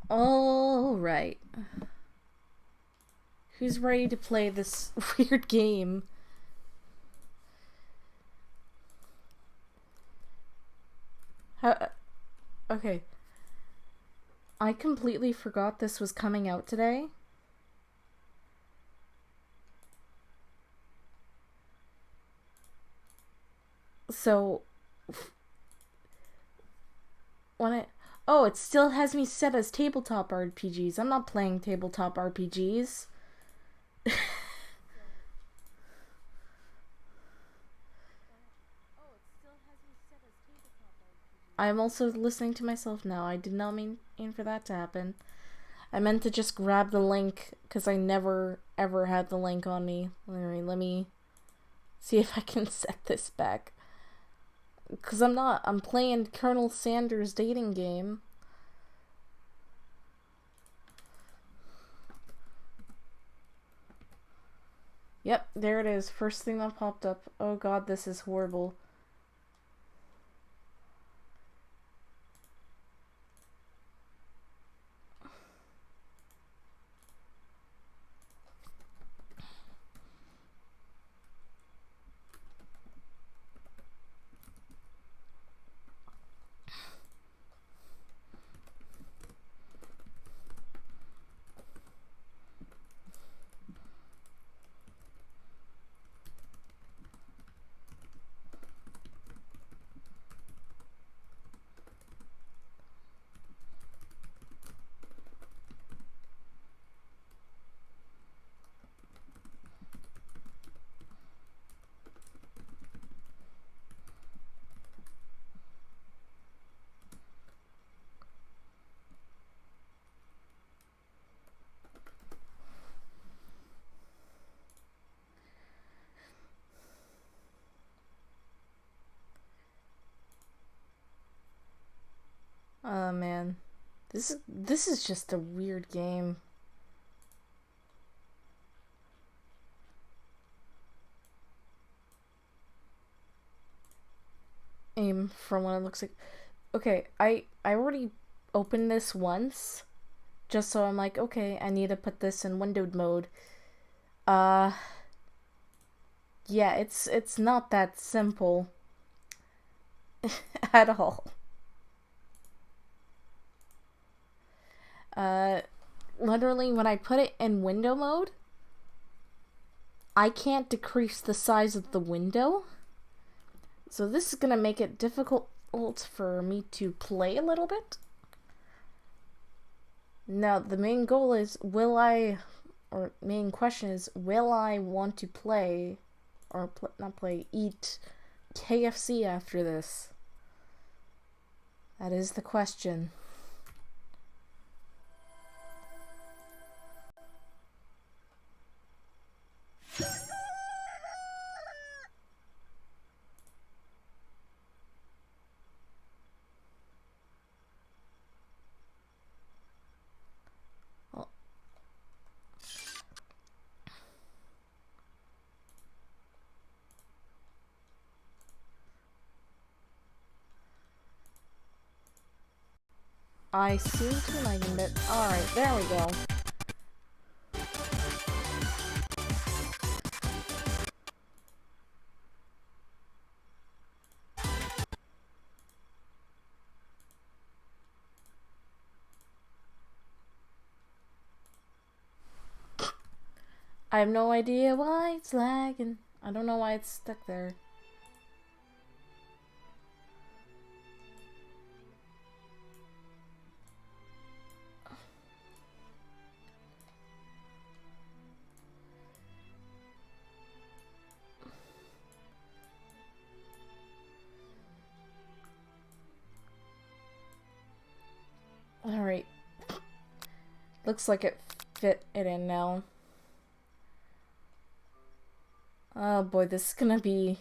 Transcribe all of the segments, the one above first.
All right. Who's ready to play this weird game? How, okay. I completely forgot this was coming out today. So, when it. Oh, it still has me set as tabletop RPGs. I'm not playing tabletop RPGs. I'm also listening to myself now. I did not mean for that to happen. I meant to just grab the link because I never ever had the link on me. Alright, let me see if I can set this back. Because I'm playing Colonel Sanders' dating game. Yep, there it is. First thing that popped up. Oh god, this is horrible. Oh man. This is just a weird game. Aim from what it looks like. Okay, I already opened this once just so I'm like, okay, I need to put this in windowed mode. Uh yeah, it's not that simple at all. Uh Literally when I put it in window mode, I can't decrease the size of the window. So this is going to make it difficult for me to play a little bit. Now, the main goal is or main question is, will I want to play, or not play, eat KFC after this? That is the question. Well, I seem to be liking it. Alright, there we go. I have no idea why it's lagging. I don't know why it's stuck there. Alright. Looks like it fit it in now. Oh boy, this is gonna be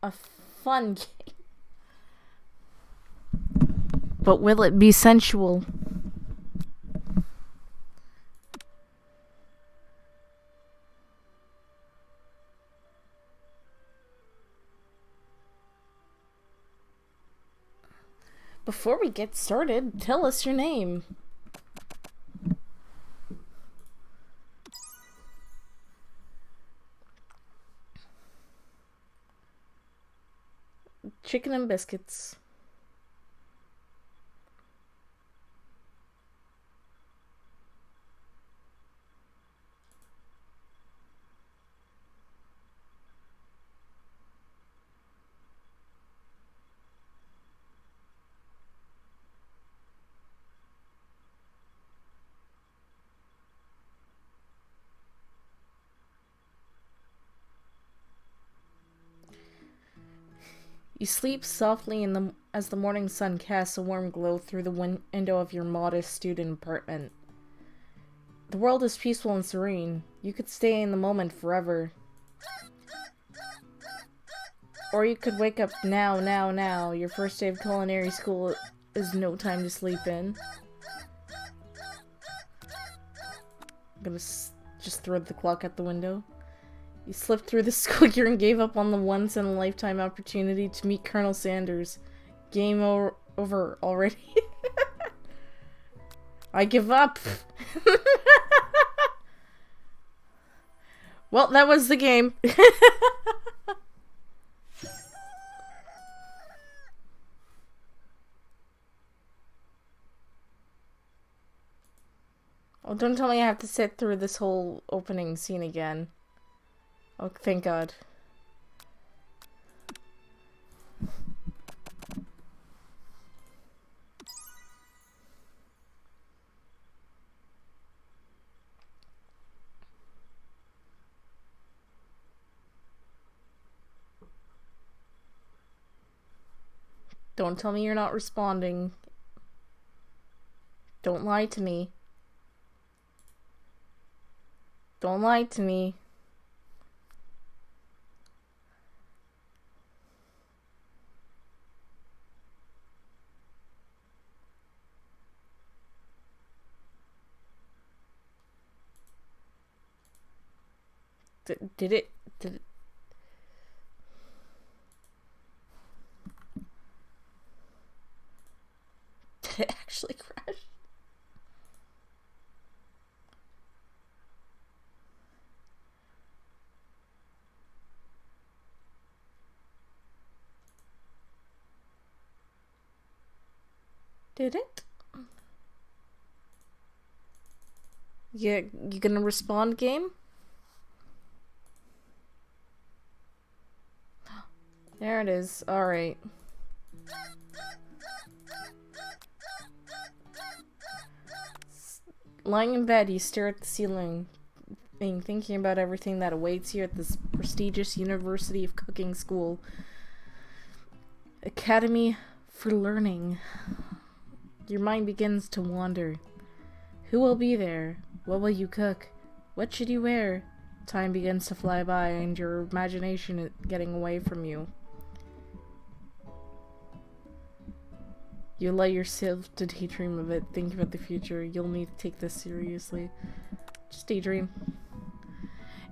a fun game. But will it be sensual? Before we get started, tell us your name. Chicken and biscuits. You sleep softly as the morning sun casts a warm glow through the window of your modest student apartment. The world is peaceful and serene. You could stay in the moment forever. Or you could wake up now. Your first day of culinary school is no time to sleep in. I'm gonna just throw the clock at the window. You slipped through the school year and gave up on the once-in-a-lifetime opportunity to meet Colonel Sanders. Game over already. I give up. Well, that was the game. Oh, don't tell me I have to sit through this whole opening scene again. Oh, thank God. Don't tell me you're not responding. Don't lie to me. Don't lie to me. Did it actually crash? Did it? You gonna respond, game? There it is. Alright. Lying in bed, you stare at the ceiling, thinking about everything that awaits you at this prestigious University of Cooking School. Academy for Learning. Your mind begins to wander. Who will be there? What will you cook? What should you wear? Time begins to fly by and your imagination is getting away from you. You allow yourself to daydream of it, think about the future. You'll need to take this seriously. Just daydream.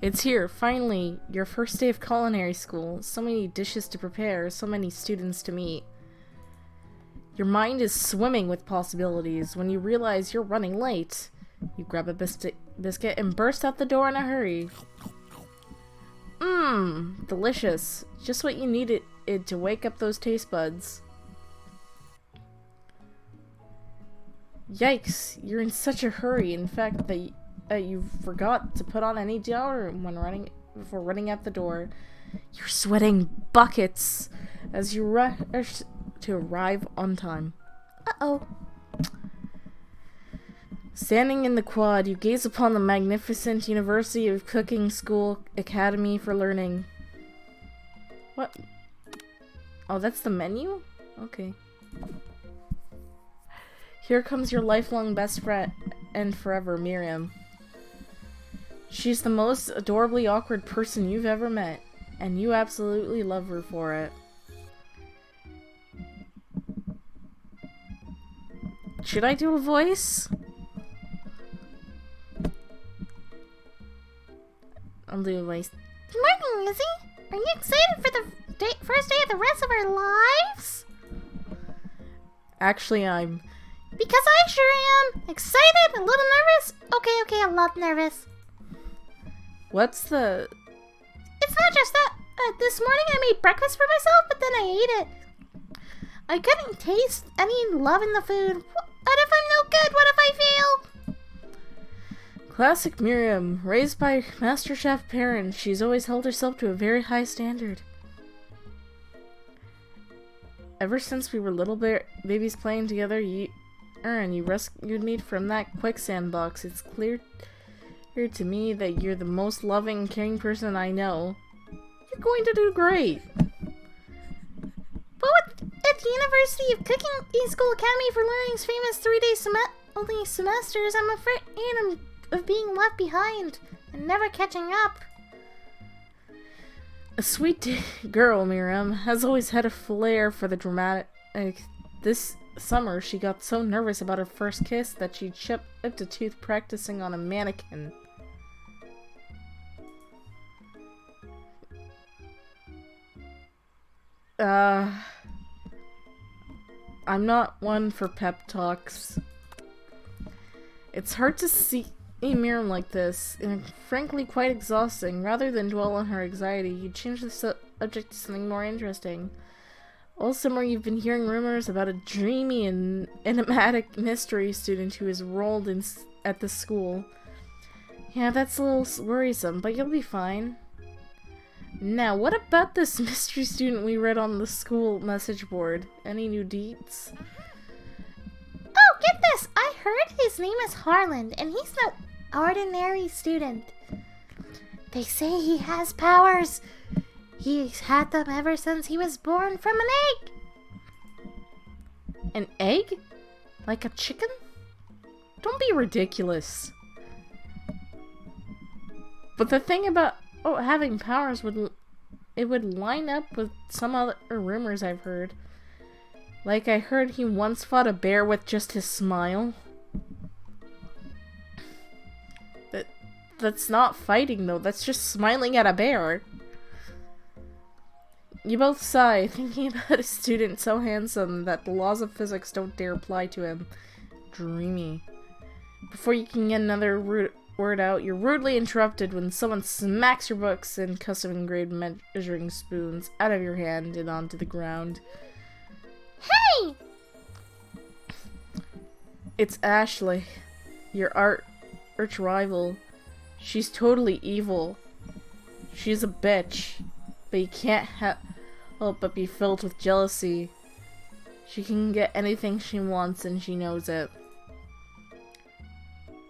It's here, finally, your first day of culinary school. So many dishes to prepare, so many students to meet. Your mind is swimming with possibilities. When you realize you're running late, you grab a biscuit and burst out the door in a hurry. Mmm, delicious. Just what you needed to wake up those taste buds. Yikes, you're in such a hurry, in fact, that you forgot to put on any deodorant before running out the door. You're sweating buckets as you rush to arrive on time. Uh-oh. Standing in the quad, you gaze upon the magnificent University of Cooking School Academy for Learning. What? Oh, that's the menu? Okay. Here comes your lifelong best friend and forever, Miriam. She's the most adorably awkward person you've ever met, and you absolutely love her for it. Should I do a voice? I'll do a voice. Good morning, Lizzie. Are you excited for the first day of the rest of our lives? Actually, I'm... Because I sure am. Excited, a little nervous. Okay, a lot nervous. What's the... It's not just that. This morning I made breakfast for myself, but then I ate it. I couldn't taste any love in the food. What if I'm no good? What if I fail? Classic Miriam. Raised by Master Chef parents, she's always held herself to a very high standard. Ever since we were little babies playing together, you rescued me from that quicksand box. It's clear to me that you're the most loving, caring person I know. You're going to do great. But at the University of Cooking School Academy for Learning's famous 3-day semesters, I'm afraid of being left behind and never catching up. A sweet girl, Miriam, has always had a flair for the dramatic. This summer, she got so nervous about her first kiss that she chipped a tooth practicing on a mannequin. I'm not one for pep talks. It's hard to see Miriam like this, and frankly quite exhausting. Rather than dwell on her anxiety, you change the subject to something more interesting. All summer you've been hearing rumors about a dreamy and enigmatic mystery student who is enrolled at the school. Yeah, that's a little worrisome, but you'll be fine. Now, what about this mystery student we read on the school message board? Any new deets? Oh, get this! I heard his name is Harland, and he's no ordinary student. They say he has powers. He's had them ever since he was born from an egg. An egg? Like a chicken? Don't be ridiculous. But the thing about having powers would line up with some other rumors I've heard. Like I heard he once fought a bear with just his smile. That's not fighting though, that's just smiling at a bear. You both sigh, thinking about a student so handsome that the laws of physics don't dare apply to him. Dreamy. Before you can get another word out, you're rudely interrupted when someone smacks your books and custom-engraved measuring spoons out of your hand and onto the ground. Hey! It's Ashley, your arch rival. She's totally evil. She's a bitch, but you can't help but be filled with jealousy. She can get anything she wants and she knows it.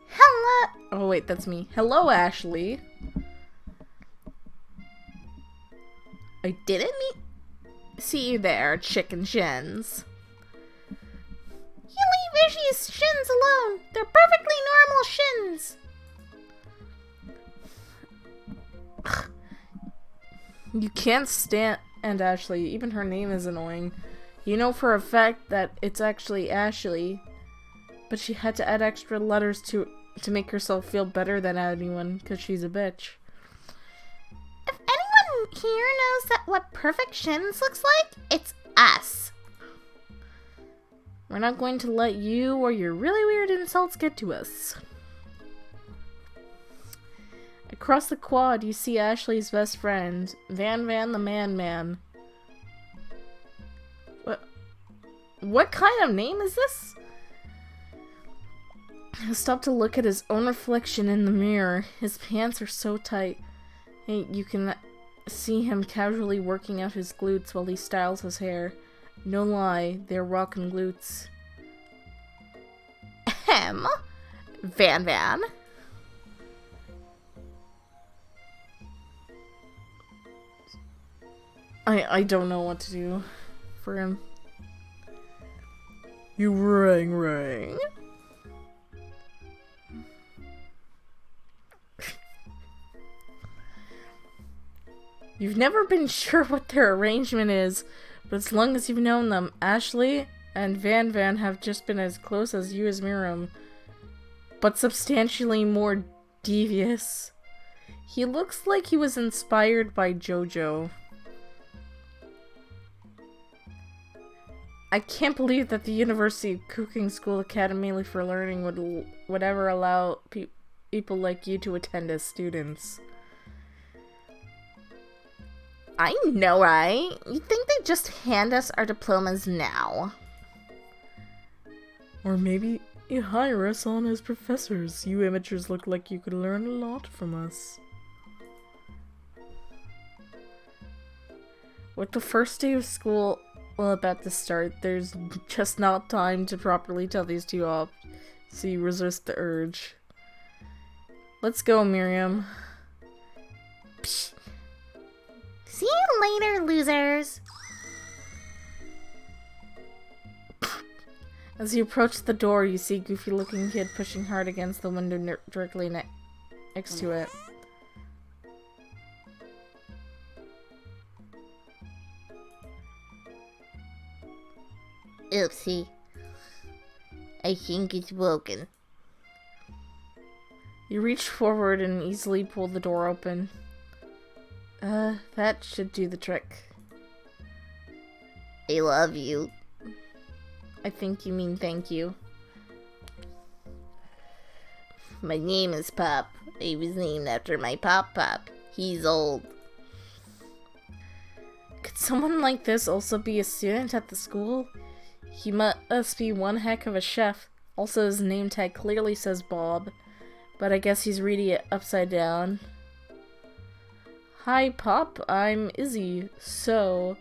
Hello! Oh wait, that's me. Hello, Ashley. I didn't see you there, chicken shins. You leave Ishi's shins alone. They're perfectly normal shins. You can't stand Ashley. Even her name is annoying. You know for a fact that it's actually Ashley, but she had to add extra letters to make herself feel better than anyone because she's a bitch. If anyone here knows what perfect shins looks like, it's us. We're not going to let you or your really weird insults get to us. Across the quad, you see Ashley's best friend, Van the Man. What kind of name is this? He stopped to look at his own reflection in the mirror. His pants are so tight, and you can see him casually working out his glutes while he styles his hair. No lie, they're rockin' glutes. Ahem. Van. I don't know what to do for him. You ring. You've never been sure what their arrangement is, but as long as you've known them, Ashley and Van have just been as close as you as Miriam, but substantially more devious. He looks like he was inspired by JoJo. I can't believe that the University Cooking School Academy for Learning would ever allow people like you to attend as students. I know, right? You'd think they'd just hand us our diplomas now. Or maybe you hire us on as professors. You amateurs look like you could learn a lot from us. With the first day of school about to start, there's just not time to properly tell these two off, so you resist the urge. Let's go, Miriam. Psh. See you later, losers. As you approach the door, you see a goofy-looking kid pushing hard against the window directly next to it. Oopsie. I think it's broken. You reach forward and easily pull the door open. That should do the trick. I love you. I think you mean thank you. My name is Pop. I was named after my Pop. He's old. Could someone like this also be a student at the school? He must be one heck of a chef. Also, his name tag clearly says Bob, but I guess he's reading it upside down. Hi, Pop. I'm Izzy. So,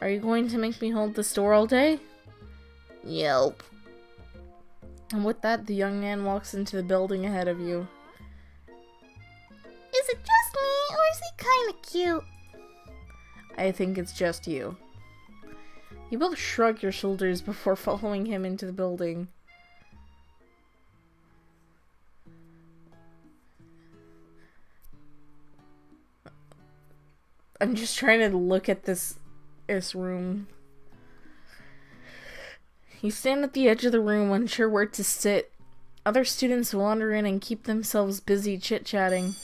are you going to make me hold this door all day? Yep. And with that, the young man walks into the building ahead of you. Is it just me, or is he kinda cute? I think it's just you. You both shrug your shoulders before following him into the building. I'm just trying to look at this room. You stand at the edge of the room, unsure where to sit. Other students wander in and keep themselves busy chit-chatting.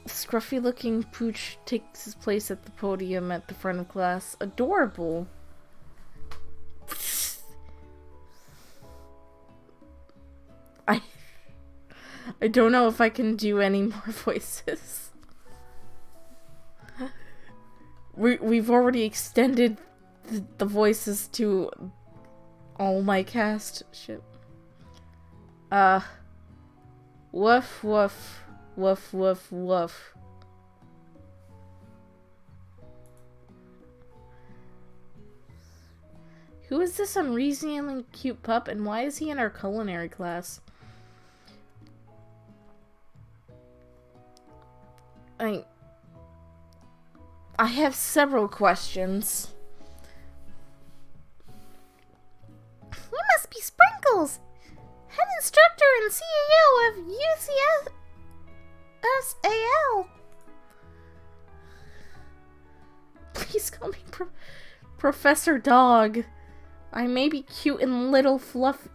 A scruffy-looking pooch takes his place at the podium at the front of class. Adorable. I don't know if I can do any more voices. We've already extended the voices to all my cast. Shit. Woof, woof. Woof, woof, woof. Who is this unreasonably cute pup, and why is he in our culinary class? I have several questions. You must be Sprinkles, head instructor and CEO of UCSAL. Please call me Professor Dog. I may be cute and little fluffy,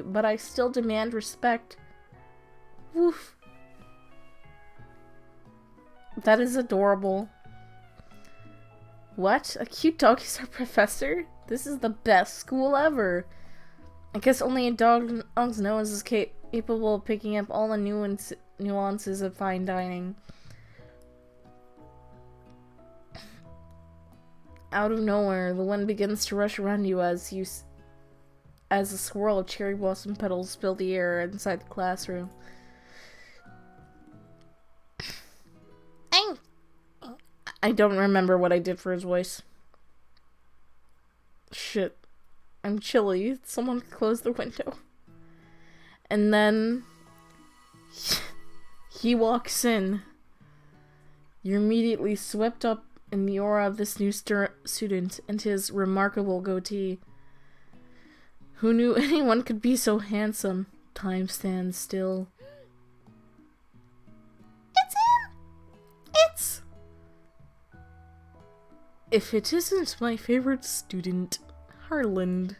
but I still demand respect. Woof. That is adorable. What? A cute dog is our professor? This is the best school ever. I guess only a dog's nose is capable of picking up all the nuances of fine dining. Out of nowhere, the wind begins to rush around you as a swirl of cherry blossom petals fill the air inside the classroom. I don't remember what I did for his voice. Shit. I'm chilly. Someone close the window. And then he walks in. You're immediately swept up in the aura of this new student and his remarkable goatee. Who knew anyone could be so handsome? Time stands still. It's him! It's... If it isn't my favorite student, Harland.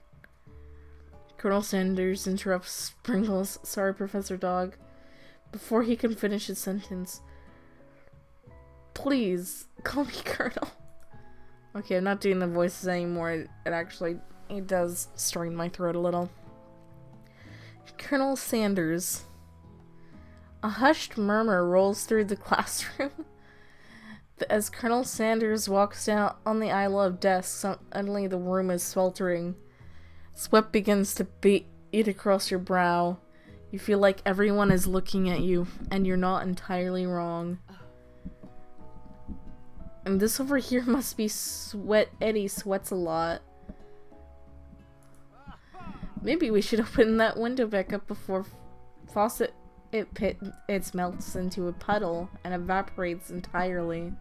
Colonel Sanders interrupts Sprinkles, sorry Professor Dog, before he can finish his sentence. Please, call me Colonel. Okay, I'm not doing the voices anymore. It does strain my throat a little. Colonel Sanders. A hushed murmur rolls through the classroom. As Colonel Sanders walks down on the aisle of desks, suddenly the room is sweltering. Sweat begins to beat across your brow. You feel like everyone is looking at you, and you're not entirely wrong. And this over here must be Eddie sweats a lot. Maybe we should open that window back up before faucet it melts into a puddle and evaporates entirely.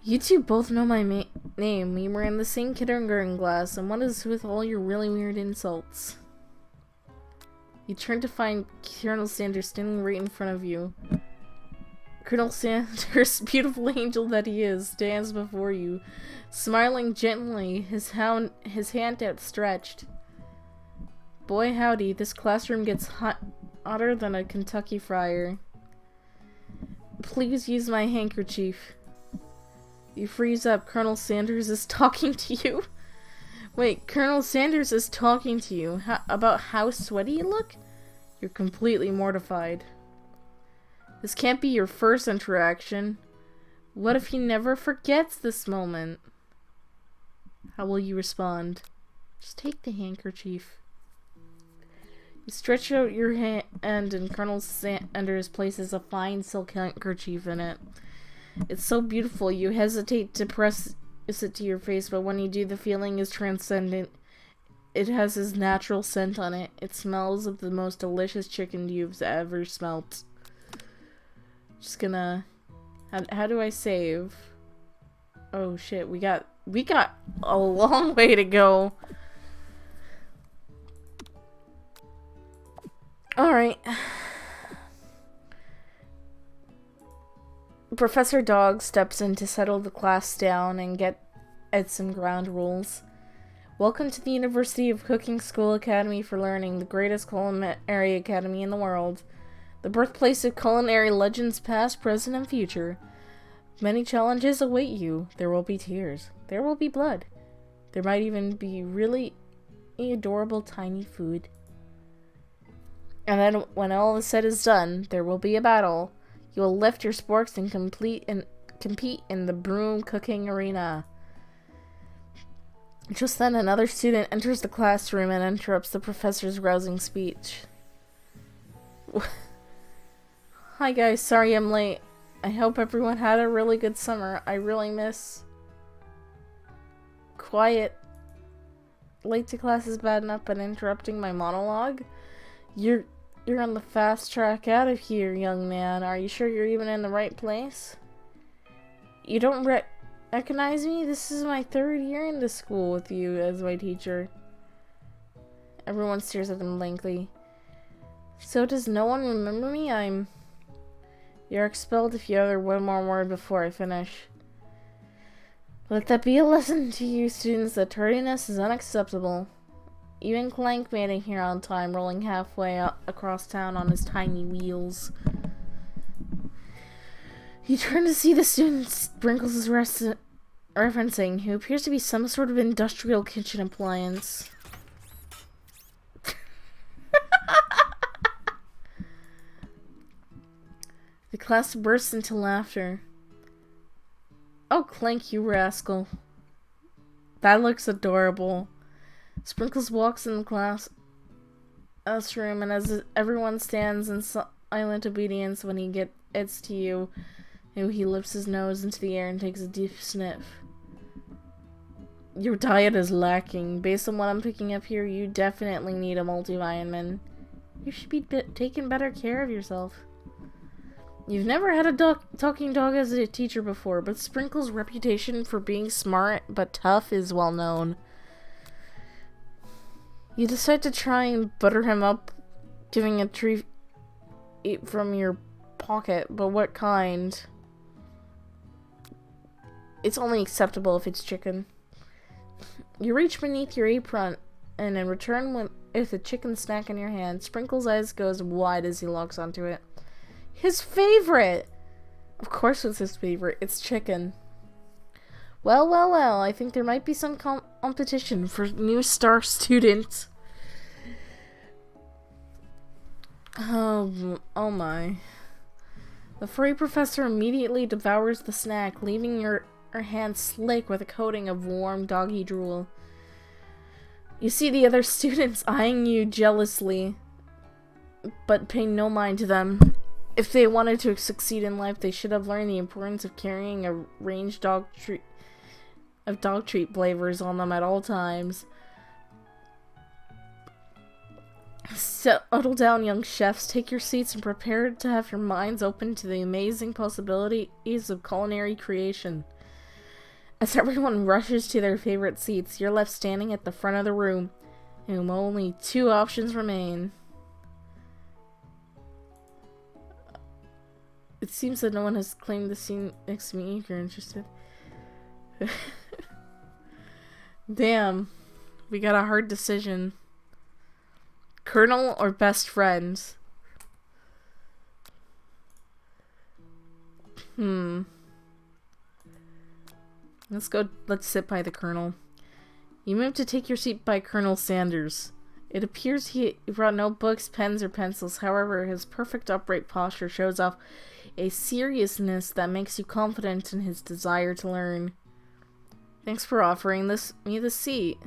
You two both know my name. We were in the same kindergarten class, and what is with all your really weird insults? You turn to find Colonel Sanders standing right in front of you. Colonel Sanders, beautiful angel that he is, stands before you, smiling gently, his hand outstretched. Boy howdy, this classroom gets hotter than a Kentucky fryer. Please use my handkerchief. You freeze up. Colonel Sanders is talking to you? Wait, Colonel Sanders is talking to you about how sweaty you look? You're completely mortified. This can't be your first interaction. What if he never forgets this moment? How will you respond? Just take the handkerchief. You stretch out your hand and Colonel Sanders places a fine silk handkerchief in it. It's so beautiful you hesitate to press it to your face, but when you do, the feeling is transcendent. It has his natural scent on it. It smells of the most delicious chicken you've ever smelt. Just gonna... How do I save? Oh shit, we got a long way to go. Alright. Professor Dog steps in to settle the class down and get at some ground rules. Welcome to the University of Cooking School Academy for Learning, the greatest culinary academy in the world. The birthplace of culinary legends past, present, and future. Many challenges await you. There will be tears. There will be blood. There might even be really adorable tiny food. And then when all is said is done, there will be a battle. You will lift your sporks and compete in the broom cooking arena. Just then, another student enters the classroom and interrupts the professor's rousing speech. Hi guys, sorry I'm late. I hope everyone had a really good summer. I really miss quiet. Late to class is bad enough, but interrupting my monologue? You're on the fast track out of here, young man. Are you sure you're even in the right place? You don't recognize me? This is my 3rd year into school with you as my teacher. Everyone stares at them blankly. So does no one remember me? You're expelled if you utter one more word before I finish. Let that be a lesson to you students that tardiness is unacceptable. Even Clank made it here on time, rolling halfway across town on his tiny wheels. You turn to see the student Sprinkles is referencing, who appears to be some sort of industrial kitchen appliance. The class bursts into laughter. Oh, Clank, you rascal. That looks adorable. Sprinkles walks in the classroom, and as everyone stands in silent obedience when he gets to you, he lifts his nose into the air and takes a deep sniff. Your diet is lacking. Based on what I'm picking up here, you definitely need a multivitamin. You should be taking better care of yourself. You've never had a talking dog as a teacher before, but Sprinkles' reputation for being smart but tough is well known. You decide to try and butter him up, giving a treat from your pocket, but what kind? It's only acceptable if it's chicken. You reach beneath your apron, and in return with a chicken snack in your hand, Sprinkles' eyes goes wide as he locks onto it. His favorite! Of course it's his favorite. It's chicken. Well, well, well. I think there might be some competition for new star student. Oh my. The furry professor immediately devours the snack, leaving her hands slick with a coating of warm doggy drool. You see the other students eyeing you jealously, but pay no mind to them. If they wanted to succeed in life, they should have learned the importance of carrying a range dog treat flavors on them at all times. Settle down, young chefs. Take your seats and prepare to have your minds open to the amazing possibilities of culinary creation. As everyone rushes to their favorite seats, you're left standing at the front of the room, and only 2 options remain. It seems that no one has claimed the seat next to me if you're interested. Damn. We got a hard decision. Colonel or best friend? Let's sit by the Colonel. You move to take your seat by Colonel Sanders. It appears he brought no books, pens, or pencils. However, his perfect upright posture shows off a seriousness that makes you confident in his desire to learn. Thanks for offering me the seat.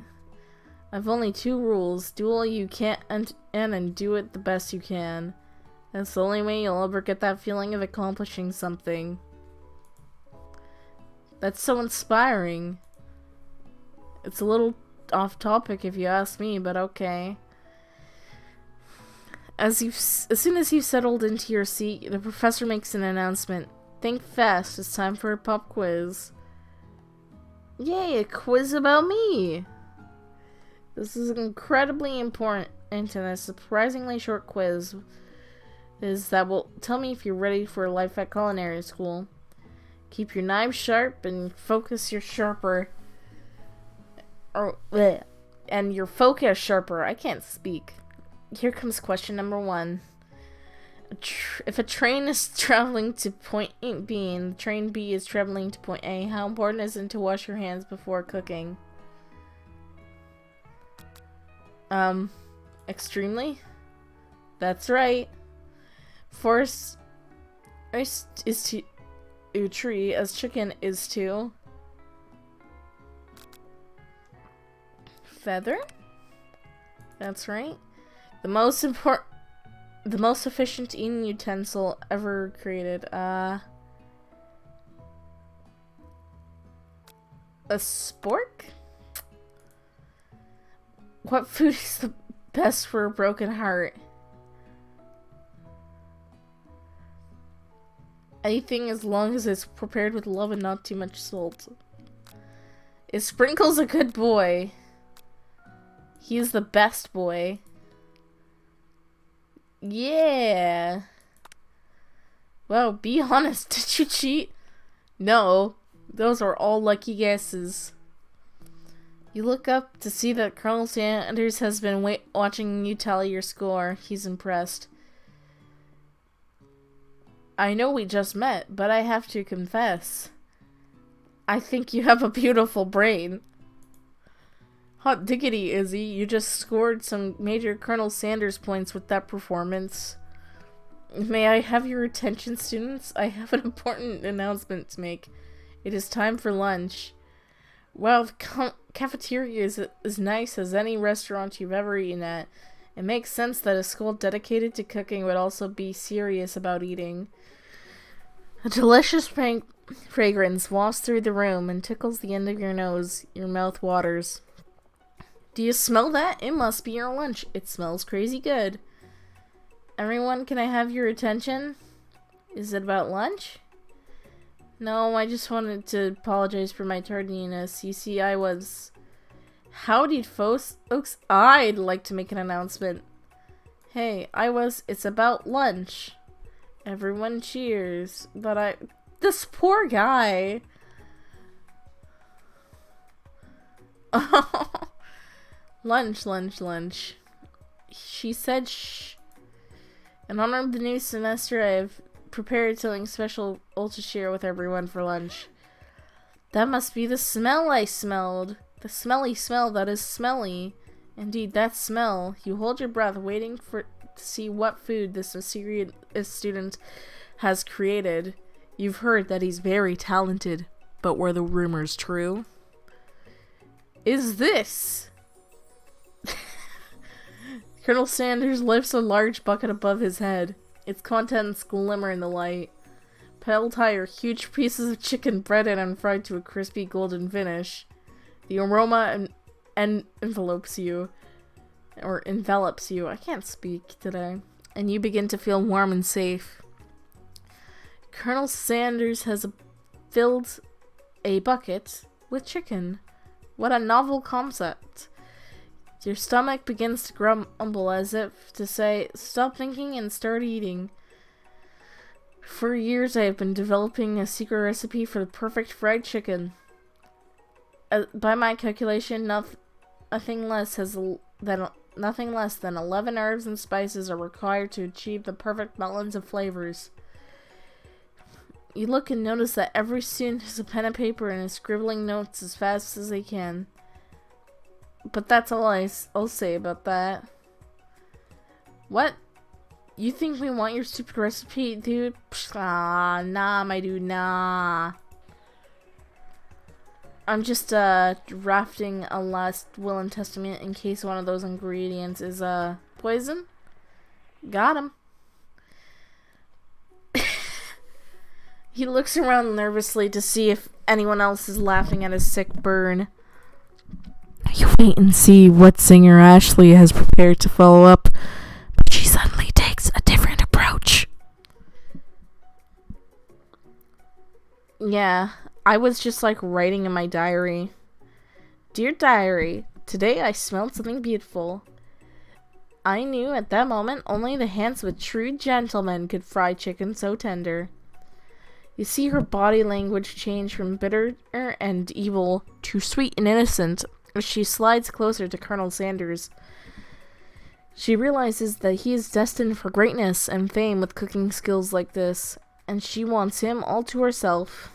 I've only 2 rules. Do all you can and do it the best you can. That's the only way you'll ever get that feeling of accomplishing something. That's so inspiring. It's a little off topic if you ask me, but okay. As soon as you've settled into your seat, the professor makes an announcement. Think fast, it's time for a pop quiz. Yay, a quiz about me! This is incredibly important, and a surprisingly short quiz that will tell me if you're ready for life at culinary school. Keep your knives sharp and focus your sharper. And your focus sharper. I can't speak. Here comes question number 1. If a train is traveling to point B and train B is traveling to point A, how important is it to wash your hands before cooking? Extremely? That's right. Forest is to tree as chicken is to feather? That's right. The most efficient eating utensil ever created. A spork? What food is the best for a broken heart? Anything as long as it's prepared with love and not too much salt. Is Sprinkles a good boy? He's the best boy. Yeah. Well, be honest. Did you cheat? No. Those are all lucky guesses. You look up to see that Colonel Sanders has been watching you tally your score. He's impressed. I know we just met, but I have to confess. I think you have a beautiful brain. Hot diggity, Izzy. You just scored some major Colonel Sanders points with that performance. May I have your attention, students? I have an important announcement to make. It is time for lunch. Well, the cafeteria is as nice as any restaurant you've ever eaten at. It makes sense that a school dedicated to cooking would also be serious about eating. A delicious fragrance wafts through the room and tickles the end of your nose. Your mouth waters. Do you smell that? It must be your lunch. It smells crazy good. Everyone, can I have your attention? Is it about lunch? No, I just wanted to apologize for my tardiness. You see, Howdy, folks. I'd like to make an announcement. Hey, it's about lunch. Everyone cheers. But this poor guy. Lunch. She said shh. In honor of the new semester, I have prepared something special to share with everyone for lunch. That must be the smell I smelled. The smelly smell that is smelly. Indeed, that smell. You hold your breath, waiting to see what food this mysterious student has created. You've heard that he's very talented, but were the rumors true? Is this? Colonel Sanders lifts a large bucket above his head. Its contents glimmer in the light. Piled high are huge pieces of chicken breaded and fried to a crispy golden finish. The aroma envelops you. I can't speak today. And you begin to feel warm and safe. Colonel Sanders has filled a bucket with chicken. What a novel concept. Your stomach begins to grumble as if to say, stop thinking and start eating. For years I have been developing a secret recipe for the perfect fried chicken. By my calculation, nothing less than 11 herbs and spices are required to achieve the perfect balance of flavors. You look and notice that every student has a pen and paper and is scribbling notes as fast as they can. But that's all I'll say about that. What? You think we want your stupid recipe, dude? Nah, my dude, nah. I'm just, drafting a last will and testament in case one of those ingredients is, poison. Got him. He looks around nervously to see if anyone else is laughing at his sick burn. You wait and see what singer Ashley has prepared to follow up, but she suddenly takes a different approach. Yeah, I was just writing in my diary. Dear diary, today I smelled something beautiful. I knew at that moment only the hands of a true gentleman could fry chicken so tender. You see her body language change from bitter and evil to sweet and innocent as she slides closer to Colonel Sanders. She realizes that he is destined for greatness and fame with cooking skills like this, and she wants him all to herself.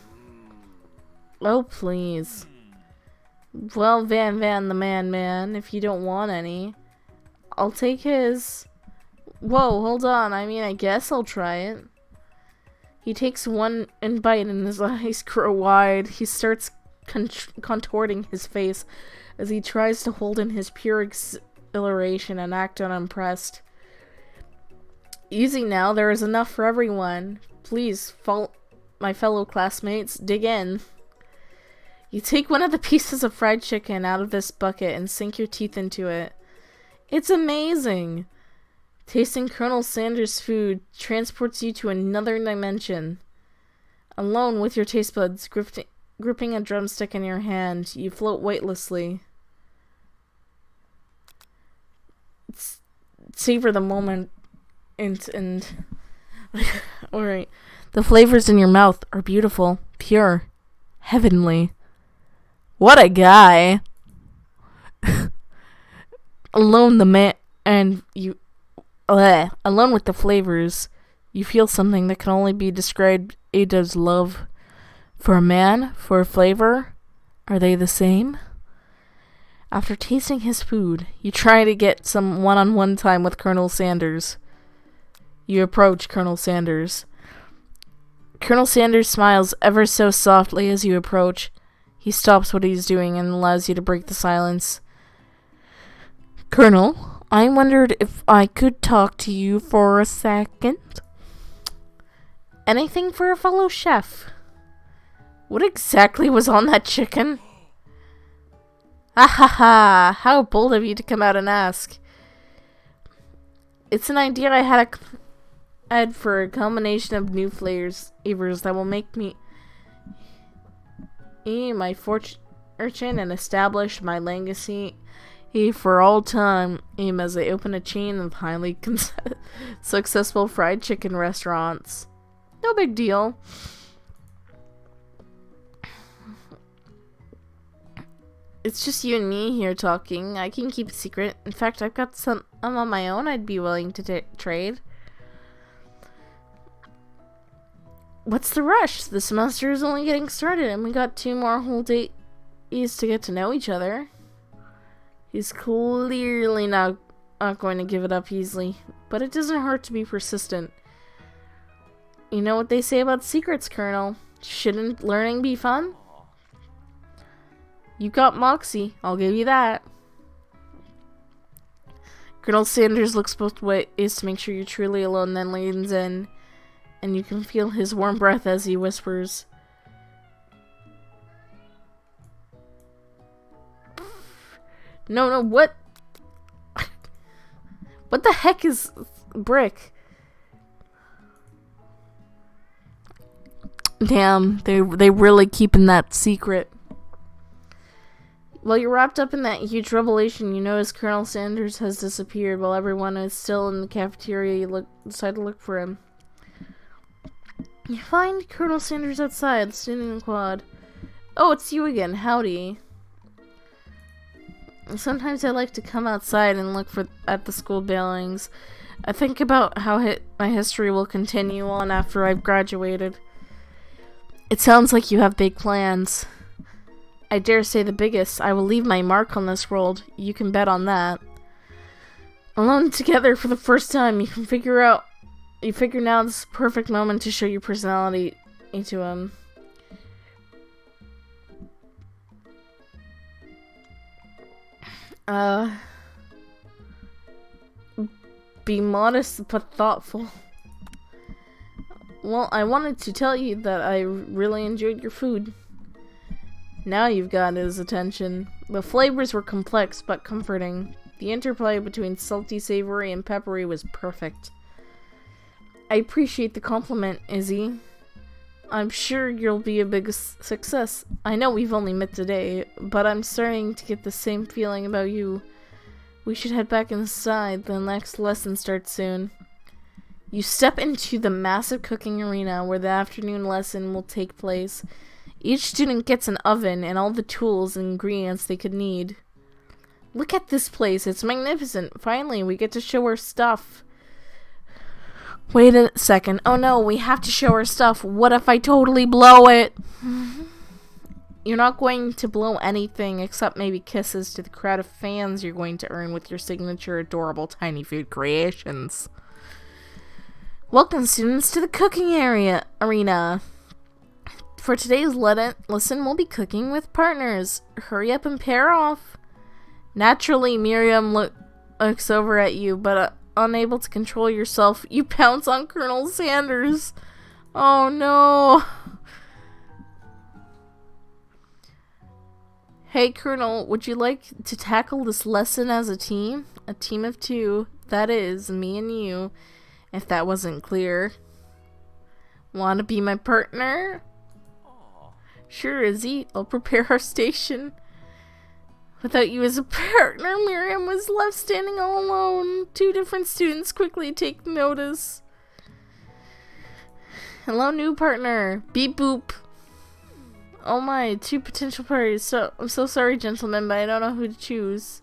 Oh, please. Well, Van the man, if you don't want any, I'll take his. Whoa, hold on, I guess I'll try it. He takes one bite and his eyes grow wide. He starts contorting his face as he tries to hold in his pure exhilaration and act unimpressed. Easy now, there is enough for everyone. Please, my fellow classmates, dig in. You take one of the pieces of fried chicken out of this bucket and sink your teeth into it. It's amazing! Tasting Colonel Sanders' food transports you to another dimension. Alone with your taste buds, gripping a drumstick in your hand, you float weightlessly. Savor the moment and alright. The flavors in your mouth are beautiful, pure, heavenly. What a guy! Alone with the flavors, you feel something that can only be described as love. For a man, for a flavor, are they the same? After tasting his food, you try to get some one-on-one time with Colonel Sanders. You approach Colonel Sanders. Colonel Sanders smiles ever so softly as you approach. He stops what he's doing and allows you to break the silence. Colonel, I wondered if I could talk to you for a second. Anything for a fellow chef. What exactly was on that chicken? Ah ha ha! How bold of you to come out and ask. It's an idea I had for a combination of new flavors that will make me my fortune and establish my legacy for all time as I open a chain of highly successful fried chicken restaurants. No big deal. It's just you and me here talking. I can keep a secret. In fact, I've got some on my own I'd be willing to trade. What's the rush? The semester is only getting started, and we got 2 more whole days to get to know each other. He's clearly not going to give it up easily, but it doesn't hurt to be persistent. You know what they say about secrets, Colonel? Shouldn't learning be fun? You got moxie, I'll give you that. Colonel Sanders looks both ways to make sure you're truly alone, then leans in, and you can feel his warm breath as he whispers. No, what? What the heck is Brick? Damn, they really keeping that secret. While you're wrapped up in that huge revelation, you notice Colonel Sanders has disappeared while everyone is still in the cafeteria. You decide to look for him. You find Colonel Sanders outside, standing in the quad. Oh, it's you again. Howdy. Sometimes I like to come outside and look at the school buildings. I think about how my history will continue on after I've graduated. It sounds like you have big plans. I dare say the biggest. I will leave my mark on this world. You can bet on that. Alone together for the first time, you figure now this is the perfect moment to show your personality to him. Be modest but thoughtful. Well, I wanted to tell you that I really enjoyed your food. Now you've got his attention. The flavors were complex but comforting. The interplay between salty, savory, and peppery was perfect. I appreciate the compliment, Izzy. I'm sure you'll be a big success. I know we've only met today, but I'm starting to get the same feeling about you. We should head back inside. The next lesson starts soon. You step into the massive cooking arena where the afternoon lesson will take place. Each student gets an oven and all the tools and ingredients they could need. Look at this place. It's magnificent. Finally, we get to show our stuff. Wait a second. Oh no, we have to show our stuff. What if I totally blow it? You're not going to blow anything except maybe kisses to the crowd of fans you're going to earn with your signature adorable tiny food creations. Welcome, students, to the cooking arena. For today's lesson, we'll be cooking with partners. Hurry up and pair off. Naturally, Miriam looks over at you, but unable to control yourself, you pounce on Colonel Sanders. Oh no. Hey, Colonel, would you like to tackle this lesson as a team? A team of 2. That is, me and you. If that wasn't clear. Want to be my partner? Aww. Sure, Izzy. I'll prepare our station. Without you as a partner, Miriam was left standing all alone. 2 different students quickly take notice. Hello, new partner. Beep boop. Oh my, 2 potential parties. I'm so sorry, gentlemen, but I don't know who to choose.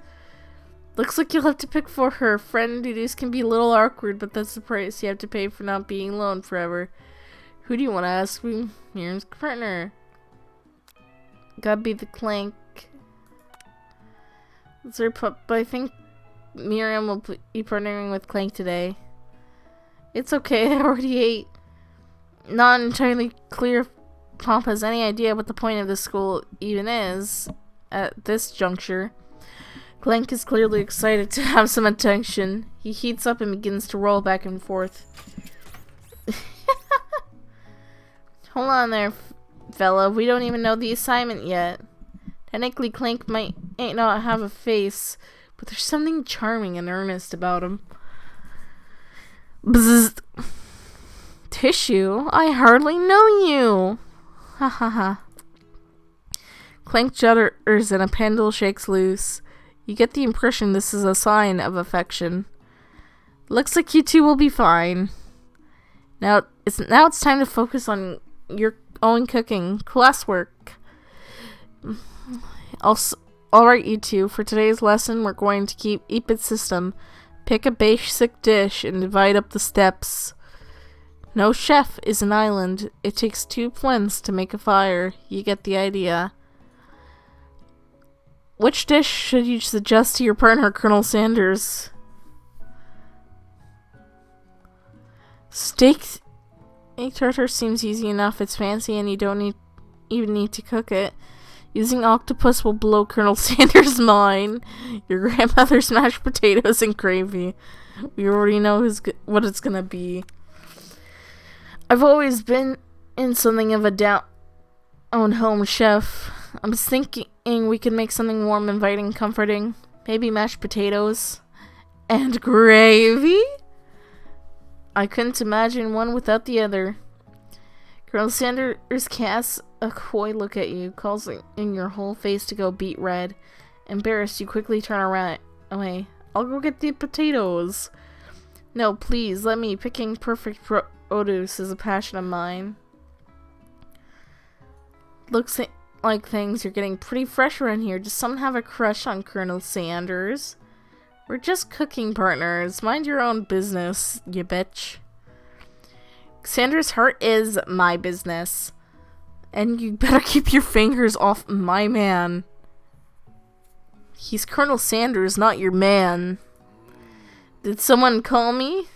Looks like you'll have to pick for her. Friend duties can be a little awkward, but that's the price you have to pay for not being alone forever. Who do you want to ask? Miriam's partner. Gotta be the Clank. But I think Miriam will be partnering with Clank today. It's okay, I already ate. Not entirely clear if Pomp has any idea what the point of this school even is at this juncture. Clank is clearly excited to have some attention. He heats up and begins to roll back and forth. Hold on there, fella. We don't even know the assignment yet. Technically, Clank might not have a face, but there's something charming and earnest about him. Bzzz. Tissue? I hardly know you. Ha ha ha. Clank judders and a pendle shakes loose. You get the impression this is a sign of affection. Looks like you two will be fine. Now it's time to focus on your own cooking. Classwork. Alright, you two. For today's lesson, we're going to keep it system. Pick a basic dish and divide up the steps. No chef is an island. It takes 2 flints to make a fire. You get the idea. Which dish should you suggest to your partner, Colonel Sanders? Steak tartare seems easy enough. It's fancy and you don't even need to cook it. Using octopus will blow Colonel Sanders' mind. Your grandmother's mashed potatoes and gravy. We already know what it's gonna be. I've always been in something of a down-home chef. I'm thinking we could make something warm, inviting, comforting. Maybe mashed potatoes and gravy? I couldn't imagine one without the other. Colonel Sanders casts a coy look at you, calls in your whole face to go beet red. Embarrassed, you quickly turn around away. I'll go get the potatoes. No, please, let me. Picking perfect produce is a passion of mine. Looks like things are getting pretty fresh around here. Does someone have a crush on Colonel Sanders? We're just cooking partners. Mind your own business, you bitch. Sanders' heart is my business. And you better keep your fingers off my man. He's Colonel Sanders, not your man. Did someone call me?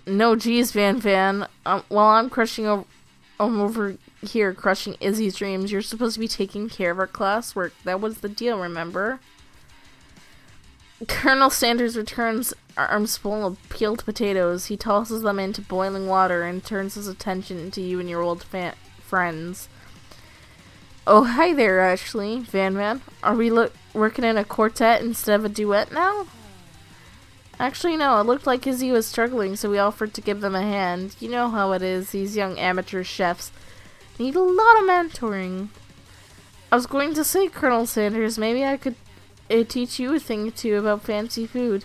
No, geez, Van Van. While I'm over here crushing Izzy's dreams, you're supposed to be taking care of our classwork. That was the deal, remember? Colonel Sanders returns arms full of peeled potatoes. He tosses them into boiling water and turns his attention to you and your old friends. Oh, hi there, Ashley. Van Van. Are we working in a quartet instead of a duet now? Actually, no. It looked like Izzy was struggling, so we offered to give them a hand. You know how it is. These young amateur chefs need a lot of mentoring. I was going to say, Colonel Sanders, maybe I could teach you a thing or two about fancy food.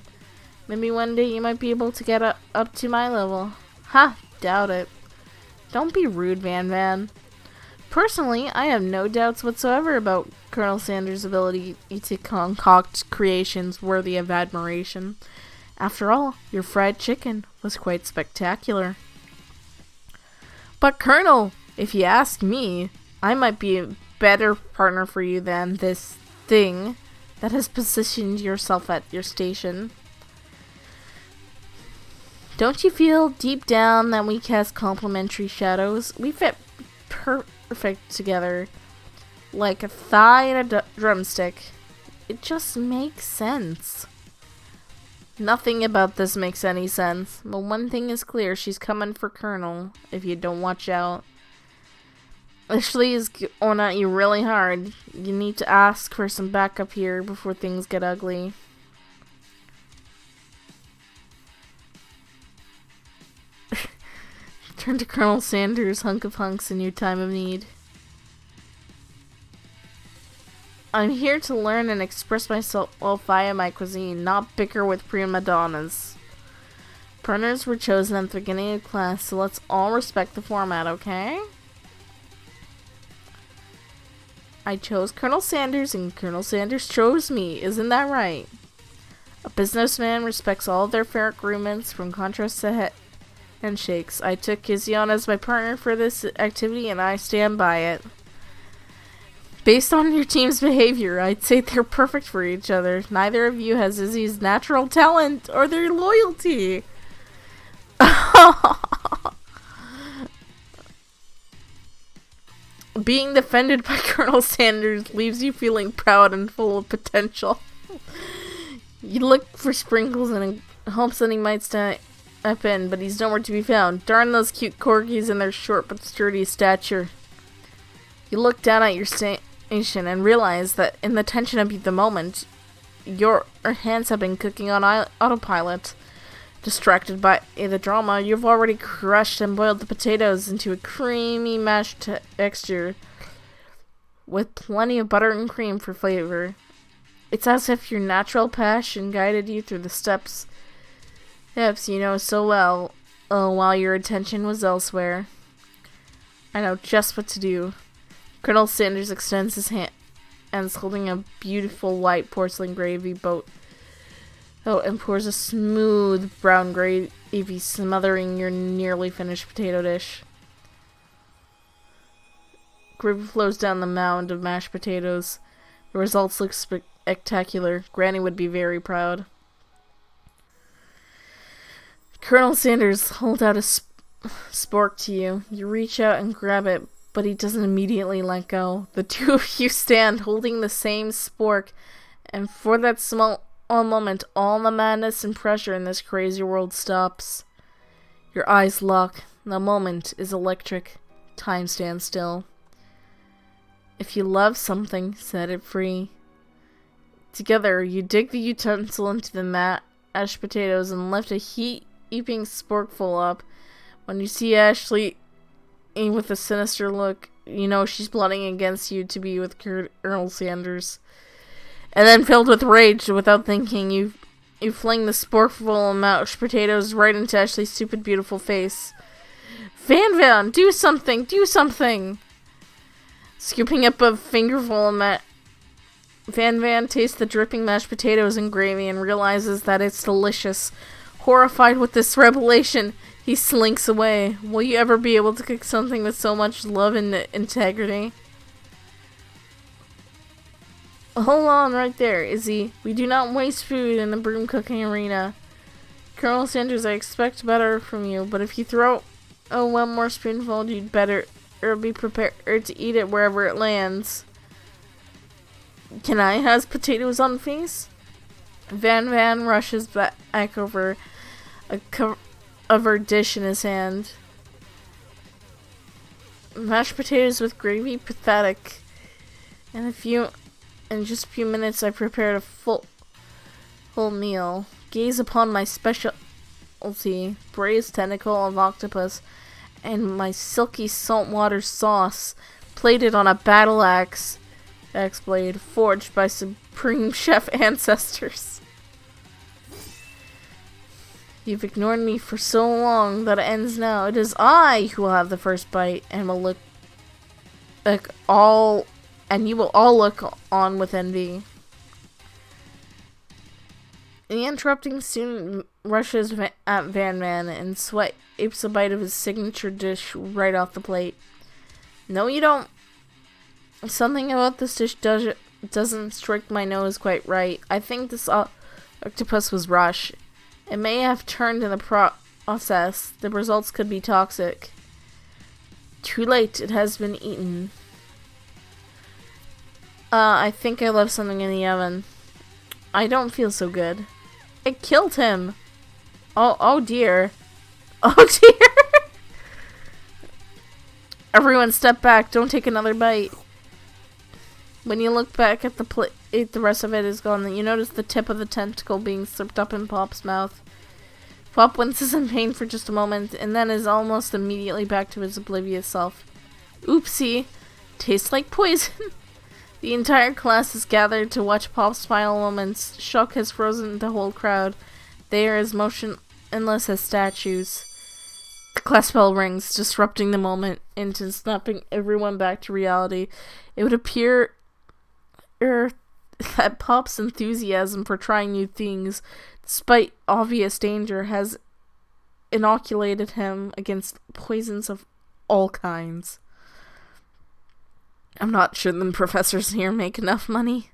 Maybe one day you might be able to get up to my level. Ha! Doubt it. Don't be rude, Van Van. Personally, I have no doubts whatsoever about Colonel Sanders' ability to concoct creations worthy of admiration. After all, your fried chicken was quite spectacular. But Colonel, if you ask me, I might be a better partner for you than this thing that has positioned yourself at your station. Don't you feel deep down that we cast complementary shadows? We fit perfect together, like a thigh and a drumstick. It just makes sense. Nothing about this makes any sense, but one thing is clear, she's coming for Colonel, if you don't watch out. Ashley is going at you really hard. You need to ask for some backup here before things get ugly. Turn to Colonel Sanders, hunk of hunks in your time of need. I'm here to learn and express myself via my cuisine, not bicker with prima donnas. Partners were chosen at the beginning of class, so let's all respect the format, okay? I chose Colonel Sanders and Colonel Sanders chose me, isn't that right? A businessman respects all of their fair agreements from contracts to handshakes. I took Izzy on as my partner for this activity and I stand by it. Based on your team's behavior, I'd say they're perfect for each other. Neither of you has Izzy's natural talent or their loyalty. Being defended by Colonel Sanders leaves you feeling proud and full of potential. You look for Sprinkles and hope that he might step in, but he's nowhere to be found. Darn those cute corgis and their short but sturdy stature. You look down at your station and realize that in the tension of the moment, your hands have been cooking on autopilot. Distracted by the drama, you've already crushed and boiled the potatoes into a creamy mashed texture with plenty of butter and cream for flavor. It's as if your natural passion guided you through the steps you know so well, while your attention was elsewhere. I know just what to do. Colonel Sanders extends his hands, holding a beautiful white porcelain gravy boat Oh, and pours a smooth brown gravy smothering your nearly finished potato dish. Gravy flows down the mound of mashed potatoes. The results look spectacular. Granny would be very proud. Colonel Sanders holds out a spork to you. You reach out and grab it, but he doesn't immediately let go. The two of you stand holding the same spork, and for that small moment, all the madness and pressure in this crazy world stops. Your eyes lock. The moment is electric. Time stands still. If you love something, set it free. Together, you dig the utensil into the mashed potatoes and lift a heaping sporkful up. When you see Ashley with a sinister look, you know she's plotting against you to be with Colonel Sanders. And then, filled with rage, without thinking, you fling the sporkful of mashed potatoes right into Ashley's stupid, beautiful face. Van, do something! Do something! Scooping up a fingerful of Van tastes the dripping mashed potatoes and gravy and realizes that it's delicious. Horrified with this revelation, he slinks away. Will you ever be able to cook something with so much love and integrity? Hold on right there, Izzy. We do not waste food in the broom cooking arena. Colonel Sanders, I expect better from you, but if you throw one more spoonful, you'd better be prepared to eat it wherever it lands. Can I has potatoes on face? Van rushes back over a covered dish in his hand. Mashed potatoes with gravy? Pathetic. In just a few minutes, I prepared a full meal. Gaze upon my specialty, braised tentacle of octopus, and my silky saltwater sauce, plated on a battle axe blade forged by supreme chef ancestors. You've ignored me for so long that it ends now. It is I who will have the first bite, and will look like all. And you will all look on with envy. The interrupting student rushes at Van and swipes a bite of his signature dish right off the plate. No, you don't. Something about this dish doesn't strike my nose quite right. I think this octopus was rushed. It may have turned in the process. The results could be toxic. Too late. It has been eaten. I think I left something in the oven. I don't feel so good. It killed him. Oh dear. Oh dear. Everyone step back. Don't take another bite. When you look back at the plate, the rest of it is gone. You notice the tip of the tentacle being slipped up in Pop's mouth. Pop winces in pain for just a moment, and then is almost immediately back to his oblivious self. Oopsie. Tastes like poison. The entire class is gathered to watch Pop's final moments. Shock has frozen the whole crowd. They are as motionless as statues. The class bell rings, disrupting the moment into snapping everyone back to reality. It would appear that Pop's enthusiasm for trying new things, despite obvious danger, has inoculated him against poisons of all kinds. I'm not sure the professors here make enough money.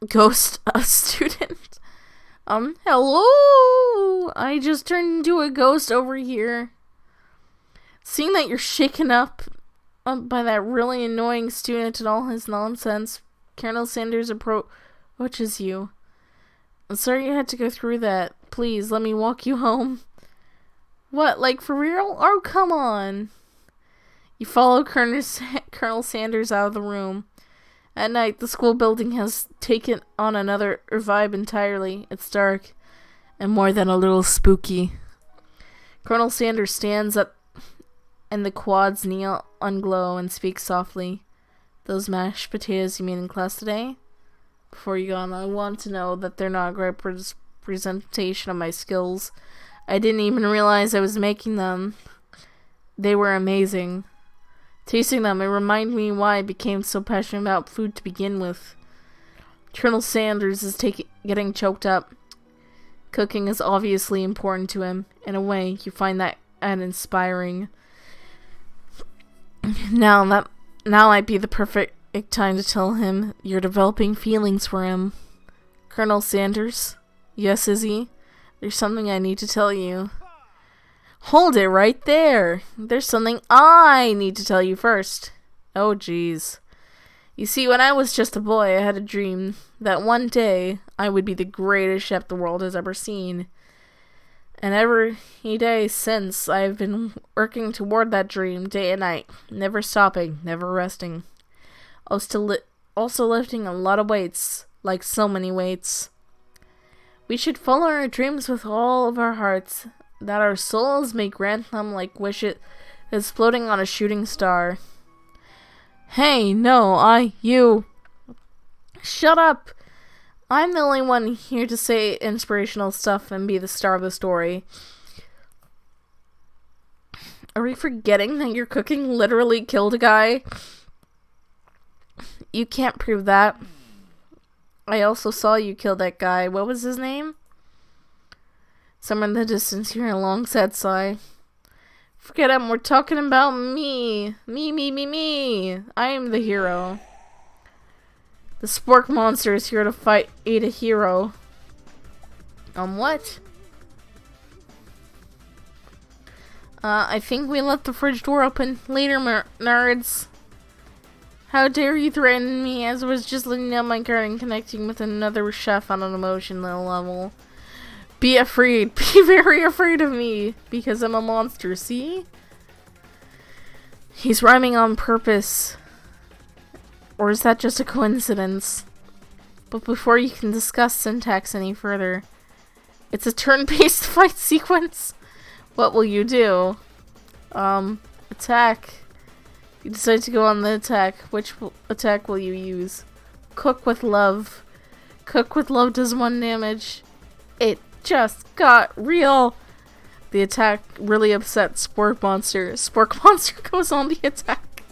Ghost, a student. Hello! I just turned into a ghost over here. Seeing that you're shaken up by that really annoying student and all his nonsense, Colonel Sanders approaches you. I'm sorry you had to go through that. Please, let me walk you home. What, like for real? Oh, come on. You follow Colonel Sanders out of the room. At night, the school building has taken on another vibe entirely. It's dark, and more than a little spooky. Colonel Sanders stands up, and the quad's neon glow, and speaks softly. Those mashed potatoes you made in class today? Before you go on, I want to know that they're not a great presentation of my skills. I didn't even realize I was making them. They were amazing. Tasting them, it reminded me why I became so passionate about food to begin with. Colonel Sanders is getting choked up. Cooking is obviously important to him. In a way, you find that inspiring. Now might be the perfect time to tell him you're developing feelings for him. Colonel Sanders? Yes, Izzy? There's something I need to tell you. Hold it right there! There's something I need to tell you first. Oh, jeez. You see, when I was just a boy, I had a dream that one day I would be the greatest chef the world has ever seen. And every day since, I've been working toward that dream day and night, never stopping, never resting. Also lifting a lot of weights, like so many weights. We should follow our dreams with all of our hearts, that our souls may grant them like wishes floating on a shooting star. Hey, no, you. Shut up! I'm the only one here to say inspirational stuff and be the star of the story. Are we forgetting that your cooking literally killed a guy? You can't prove that. I also saw you kill that guy. What was his name? Somewhere in the distance, hearing a long sad sigh. Forget him, we're talking about me. Me. I am the hero. The spork monster is here to fight a hero. What? I think we left the fridge door open. Later, nerds. How dare you threaten me as I was just letting down my guard and connecting with another chef on an emotional level. Be afraid. Be very afraid of me. Because I'm a monster, see? He's rhyming on purpose. Or is that just a coincidence? But before you can discuss syntax any further, it's a turn-based fight sequence. What will you do? Attack. You decide to go on the attack. Which attack will you use? Cook with love. Cook with love does 1 damage. It just got real. The attack really upset Spork Monster. Spork Monster goes on the attack.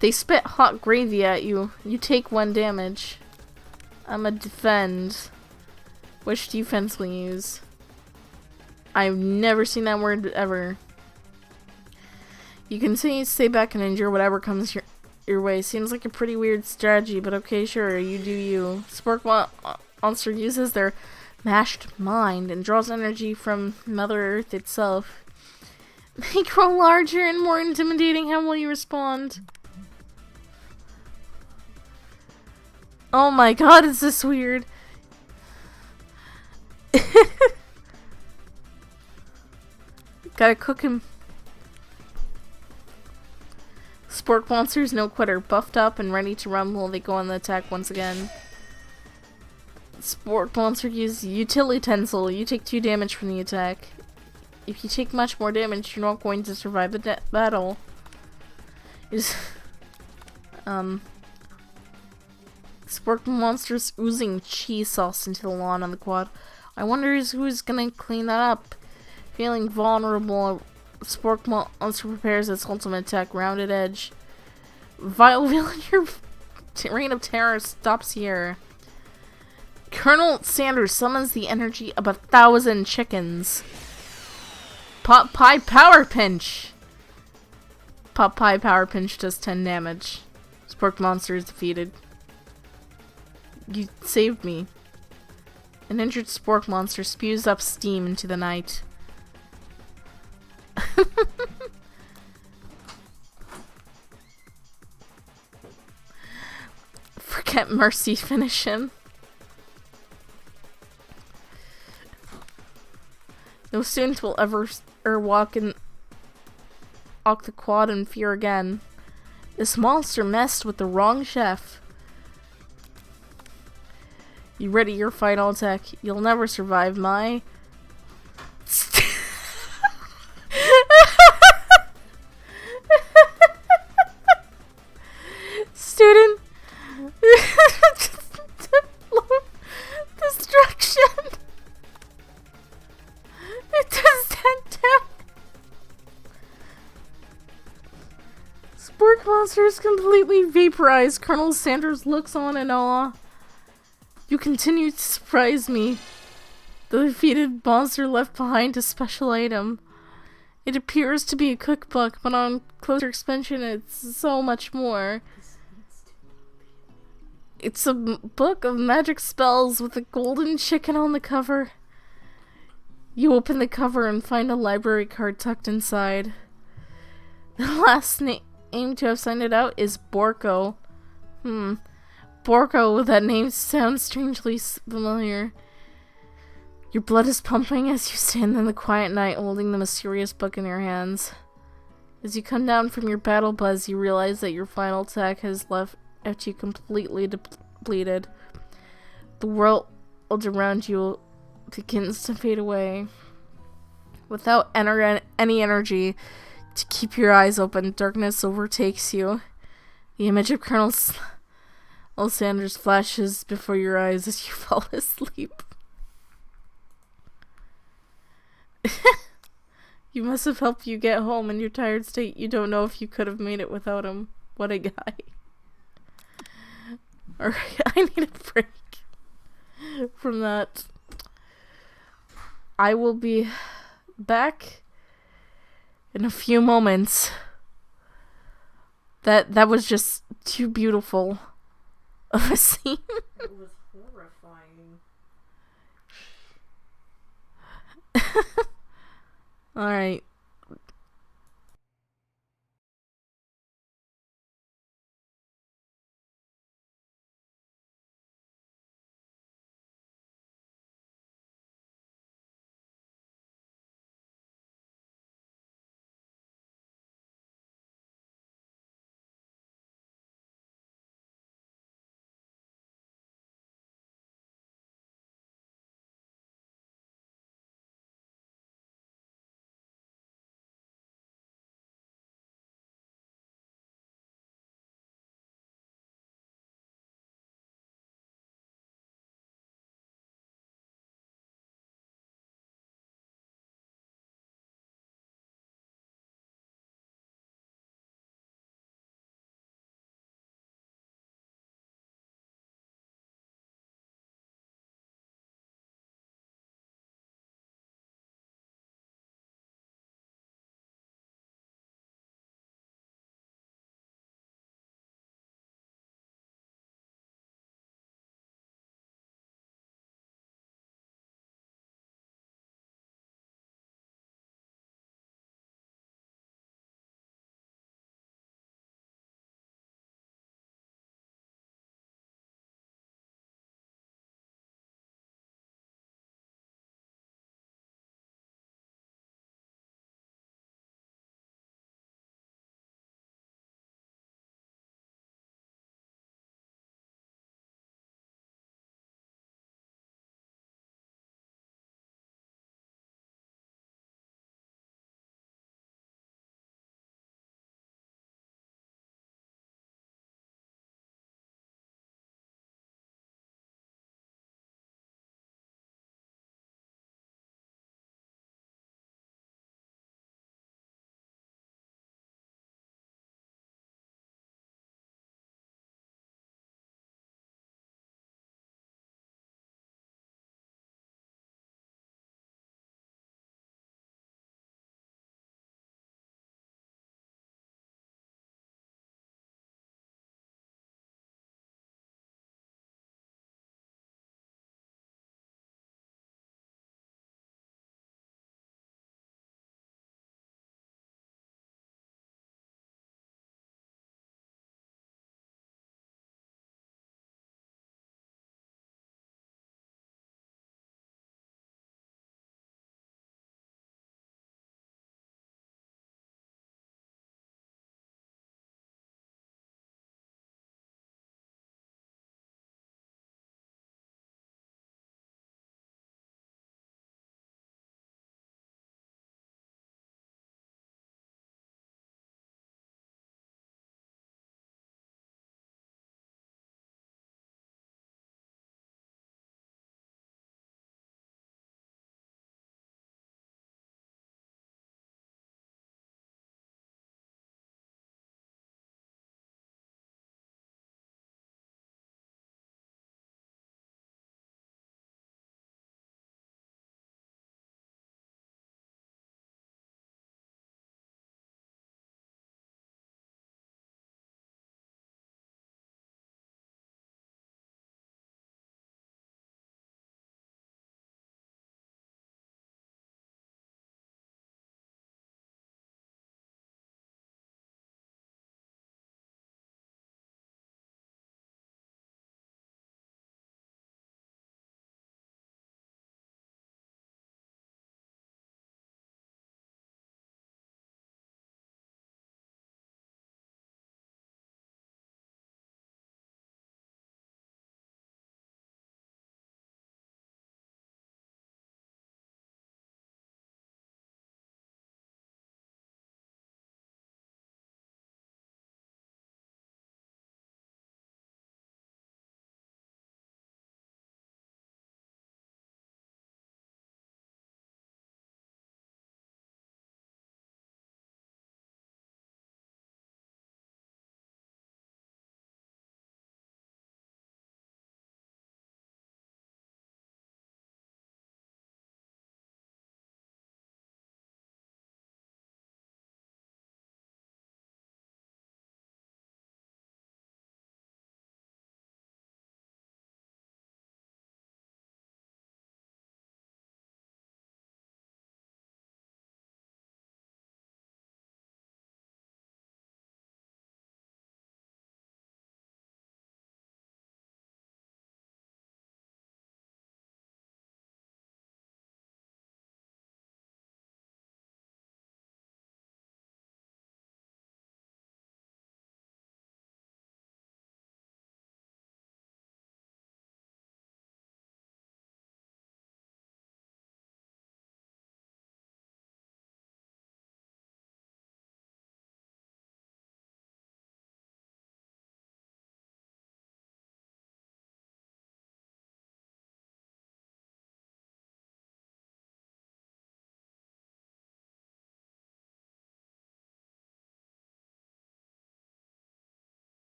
They spit hot gravy at you. You take 1 damage. I'ma defend. Which defense will you use? I've never seen that word ever. You continue to stay back and endure whatever comes your way. Seems like a pretty weird strategy, but okay, sure, you do you. Spork Monster uses their mashed mind and draws energy from Mother Earth itself. They grow larger and more intimidating. How will you respond? Oh my god, is this weird? Gotta cook him. Spork Monster's no quitter, buffed up and ready to rumble. They go on the attack once again. Spork Monster uses utility utensil. You take 2 damage from the attack. If you take much more damage, you're not going to survive the battle. Spork Monster's oozing cheese sauce into the lawn on the quad. I wonder who's gonna clean that up. Feeling vulnerable, Spork Monster prepares its ultimate attack, Rounded Edge. Vile villain, your reign of terror stops here. Colonel Sanders summons the energy of 1,000 chickens. Pot Pie Power Pinch! Pot Pie Power Pinch does 10 damage. Spork Monster is defeated. You saved me. An injured Spork Monster spews up steam into the night. Forget mercy, finish him. No student will ever walk the quad in fear again. This monster messed with the wrong chef. You ready your final attack? You'll never survive my... Student... Destruction! It does 10 damage! Spork Monster is completely vaporized. Colonel Sanders looks on in awe. You continue to surprise me. The defeated monster left behind a special item. It appears to be a cookbook, but on closer inspection it's so much more. It's a book of magic spells with a golden chicken on the cover. You open the cover and find a library card tucked inside. The last name to have signed it out is Borko. Borko, that name sounds strangely familiar. Your blood is pumping as you stand in the quiet night holding the mysterious book in your hands. As you come down from your battle buzz, you realize that your final attack has left you completely depleted. The world around you begins to fade away. Without any energy to keep your eyes open, darkness overtakes you. The image of Colonel Sanders flashes before your eyes as you fall asleep. You must have helped you get home in your tired state. You don't know if you could have made it without him. What a guy. Alright, I need a break from that. I will be back in a few moments. That was just too beautiful of a scene. It was horrifying. Alright.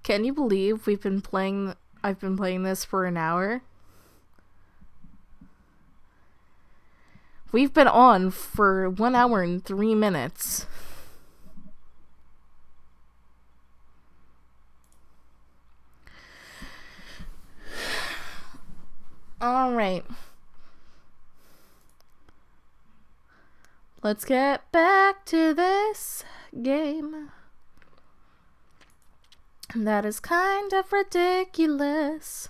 Can you believe I've been playing this for an hour? We've been on for 1 hour and 3 minutes. Alright. Let's get back to this game. That is kind of ridiculous.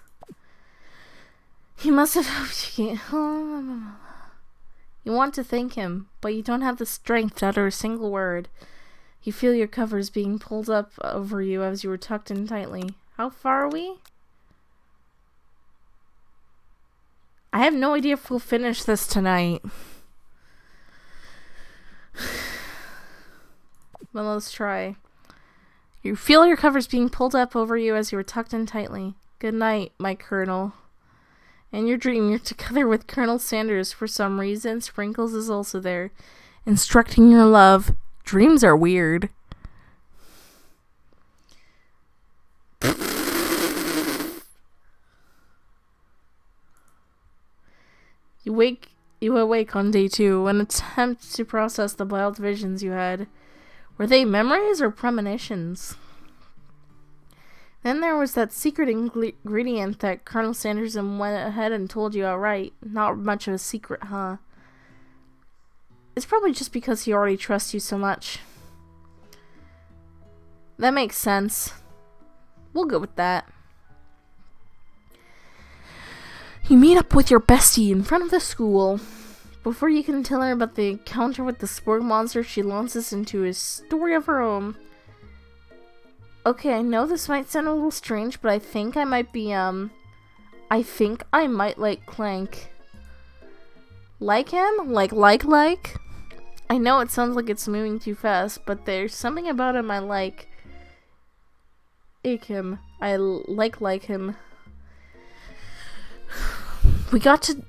He must have hoped you can't. You want to thank him, but you don't have the strength to utter a single word. You feel your covers being pulled up over you as you were tucked in tightly. How far are we? I have no idea if we'll finish this tonight. But let's try. You feel your covers being pulled up over you as you were tucked in tightly. Good night, my Colonel. In your dream, you're together with Colonel Sanders for some reason. Sprinkles is also there, instructing your love. Dreams are weird. You awake on day 2 and attempt to process the wild visions you had. Were they memories or premonitions? Then there was that secret ingredient that Colonel Sanders went ahead and told you outright. Not much of a secret, huh? It's probably just because he already trusts you so much. That makes sense. We'll go with that. You meet up with your bestie in front of the school. Before you can tell her about the encounter with the Spork Monster, she launches into a story of her own. Okay, I know this might sound a little strange, but I think I might be, I think I might like Clank. Like him? Like? I know it sounds like it's moving too fast, but there's something about him I like. Him. I like him. We got to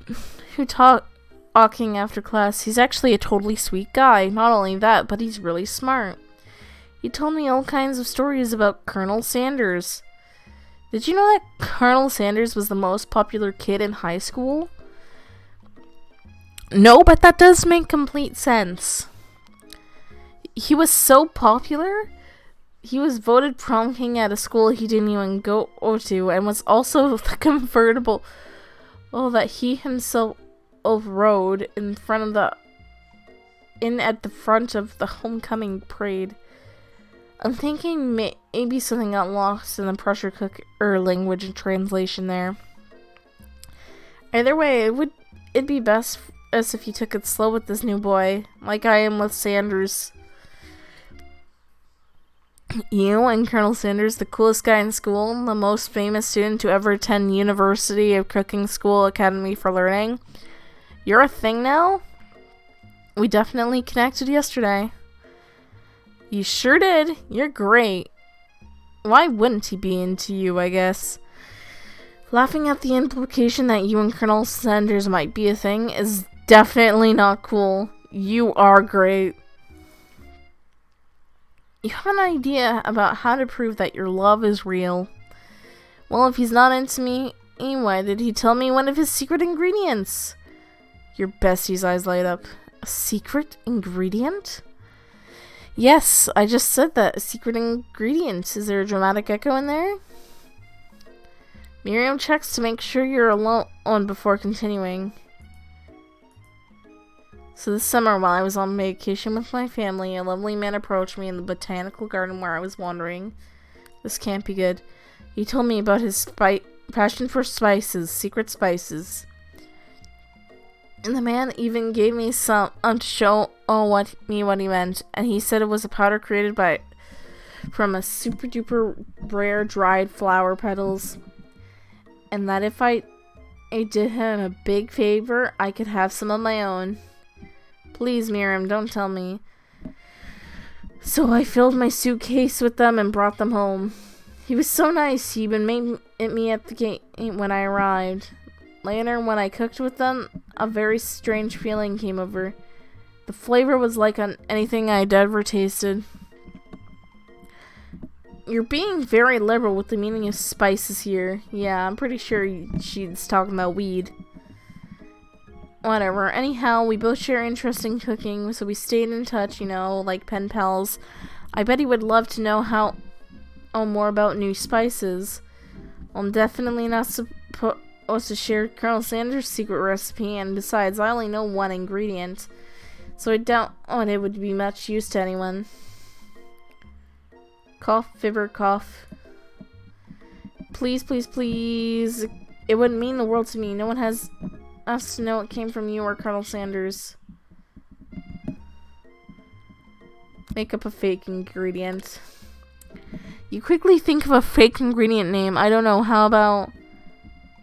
talking after class. He's actually a totally sweet guy. Not only that, but he's really smart. He told me all kinds of stories about Colonel Sanders. Did you know that Colonel Sanders was the most popular kid in high school? No, but that does make complete sense. He was so popular, he was voted prom king at a school he didn't even go to, and was also the convertible that he himself rode at the front of the homecoming parade. I'm thinking maybe something got lost in the pressure cooker language and translation there. Either way, it'd be best as if you took it slow with this new boy, like I am with Sanders. You and Colonel Sanders, the coolest guy in school, the most famous student to ever attend University of Cooking School Academy for Learning. You're a thing now? We definitely connected yesterday. You sure did. You're great. Why wouldn't he be into you, I guess? Laughing at the implication that you and Colonel Sanders might be a thing is definitely not cool. You are great. You have an idea about how to prove that your love is real. Well, if he's not into me, why did he tell me one of his secret ingredients? Your bestie's eyes light up. A secret ingredient? Yes, I just said that. A secret ingredient. Is there a dramatic echo in there? Miriam checks to make sure you're alone before continuing. So this summer, while I was on vacation with my family, a lovely man approached me in the botanical garden where I was wandering. This can't be good. He told me about his passion for spices, secret spices. And the man even gave me some to show what he meant. And he said it was a powder created from a super duper rare dried flower petals. And that if I did him a big favor, I could have some of my own. Please, Miriam, don't tell me. So I filled my suitcase with them and brought them home. He was so nice. He even made me at the gate when I arrived. Later, when I cooked with them, a very strange feeling came over. The flavor was like anything I'd ever tasted. You're being very liberal with the meaning of spices here. Yeah, I'm pretty sure she's talking about weed. Whatever. Anyhow, we both share interest in cooking, so we stayed in touch, you know, like pen pals. I bet he would love to know more about new spices. I'm definitely not supposed to share Colonel Sanders' secret recipe, and besides, I only know one ingredient, so I doubt it would be much use to anyone. Cough, fibber, cough. Please, please, please. It wouldn't mean the world to me. No one has to know it came from you or Colonel Sanders. Make up a fake ingredient. You quickly think of a fake ingredient name. I don't know, how about...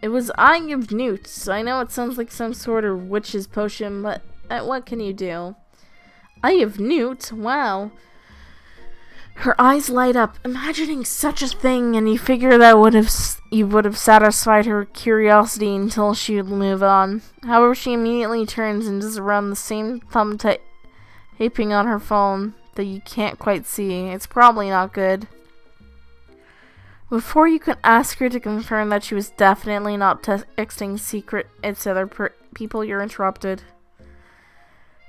It was Eye of Newts. I know it sounds like some sort of witch's potion, but what can you do? Eye of Newt? Wow. Her eyes light up, imagining such a thing, and you figure that you would have satisfied her curiosity until she would move on. However, she immediately turns and does around the same thumb taping on her phone that you can't quite see. It's probably not good. Before you can ask her to confirm that she was definitely not texting it's other people, you're interrupted.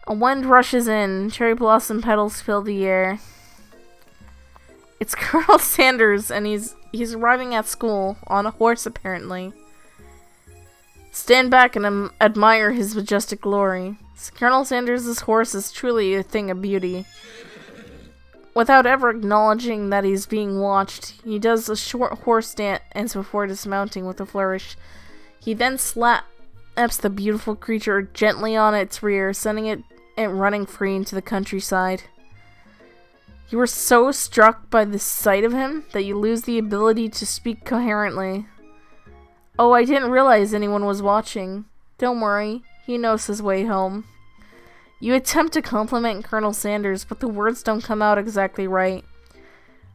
A wind rushes in. Cherry blossom petals fill the air. It's Colonel Sanders, and he's arriving at school on a horse, apparently. Stand back and admire his majestic glory. Colonel Sanders' horse is truly a thing of beauty. Without ever acknowledging that he's being watched, he does a short horse dance before dismounting with a flourish. He then slaps the beautiful creature gently on its rear, sending it running free into the countryside. You were so struck by the sight of him that you lose the ability to speak coherently. Oh, I didn't realize anyone was watching. Don't worry, he knows his way home. You attempt to compliment Colonel Sanders, but the words don't come out exactly right.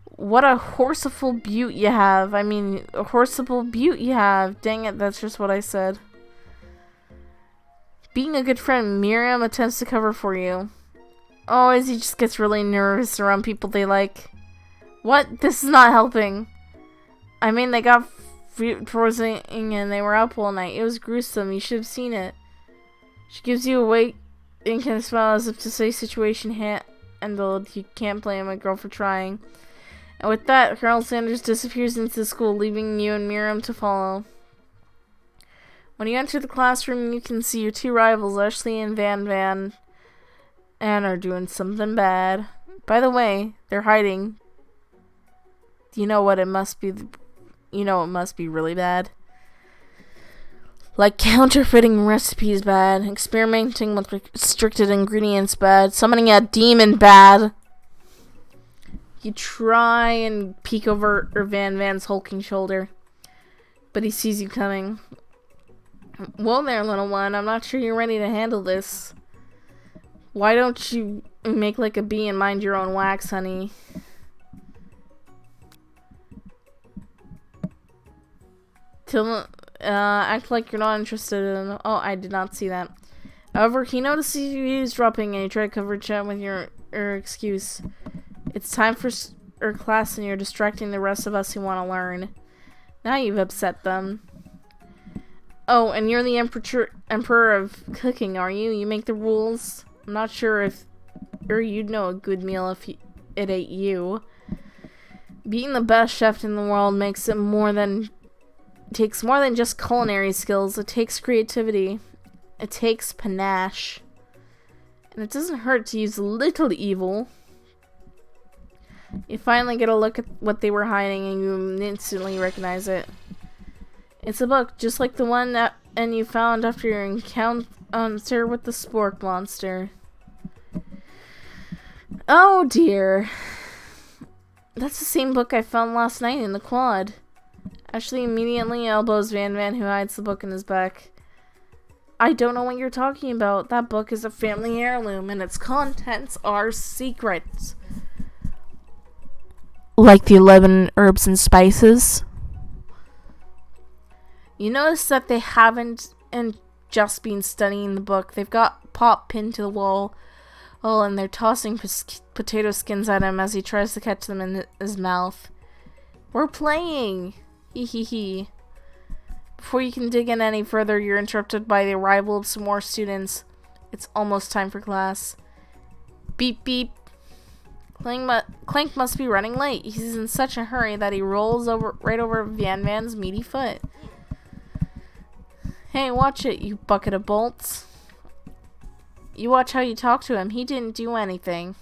What a horseful beaut you have. I mean, a horseful beaut you have. Dang it, that's just what I said. Being a good friend, Miriam attempts to cover for you. Oh, as he just gets really nervous around people they like. What? This is not helping. I mean, they got frozen and they were up all night. It was gruesome. You should have seen it. She gives you a wink and can smile as if to say situation handled. You can't blame a girl for trying. And with that, Colonel Sanders disappears into school, leaving you and Miriam to follow. When you enter the classroom, you can see your two rivals, Ashley and Van, and are doing something bad. By the way, they're hiding. You know what? It must be really bad. Like counterfeiting recipes bad, experimenting with restricted ingredients bad, summoning a demon bad. You try and peek over Van's hulking shoulder, but he sees you coming. Well there, little one, I'm not sure you're ready to handle this. Why don't you make like a bee and mind your own wax, honey? Act like you're not interested in... Oh, I did not see that. However, he notices you eavesdropping and you try to cover chat with your excuse. It's time for class and you're distracting the rest of us who want to learn. Now you've upset them. Oh, and you're the emperor of cooking, are you? You make the rules? I'm not sure if... Or you'd know a good meal if it ate you. Being the best chef in the world makes it takes more than just culinary skills. It takes creativity. It takes panache. And it doesn't hurt to use a little evil. You finally get a look at what they were hiding and you instantly recognize it. It's a book, just like the one and you found after your encounter with the spork monster. Oh dear. That's the same book I found last night in the quad. Ashley immediately elbows Van, who hides the book in his back. I don't know what you're talking about. That book is a family heirloom, and its contents are secrets. Like the 11 herbs and spices? You notice that they haven't just been studying the book. They've got Pop pinned to the wall. Oh, and they're tossing potato skins at him as he tries to catch them in his mouth. We're playing! Hee hee hee. Before you can dig in any further, you're interrupted by the arrival of some more students. It's almost time for class. Beep beep. Clank must be running late. He's in such a hurry that he rolls right over Van Van's meaty foot. Hey, watch it, you bucket of bolts. You watch how you talk to him. He didn't do anything.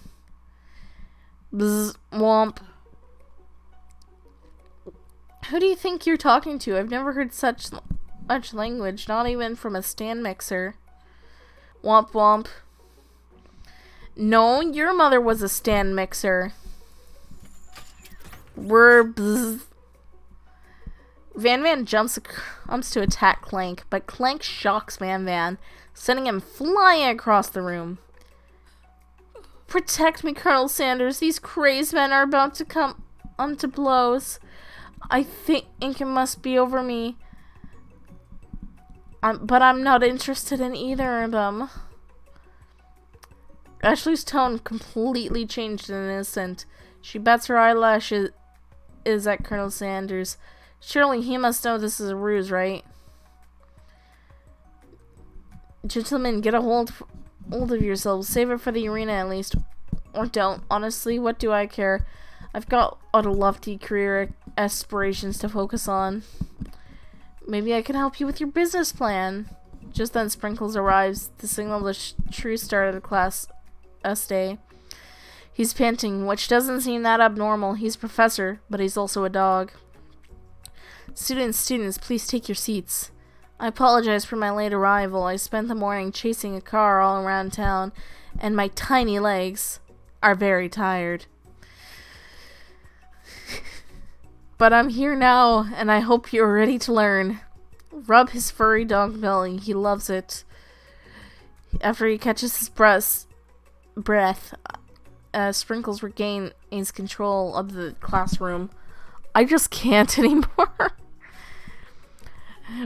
Bzz, womp. Who do you think you're talking to? I've never heard such much language, not even from a stand mixer. Womp womp. No, your mother was a stand mixer. Bzz. Van Van jumps to attack Clank, but Clank shocks Van Van, sending him flying across the room. Protect me, Colonel Sanders. These crazed men are about to come onto blows. I think it must be over me. But I'm not interested in either of them. Ashley's tone completely changed in an instant. She bats her eyelashes at Colonel Sanders. Surely he must know this is a ruse, right? Gentlemen, get a hold of yourselves. Save it for the arena at least. Or don't. Honestly, what do I care? I've got other lofty career aspirations to focus on. Maybe I can help you with your business plan. Just then Sprinkles arrives to signal the true start of the class day. He's panting, which doesn't seem that abnormal. He's a professor, but he's also a dog. Students, please take your seats. I apologize for my late arrival. I spent the morning chasing a car all around town, and my tiny legs are very tired. But I'm here now, and I hope you're ready to learn. Rub his furry dog belly. He loves it. After he catches his breath, Sprinkles regains control of the classroom. I just can't anymore.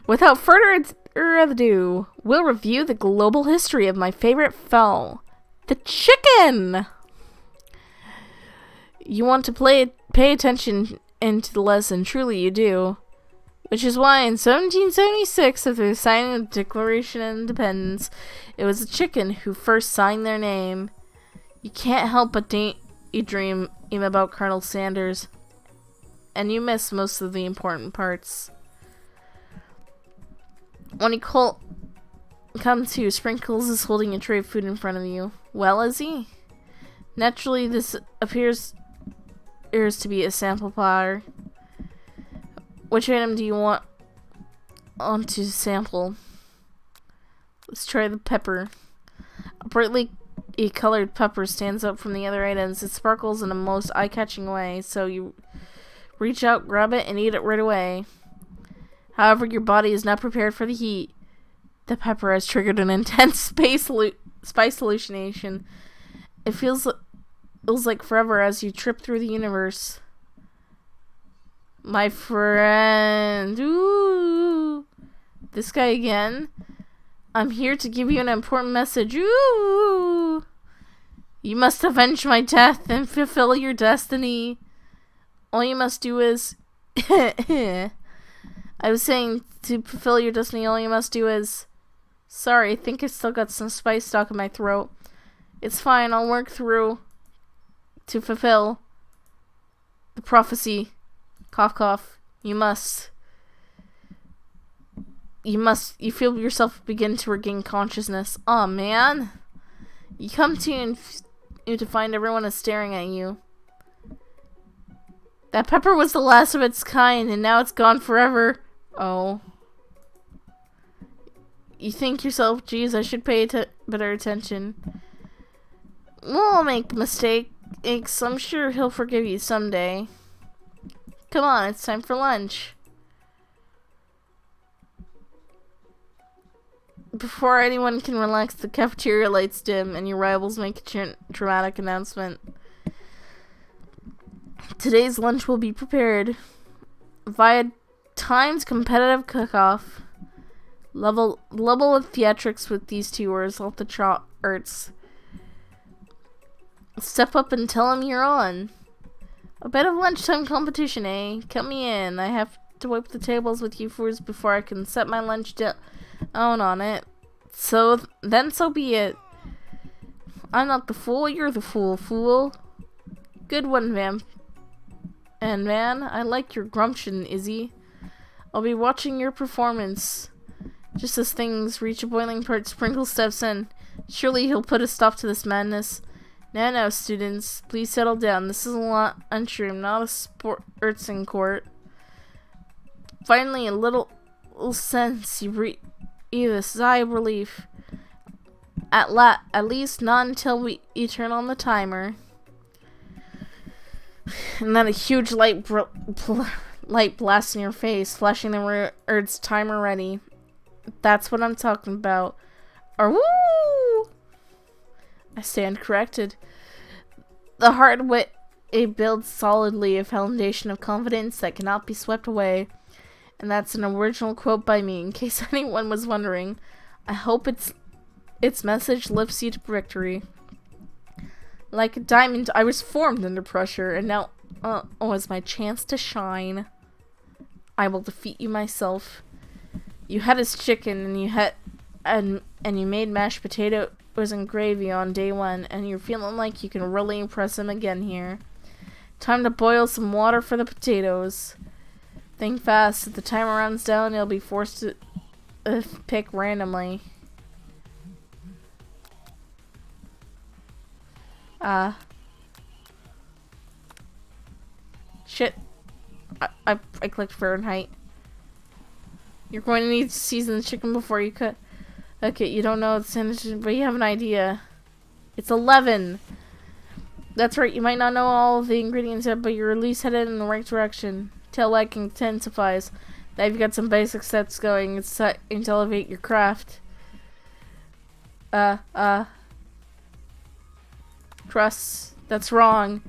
Without further ado, we'll review the global history of my favorite fowl, the chicken. You want to pay attention into the lesson, truly you do. Which is why in 1776, after the signing of the Declaration of Independence, it was the chicken who first signed their name. You can't help but daydream about Colonel Sanders, and you miss most of the important parts. When you come to, Sprinkles is holding a tray of food in front of you. Well, is he? Naturally, this appears to be a sample platter. Which item do you want to sample? Let's try the pepper. A brightly colored pepper stands up from the other items. It sparkles in a most eye-catching way, so you reach out, grab it, and eat it right away. However, your body is not prepared for the heat. The pepper has triggered an intense spice hallucination. It feels like forever as you trip through the universe. My friend. Ooh. This guy again. I'm here to give you an important message. Ooh. You must avenge my death and fulfill your destiny. All you must do is... I was saying, to fulfill your destiny, all you must do is... Sorry, I think I still got some spice stuck in my throat. It's fine, I'll work through to fulfill the prophecy. Cough, cough. You feel yourself begin to regain consciousness. Aw, man. You come to find everyone is staring at you. That pepper was the last of its kind, and now it's gone forever. Oh. You think yourself, geez, I should pay better attention. We'll all make mistakes. I'm sure he'll forgive you someday. Come on, it's time for lunch. Before anyone can relax, the cafeteria lights dim and your rivals make a dramatic announcement. Today's lunch will be prepared via timed competitive cook-off. Level of theatrics with these two words off the charts. Step up and tell him you're on. A bit of lunchtime competition, eh? Count me in. I have to wipe the tables with you first before I can set my lunch down on it. So be it. I'm not the fool, you're the fool. Good one, Vamp. And man, I like your gumption, Izzy. I'll be watching your performance. Just as things reach a boiling point, Sprinkle steps in. Surely he'll put a stop to this madness. Now, students, please settle down. This is a lunchroom, not a sportsing court. Finally, a little sense. You breathe a sigh of relief. At least not until you turn on the timer. And then a huge light blasts in your face, flashing the words "timer ready." That's what I'm talking about. Or woo! I stand corrected. The hard way builds solidly a foundation of confidence that cannot be swept away. And that's an original quote by me, in case anyone was wondering. I hope its message lifts you to victory. Like a diamond, I was formed under pressure, and now is my chance to shine. I will defeat you myself. You had his chicken, and you made mashed potatoes and gravy on day 1, and you're feeling like you can really impress him again here. Time to boil some water for the potatoes. Think fast. If the timer runs down, you'll be forced to pick randomly. Shit. I clicked Fahrenheit. You're going to need to season the chicken before you cook. Okay, you don't know it's in, but you have an idea. It's 11. That's right, you might not know all of the ingredients yet, but you're at least headed in the right direction. Tail wagging intensifies. Now you've got some basic steps going. It's time to elevate your craft. Trust. That's wrong.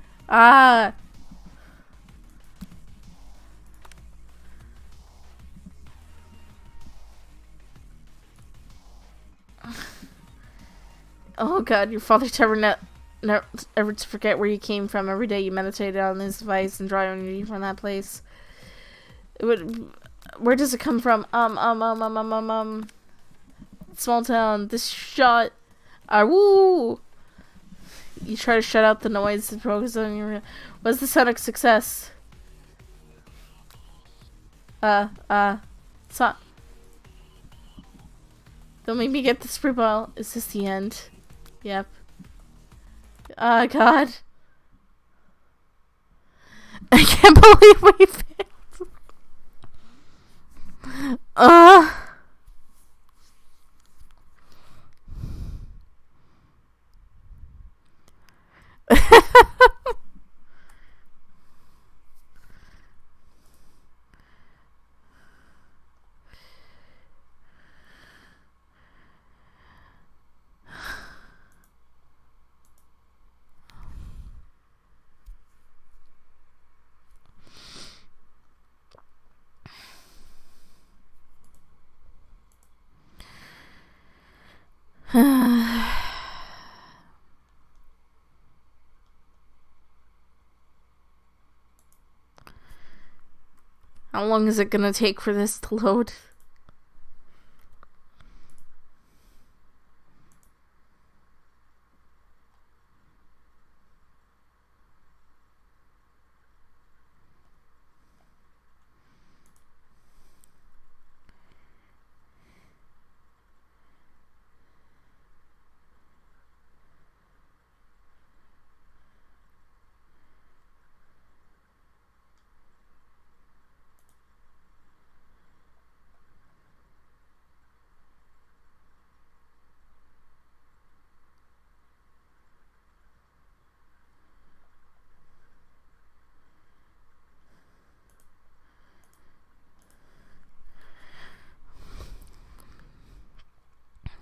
Oh god, your father's never ever to forget where you came from. Every day you meditated on his advice and draw energy from that place. Where does it come from? Small town. This shot. Woo! You try to shut out the noise and focus on your. What's the sound of success? So. Don't make me get the spree ball. Is this the end? Yep. God. I can't believe we failed. How long is it gonna take for this to load?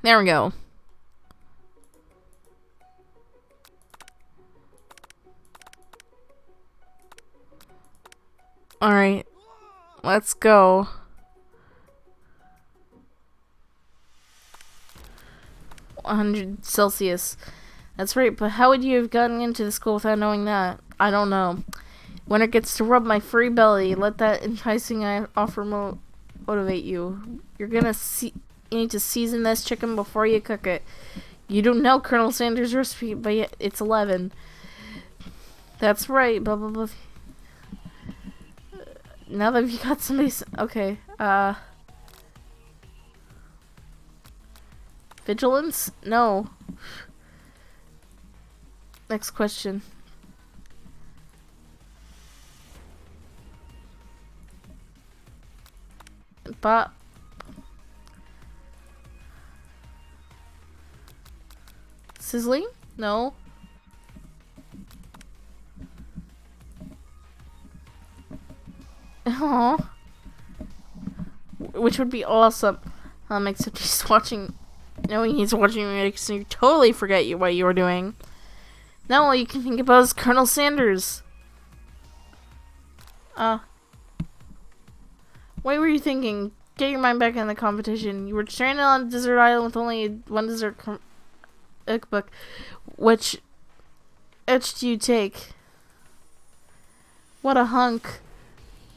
There we go. Alright. Let's go. 100 Celsius. That's right, but how would you have gotten into the school without knowing that? I don't know. Winner gets to rub my furry belly. Let that enticing offer motivate you. You need to season this chicken before you cook it. You don't know Colonel Sanders' recipe, but yet it's 11. That's right, blah blah blah. Now that you got somebody... Okay, Vigilance? No. Next question. But... Sizzling? No. Aww. Which would be awesome. Except he's watching... Knowing he's watching makes you totally forget what you were doing. Now all you can think about is Colonel Sanders. What were you thinking? Get your mind back in the competition. You were stranded on a desert island with only one dessert cookbook. Which do you take? What a hunk.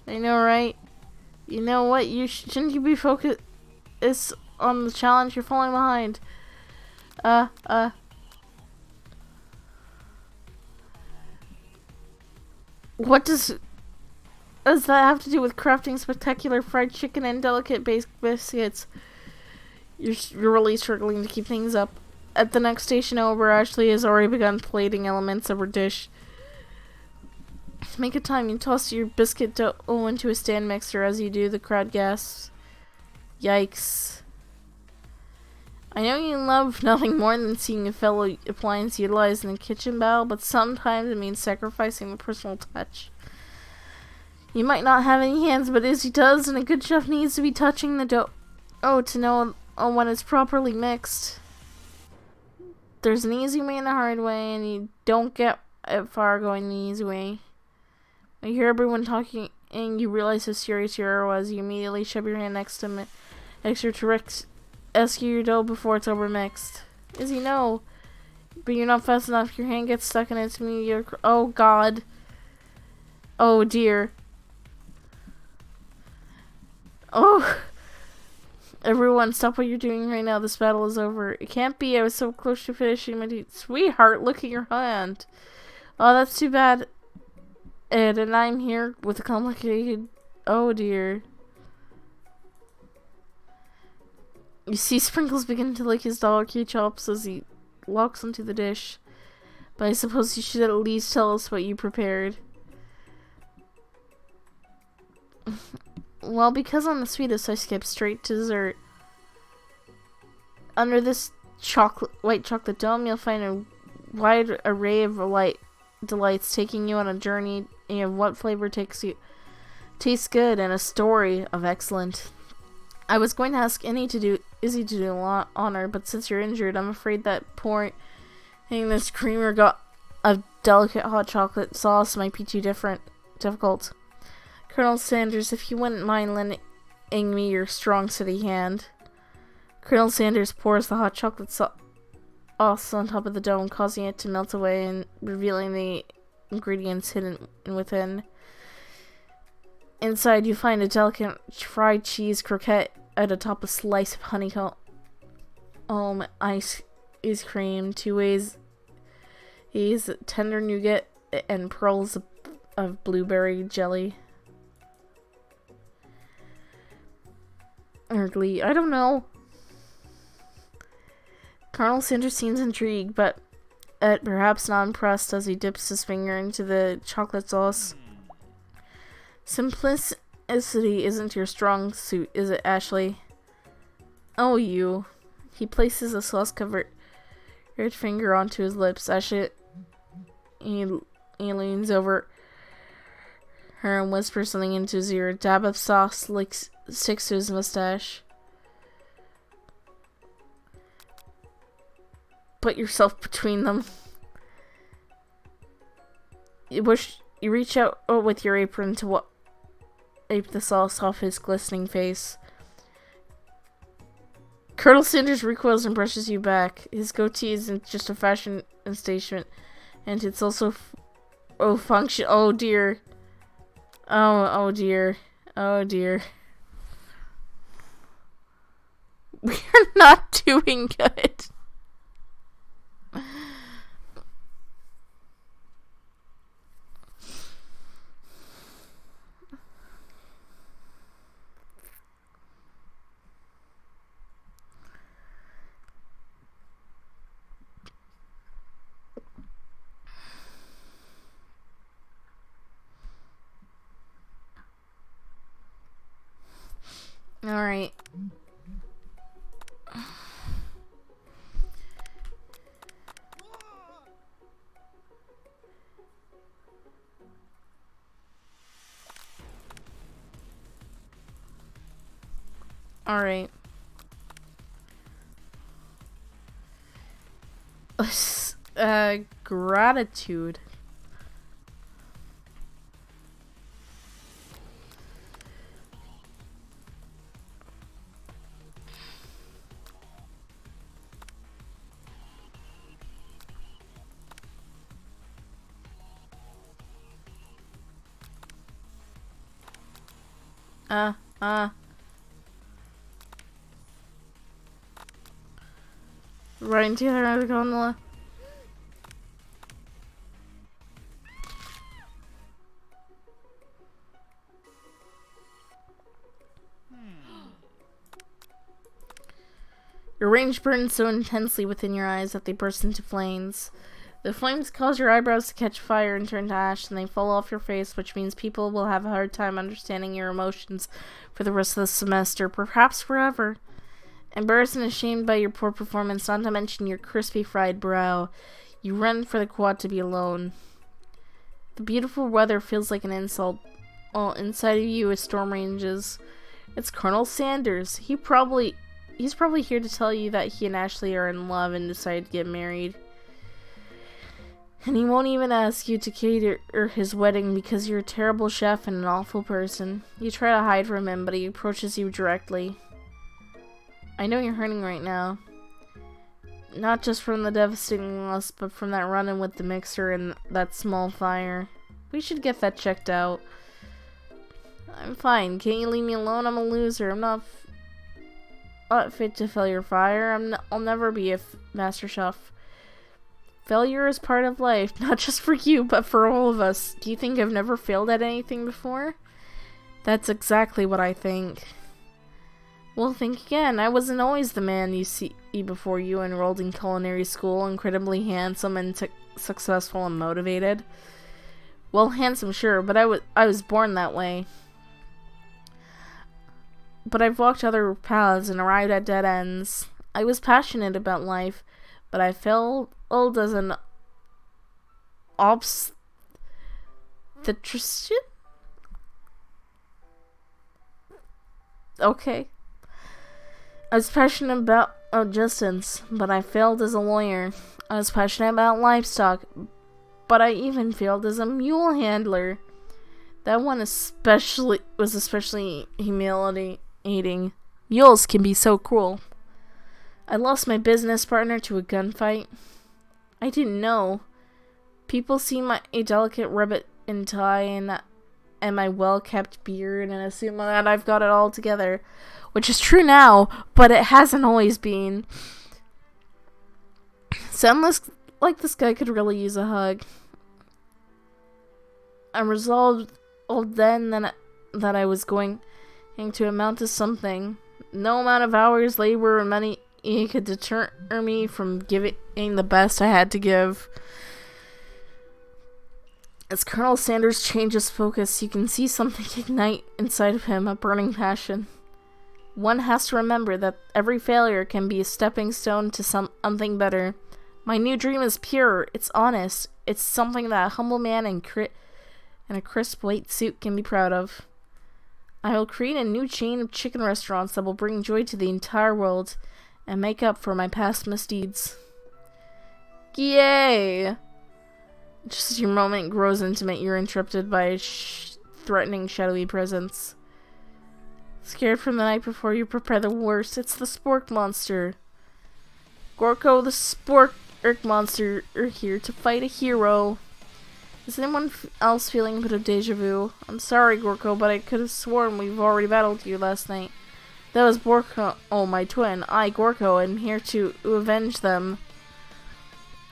I know, right? You know what? Shouldn't you be focused on the challenge? You're falling behind. What does that have to do with crafting spectacular fried chicken and delicate baked biscuits? You're really struggling to keep things up. At the next station over, Ashley has already begun plating elements of her dish. Make a time. You toss your biscuit dough into a stand mixer. As you do, the crowd gasps. Yikes. I know you love nothing more than seeing a fellow appliance utilized in a kitchen battle, but sometimes it means sacrificing the personal touch. You might not have any hands, but Izzy does, and a good chef needs to be touching the dough to know when it's properly mixed. There's an easy way and a hard way, and you don't get far going the easy way. When you hear everyone talking and you realize how serious your error was, you immediately shove your hand next to rescue your dough before it's overmixed. Izzy, no. But you're not fast enough. Your hand gets stuck in its mediocre... Oh, God. Oh, dear. Oh. Everyone, stop what you're doing right now. This battle is over. It can't be. I was so close to finishing my duty. Sweetheart, look at your hand. Oh, that's too bad. And I'm here with a complicated... Oh, dear. You see Sprinkles begin to lick his dollar key chops as he walks into the dish. But I suppose you should at least tell us what you prepared. Well, because I'm the sweetest, I skip straight to dessert. Under this white chocolate dome, you'll find a wide array of delights taking you on a journey of what flavor tastes good and a story of excellent. I was going to ask Izzy to do a lot honor, but since you're injured, I'm afraid that pouring this creamer of delicate hot chocolate sauce might be too difficult. Colonel Sanders, if you wouldn't mind lending me your strong, steady hand. Colonel Sanders pours the hot chocolate sauce on top of the dome, causing it to melt away and revealing the ingredients hidden within. Inside, you find a delicate fried cheese croquette atop a slice of honeycomb ice cream, 2 ways, tender nougat, and pearls of blueberry jelly. Or glee, I don't know. Colonel Sanders seems intrigued, but perhaps not impressed as he dips his finger into the chocolate sauce. Simplicity isn't your strong suit, is it, Ashley? Oh, you. He places a sauce-covered finger onto his lips. Ashley, he leans over her and whispers something into his ear. A dab of sauce sticks to his mustache. Put yourself between them. You reach out with your apron to wipe the sauce off his glistening face. Colonel Sanders recoils and brushes you back. His goatee isn't just a fashion statement, and it's also function. Oh dear. Oh dear. Oh dear. We're not doing good. Alright. Alright. Gratitude. Running to the other gondola. Your rage burns so intensely within your eyes that they burst into flames. The flames cause your eyebrows to catch fire and turn to ash, and they fall off your face, which means people will have a hard time understanding your emotions for the rest of the semester, perhaps forever. Embarrassed and ashamed by your poor performance, not to mention your crispy fried brow, you run for the quad to be alone. The beautiful weather feels like an insult. All inside of you a storm ranges. It's Colonel Sanders. He's probably here to tell you that he and Ashley are in love and decided to get married. And he won't even ask you to cater his wedding because you're a terrible chef and an awful person. You try to hide from him, but he approaches you directly. I know you're hurting right now. Not just from the devastating loss, but from that run-in with the mixer and that small fire. We should get that checked out. I'm fine. Can't you leave me alone? I'm a loser. I'm not fit to fill your fire. I'll never be a master chef. Failure is part of life, not just for you, but for all of us. Do you think I've never failed at anything before? That's exactly what I think. Well, think again. I wasn't always the man you see before you enrolled in culinary school, incredibly handsome and successful and motivated. Well, handsome, sure, but I was born that way. But I've walked other paths and arrived at dead ends. I was passionate about life, but I failed as an obstetrician? Okay. I was passionate about distance, but I failed as a lawyer. I was passionate about livestock, but I even failed as a mule handler. That one was especially humiliating. Mules can be so cruel. I lost my business partner to a gunfight. I didn't know. People see a delicate ribbon and tie and my well-kept beard and assume that I've got it all together. Which is true now, but it hasn't always been. Sounds like this guy could really use a hug. I resolved then that I was going to amount to something. No amount of hours, labor, or money could deter me from giving the best I had to give. As Colonel Sanders changes focus, you can see something ignite inside of him, a burning passion. One has to remember that every failure can be a stepping stone to something better. My new dream is pure, it's honest, it's something that a humble man in a crisp white suit can be proud of. I will create a new chain of chicken restaurants that will bring joy to the entire world and make up for my past misdeeds. Yay! Just as your moment grows intimate, you're interrupted by a threatening, shadowy presence. Scared from the night before, you prepare the worst. It's the Spork Monster. Gorko, the Spork Monster, are here to fight a hero. Is anyone else feeling a bit of deja vu? I'm sorry, Gorko, but I could have sworn we've already battled you last night. That was Borko, my twin. I, Gorko, am here to avenge them.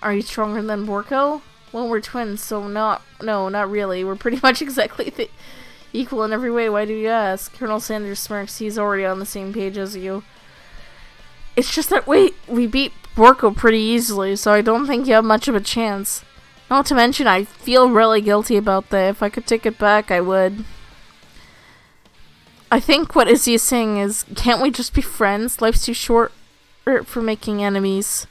Are you stronger than Borko? Well, we're twins, so no, not really. We're pretty much exactly equal in every way. Why do you ask? Colonel Sanders smirks. He's already on the same page as you. It's just that, we beat Borko pretty easily, so I don't think you have much of a chance. Not to mention, I feel really guilty about that. If I could take it back, I would. I think what Izzy is saying is, can't we just be friends? Life's too short for making enemies.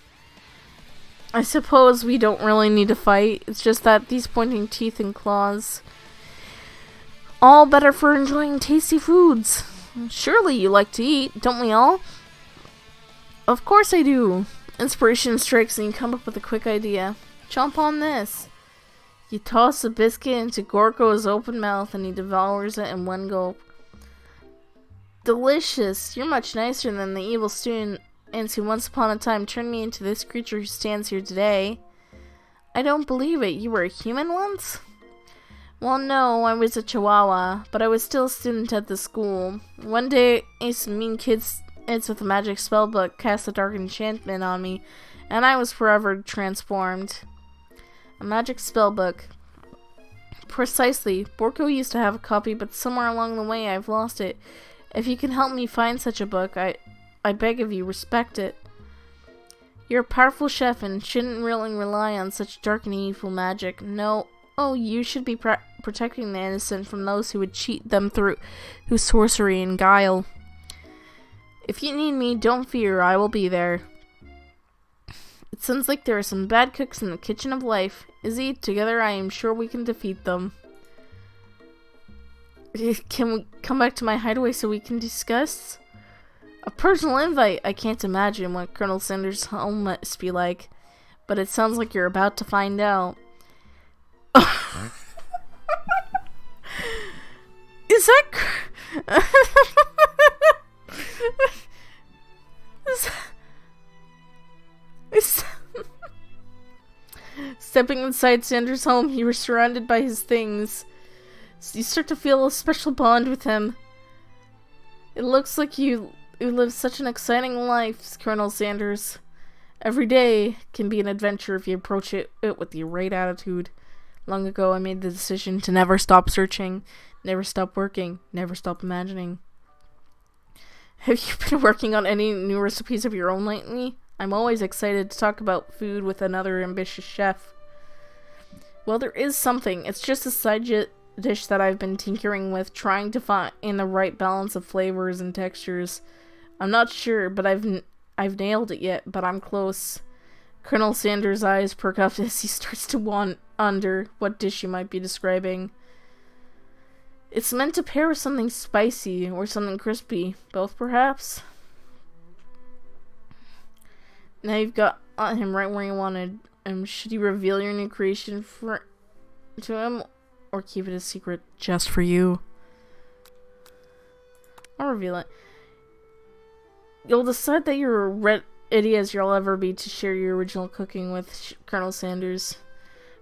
I suppose we don't really need to fight. It's just that these pointing teeth and claws, all better for enjoying tasty foods. Surely you like to eat, don't we all? Of course I do. Inspiration strikes and you come up with a quick idea. Chomp on this. You toss a biscuit into Gorko's open mouth and he devours it in one gulp. Delicious. You're much nicer than the evil student who once upon a time turned me into this creature who stands here today. I don't believe it. You were a human once? Well, no, I was a chihuahua, but I was still a student at the school. One day, some mean kids with a magic spell book cast a dark enchantment on me, and I was forever transformed. A magic spell book. Precisely. Borko used to have a copy, but somewhere along the way I've lost it. If you can help me find such a book, I beg of you, respect it. You're a powerful chef and shouldn't really rely on such dark and evil magic. No. Oh, you should be protecting the innocent from those who would cheat them through sorcery and guile. If you need me, don't fear, I will be there. It sounds like there are some bad cooks in the kitchen of life. Izzy, together I am sure we can defeat them. Can we come back to my hideaway so we can discuss? A personal invite? I can't imagine what Colonel Sanders' home must be like, but it sounds like you're about to find out. Is that... Stepping inside Sanders' home, he was surrounded by his things. So you start to feel a special bond with him. It looks like you live such an exciting life, Colonel Sanders. Every day can be an adventure if you approach it with the right attitude. Long ago, I made the decision to never stop searching, never stop working, never stop imagining. Have you been working on any new recipes of your own lately? I'm always excited to talk about food with another ambitious chef. Well, there is something. It's just a side dish that I've been tinkering with, trying to find the right balance of flavors and textures. I'm not sure, but I've nailed it yet, but I'm close. Colonel Sanders' eyes perk up as he starts to wonder what dish you might be describing. It's meant to pair with something spicy or something crispy. Both, perhaps? Now you've got him right where you wanted. Should you reveal your new creation to him, or keep it a secret just for you? I'll reveal it. You'll decide that you're ready as you'll ever be to share your original cooking with Colonel Sanders.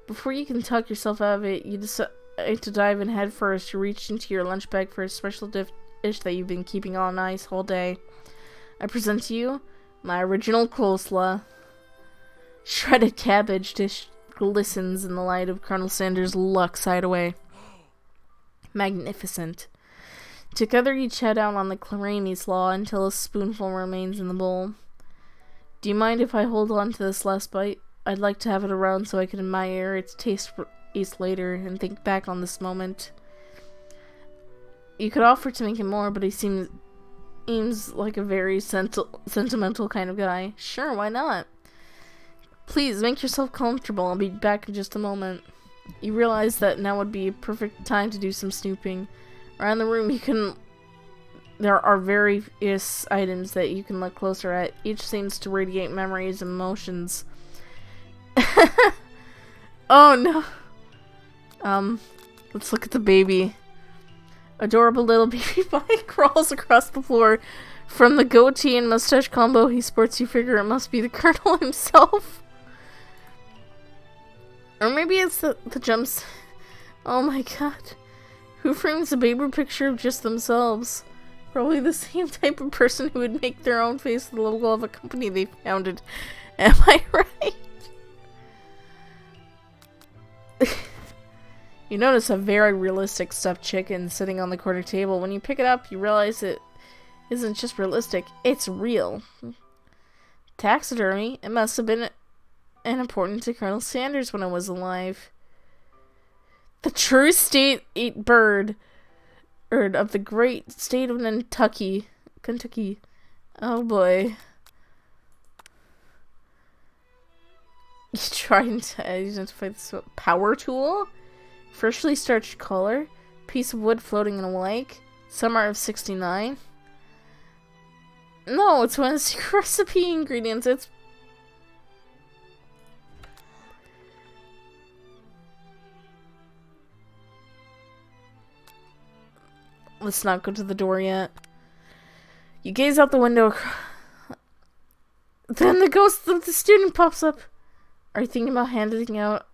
Before you can talk yourself out of it, you decide to dive in head first. You reach into your lunch bag for a special dish that you've been keeping on ice all day. I present to you my original coleslaw. Shredded cabbage dish glistens in the light of Colonel Sanders' Lux hideaway. Magnificent. Together you chow down on the creamy slaw until a spoonful remains in the bowl. Do you mind if I hold on to this last bite? I'd like to have it around so I can admire its taste later and think back on this moment. You could offer to make him more, but he seems like a very sentimental kind of guy. Sure, why not? Please, make yourself comfortable. I'll be back in just a moment. You realize that now would be a perfect time to do some snooping. Around the room, there are various items that you can look closer at. Each seems to radiate memories and emotions. Oh no. Let's look at the baby. Adorable little baby boy crawls across the floor. From the goatee and mustache combo he sports, you figure it must be the Colonel himself. Or maybe it's the jumps. Oh my god. Who frames a baby picture of just themselves? Probably the same type of person who would make their own face the logo of a company they founded. Am I right? You notice a very realistic stuffed chicken sitting on the corner table. When you pick it up, you realize it isn't just realistic, it's real. Taxidermy? It must have been important to Colonel Sanders when I was alive. The true state bird of the great state of Kentucky. Oh boy. You trying to identify this power tool? Freshly starched collar, piece of wood floating in a lake, summer of '69. No, it's one of the secret recipe ingredients. It's let's not go to the door yet. You gaze out the window. Then the ghost of the student pops up. Are you thinking about handing out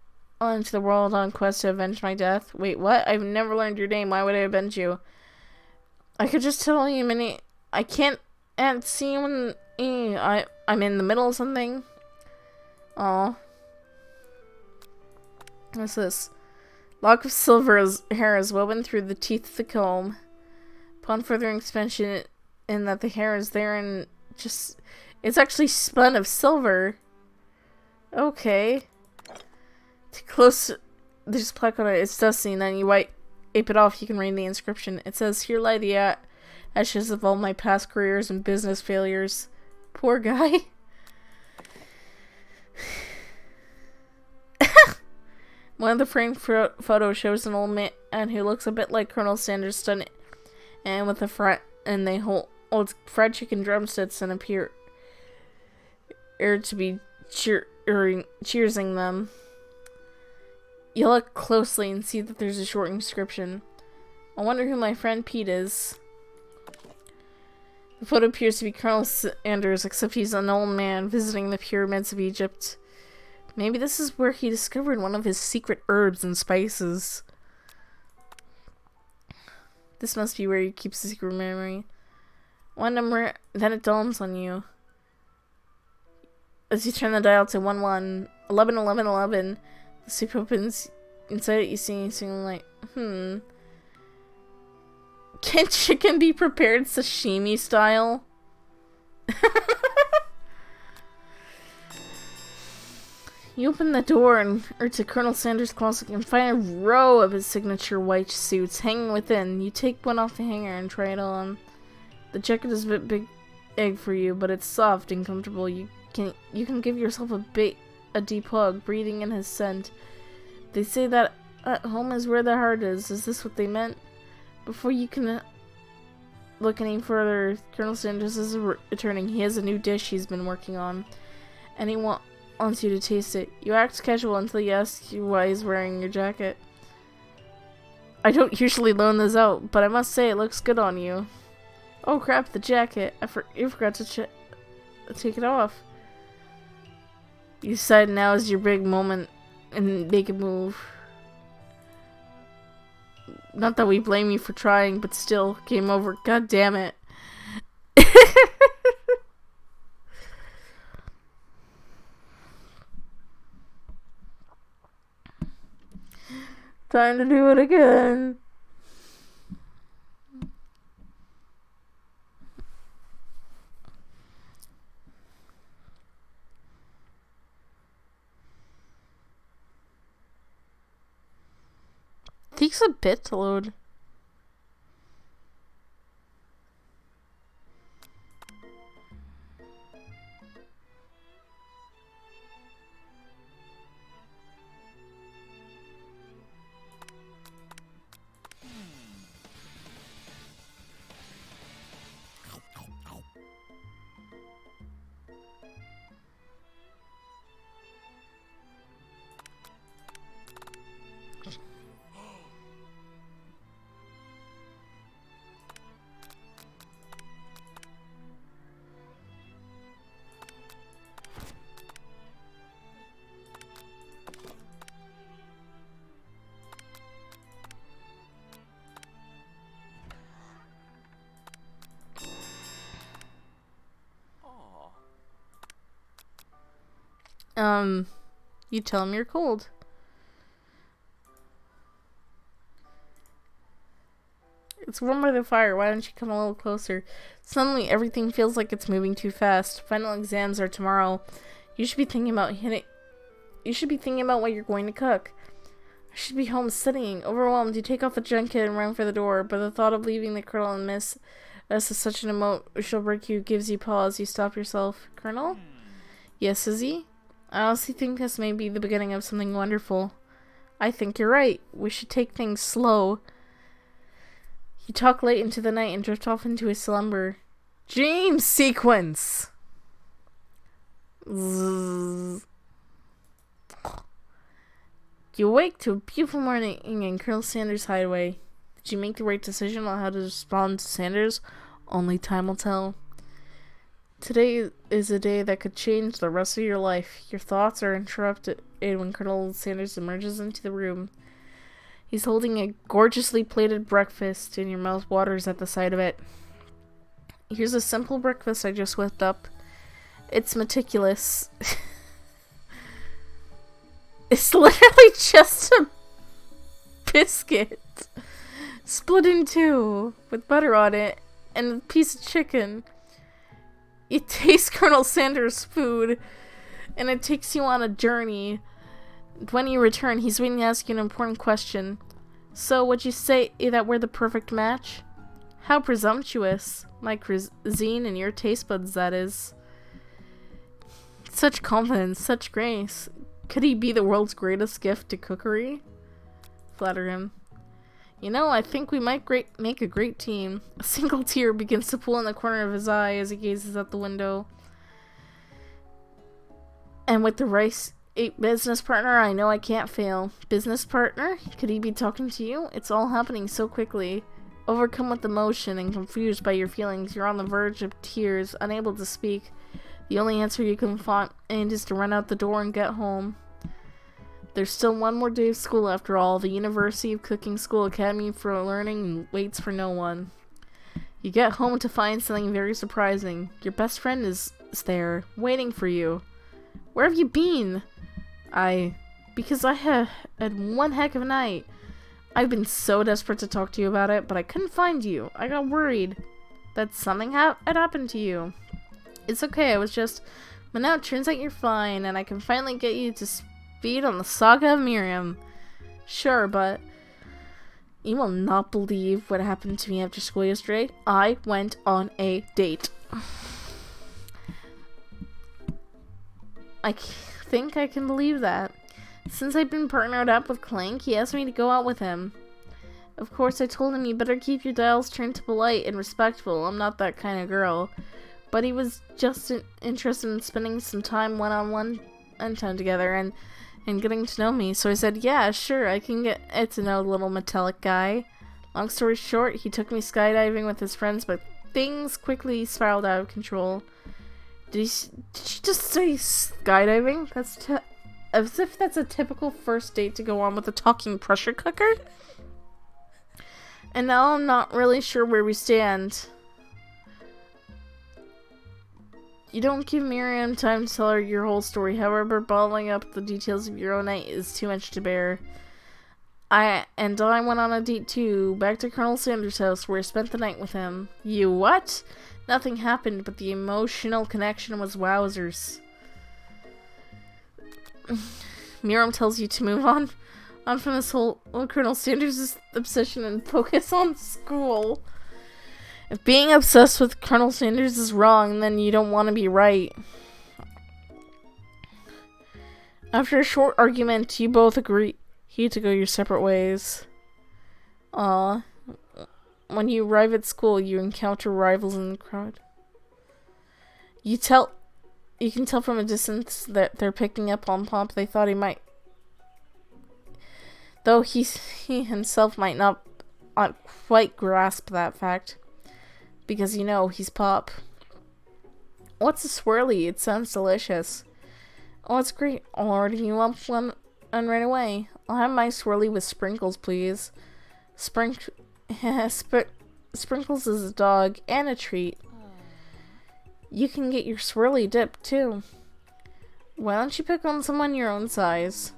onto the world on quest to avenge my death? Wait, what? I've never learned your name. Why would I avenge you? I could just tell you many. I can't see when I'm in the middle of something. Aw. What's this? Lock of silver hair is woven through the teeth of the comb. Upon further expansion, in that the hair is there and just it's actually spun of silver. Okay. Too close. There's a plaque on it. It's dusty, and then you ape it off. You can read the inscription. It says, "Here lie the ashes of all my past careers and business failures." Poor guy. One of the framed photos shows an old man who looks a bit like Colonel Sanders, stunned, and with a and they hold fried chicken drumsticks and appear to be cheersing them. You look closely and see that there's a short inscription. I wonder who my friend Pete is. The photo appears to be Colonel Sanders, except he's an old man visiting the pyramids of Egypt. Maybe this is where he discovered one of his secret herbs and spices. This must be where he keeps the secret memory. One number, then it dawns on you. As you turn the dial to 11, 11, 11, 11, the soup opens. Inside it, you see something like, Can chicken be prepared sashimi style? You open the door to Colonel Sanders' closet and find a row of his signature white suits hanging within. You take one off the hanger and try it on. The jacket is a bit big for you, but it's soft and comfortable. You can give yourself a deep hug, breathing in his scent. They say that at home is where the heart is. Is this what they meant? Before you can look any further, Colonel Sanders is returning. He has a new dish he's been working on, and he wants you to taste it. You act casual until he asks you why he's wearing your jacket. I don't usually loan this out, but I must say it looks good on you. Oh crap, the jacket. You forgot to take it off. You decide now is your big moment and make a move. Not that we blame you for trying, but still, game over. God damn it. Time to do it again. Takes a bit to load. You tell him you're cold. It's warm by the fire. Why don't you come a little closer? Suddenly, everything feels like it's moving too fast. Final exams are tomorrow. You should be thinking about what you're going to cook. I should be home studying. Overwhelmed, you take off the junket and run for the door, but the thought of leaving the Colonel and Miss S is such an emotional break gives you pause. You stop yourself. Colonel? Yes, Izzy? I honestly think this may be the beginning of something wonderful. I think you're right. We should take things slow. You talk late into the night and drift off into a slumber. Dream sequence! Zzz. You awake to a beautiful morning in Colonel Sanders' hideaway. Did you make the right decision on how to respond to Sanders? Only time will tell. Today is a day that could change the rest of your life. Your thoughts are interrupted when Colonel Sanders emerges into the room. He's holding a gorgeously plated breakfast, and your mouth waters at the sight of it. Here's a simple breakfast I just whipped up. It's meticulous. It's literally just a biscuit split in two with butter on it and a piece of chicken. You taste Colonel Sanders' food, and it takes you on a journey. When you return, he's waiting to ask you an important question. So, would you say that we're the perfect match? How presumptuous. My cuisine and your taste buds, that is. Such confidence, such grace. Could he be the world's greatest gift to cookery? Flatter him. You know, I think we might make a great team. A single tear begins to pool in the corner of his eye as he gazes out the window. And with the right business partner, I know I can't fail. Business partner? Could he be talking to you? It's all happening so quickly. Overcome with emotion and confused by your feelings, you're on the verge of tears, unable to speak. The only answer you can find is to run out the door and get home. There's still one more day of school after all. The University of Cooking School Academy for Learning waits for no one. You get home to find something very surprising. Your best friend is there, waiting for you. Where have you been? Because I had one heck of a night. I've been so desperate to talk to you about it, but I couldn't find you. I got worried that something had happened to you. It's okay, but now it turns out you're fine, and I can finally get you to speed on the saga of Miriam. Sure, but you will not believe what happened to me after school yesterday. I went on a date. I think I can believe that. Since I've been partnered up with Clank, he asked me to go out with him. Of course, I told him you better keep your dials turned to polite and respectful. I'm not that kind of girl. But he was just interested in spending some time one-on-one time together and getting to know me. So I said, yeah, sure, I can get to know the little metallic guy. Long story short, he took me skydiving with his friends, but things quickly spiraled out of control. Did she just say skydiving? As if that's a typical first date to go on with a talking pressure cooker. And now I'm not really sure where we stand. You don't give Miriam time to tell her your whole story. However, bottling up the details of your own night is too much to bear. I went on a date too, back to Colonel Sanders' house, where I spent the night with him. You what? Nothing happened, but the emotional connection was wowzers. Miriam tells you to move on from this whole Colonel Sanders' obsession and focus on school. If being obsessed with Colonel Sanders is wrong, then you don't want to be right. After a short argument, you both agree to go your separate ways. When you arrive at school, you encounter rivals in the crowd. You can tell from a distance that they're picking up on Pop. They thought he might, though he himself might not quite grasp that fact. Because you know, he's Pop. What's a swirly? It sounds delicious. Oh, it's great. I'll order you up one and right away. I'll have my swirly with sprinkles, please. Sprinkles is a dog and a treat. You can get your swirly dip, too. Why don't you pick on someone your own size?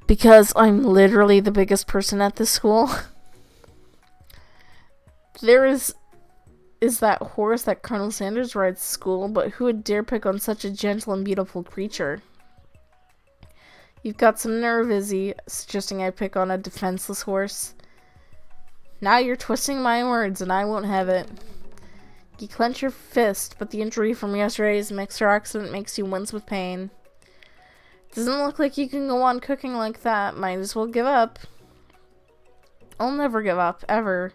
Because I'm literally the biggest person at this school. There is that horse that Colonel Sanders rides to school, but who would dare pick on such a gentle and beautiful creature? You've got some nerve, Izzy, suggesting I pick on a defenseless horse. Now you're twisting my words, and I won't have it. You clench your fist, but the injury from yesterday's mixer accident makes you wince with pain. Doesn't look like you can go on cooking like that. Might as well give up. I'll never give up, ever.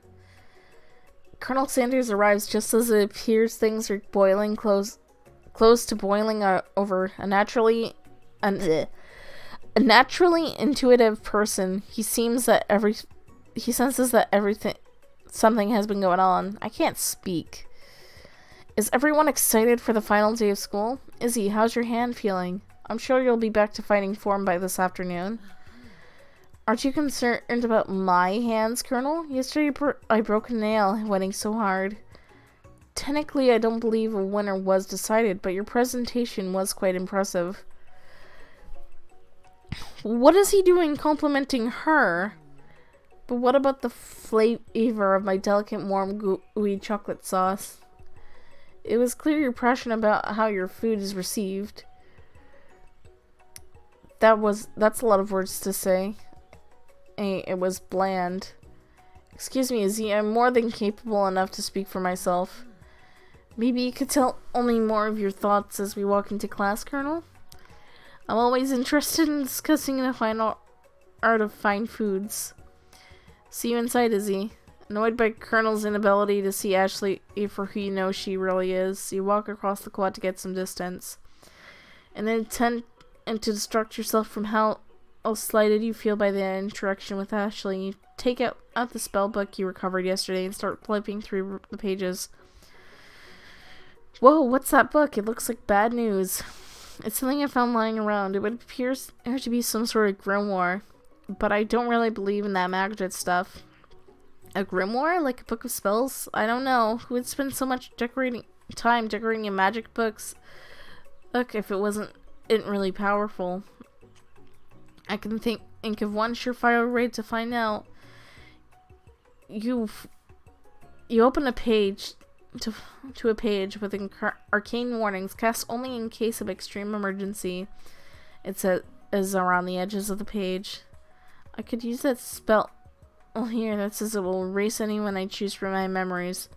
Colonel Sanders arrives just as it appears things are boiling close to boiling over. A naturally intuitive person. He senses that something has been going on. I can't speak. Is everyone excited for the final day of school? Izzy, how's your hand feeling? I'm sure you'll be back to fighting form by this afternoon. Aren't you concerned about my hands, Colonel? Yesterday I broke a nail winning so hard. Technically, I don't believe a winner was decided, but your presentation was quite impressive. What is he doing complimenting her? But what about the flavor of my delicate, warm, gooey chocolate sauce? It was clear your passion about how your food is received. That's a lot of words to say. It was bland. Excuse me, Izzy, I'm more than capable enough to speak for myself. Maybe you could tell only more of your thoughts as we walk into class, Colonel? I'm always interested in discussing the fine art of fine foods. See you inside, Izzy. Annoyed by Colonel's inability to see Ashley for who you know she really is, you walk across the quad to get some distance. And then to distract yourself from how slighted you feel by the interaction with Ashley, you take out the spell book you recovered yesterday and start flipping through the pages. Whoa, what's that book? It looks like bad news. It's something I found lying around. It would appear to be some sort of grimoire, but I don't really believe in that magic stuff. A grimoire? Like a book of spells? I don't know. Who would spend so much time decorating magic books? Look, if it wasn't really powerful. I can think of one surefire way to find out. You open a page to a page with arcane warnings cast only in case of extreme emergency. It says around the edges of the page. I could use that spell here that says it will erase anyone I choose from my memories.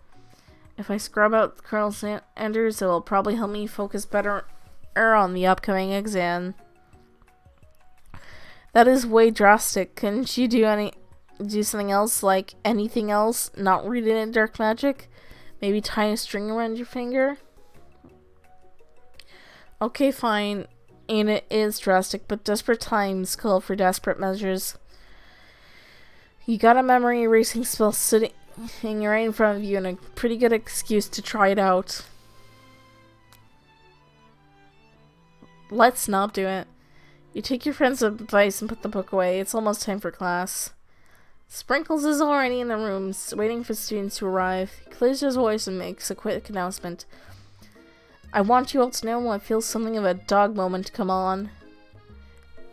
If I scrub out Colonel Sanders, it will probably help me focus better on the upcoming exam. That is way drastic. Couldn't you do something else, like anything else? Not read it in dark magic? Maybe tie a string around your finger? Okay, fine. And it is drastic, but desperate times call for desperate measures. You got a memory erasing spell sitting right in front of you and a pretty good excuse to try it out. Let's not do it. You take your friend's advice and put the book away. It's almost time for class. Sprinkles is already in the rooms, waiting for students to arrive. He clears his voice and makes a quick announcement. I want you all to know I feel something of a dog moment come on.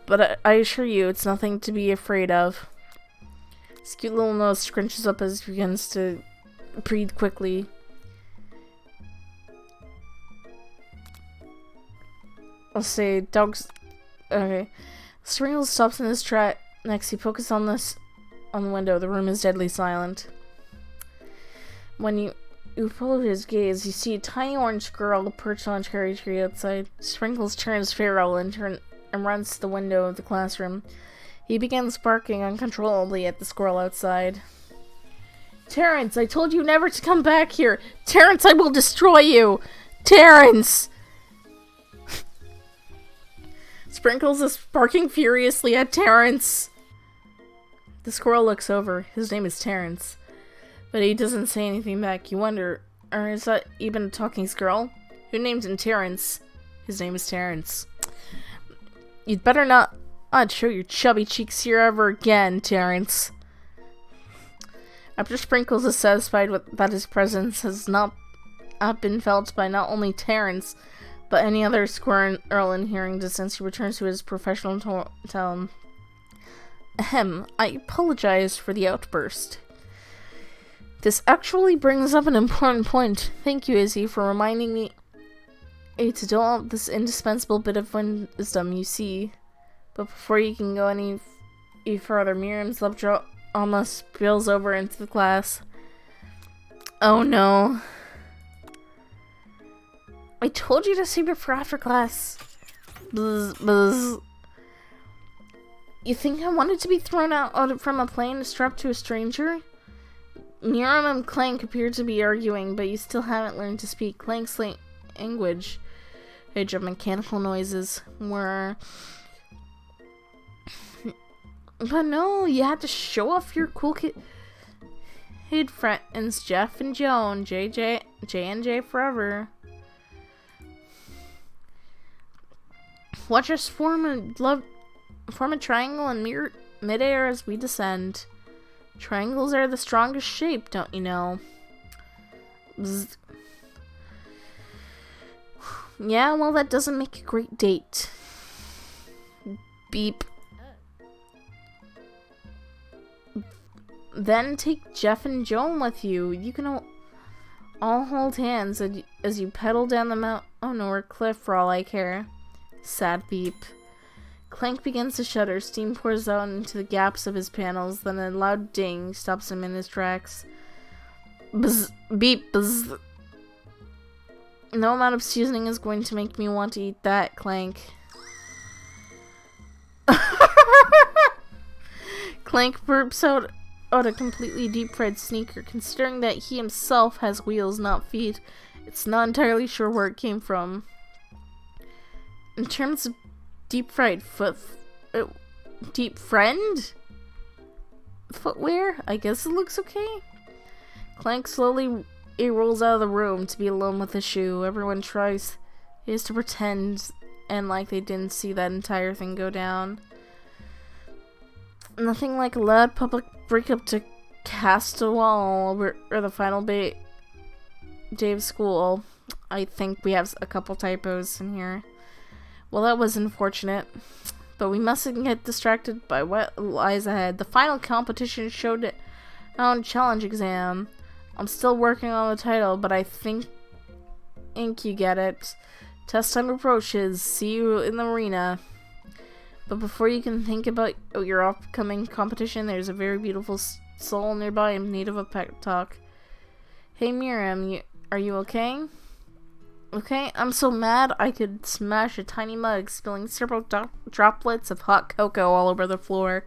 But I assure you, it's nothing to be afraid of. His cute little nose scrunches up as he begins to breathe quickly. I'll say, dogs... Okay. Sprinkles stops in his track. Next, he focuses on the window. The room is deadly silent. When you follow his gaze, you see a tiny orange squirrel perched on a cherry tree outside. Sprinkles turns feral and runs to the window of the classroom. He begins barking uncontrollably at the squirrel outside. Terrence, I told you never to come back here! Terrence, I will destroy you! Terrence! Sprinkles is barking furiously at Terrence. The squirrel looks over. His name is Terrence. But he doesn't say anything back. You wonder, or is that even a talking squirrel? Who named him Terrence? His name is Terrence. You'd better not show your chubby cheeks here ever again, Terrence. After Sprinkles is satisfied that his presence has not been felt by not only Terrence, but any other squirrel in hearing distance, he returns to his professional tone. Ahem, I apologize for the outburst. This actually brings up an important point. Thank you, Izzy, for reminding me to dole out this indispensable bit of wisdom, you see. But before you can go any further, Miriam's love almost spills over into the class. Oh no. I told you to save it for after class. Buzz, buzz. You think I wanted to be thrown out from a plane strapped to a stranger? Miriam and Clank appear to be arguing, but you still haven't learned to speak Clank's language. Age of mechanical noises were... But no, you had to show off your cool kid friends, Jeff and Joan, J and J forever. Watch us form a triangle in midair as we descend. Triangles are the strongest shape, don't you know? Bzz. Yeah, well, that doesn't make a great date. Beep. Then take Jeff and Joan with you. You can all hold hands as you pedal down the mountain or cliff for all I care. Sad beep. Clank begins to shudder. Steam pours out into the gaps of his panels. Then a loud ding stops him in his tracks. Bzz, beep, bzz. No amount of seasoning is going to make me want to eat that, Clank. Clank burps out a completely deep-fried sneaker. Considering that he himself has wheels, not feet, it's not entirely sure where it came from. In terms of deep-fried footwear, I guess it looks okay. Clank slowly rolls out of the room to be alone with the shoe. Everyone tries to pretend and like they didn't see that entire thing go down. Nothing like a loud public breakup to cast a wall or the final day of school. I think we have a couple typos in here. Well, that was unfortunate, but we mustn't get distracted by what lies ahead. The final competition showed it on challenge exam. I'm still working on the title, but I think you get it. Test time approaches. See you in the arena. But before you can think about your upcoming competition, there's a very beautiful soul nearby in need of a pep talk. Hey Miriam, are you okay? Okay, I'm so mad I could smash a tiny mug, spilling several droplets of hot cocoa all over the floor.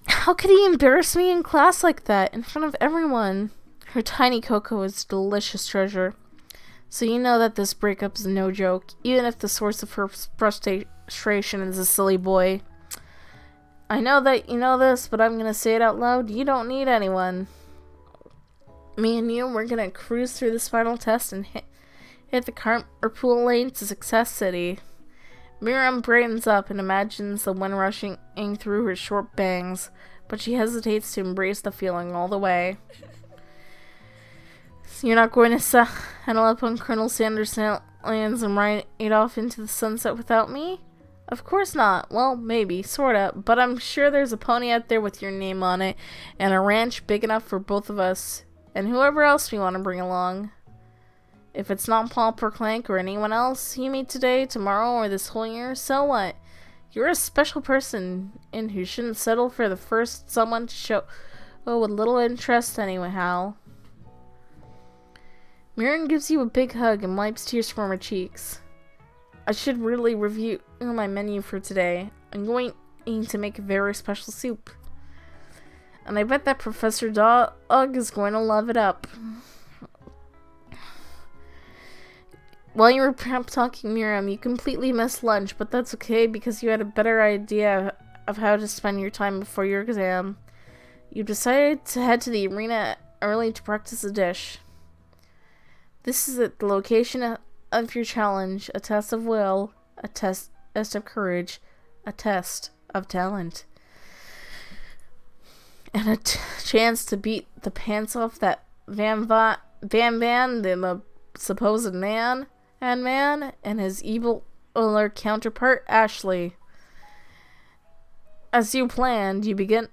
How could he embarrass me in class like that, in front of everyone? Her tiny cocoa is a delicious treasure. So you know that this breakup is no joke, even if the source of her frustration is a silly boy. I know that you know this, but I'm gonna say it out loud. You don't need anyone. Me and you, we're gonna cruise through this final test and hit the carpool lane to Success City. Miriam brightens up and imagines the wind rushing through her short bangs, but she hesitates to embrace the feeling all the way. So you're not going to settle up on Colonel Sanders' lands and ride it off into the sunset without me? Of course not. Well, maybe, sorta, but I'm sure there's a pony out there with your name on it, and a ranch big enough for both of us, and whoever else we want to bring along. If it's not Paul or Clank or anyone else you meet today, tomorrow, or this whole year, so what? You're a special person, and who shouldn't settle for the first someone to show with little interest anyhow. Miriam gives you a big hug and wipes tears from her cheeks. I should really review my menu for today. I'm going to make a very special soup. And I bet that Professor Dog is going to love it up. While you were pep talking Miriam, you completely missed lunch, but that's okay because you had a better idea of how to spend your time before your exam. You decided to head to the arena early to practice a dish. This is the location of your challenge, a test of will, a test of courage, a test of talent, and a chance to beat the pants off that Van, the supposed man. Man and his evil counterpart, Ashley. As you planned, you begin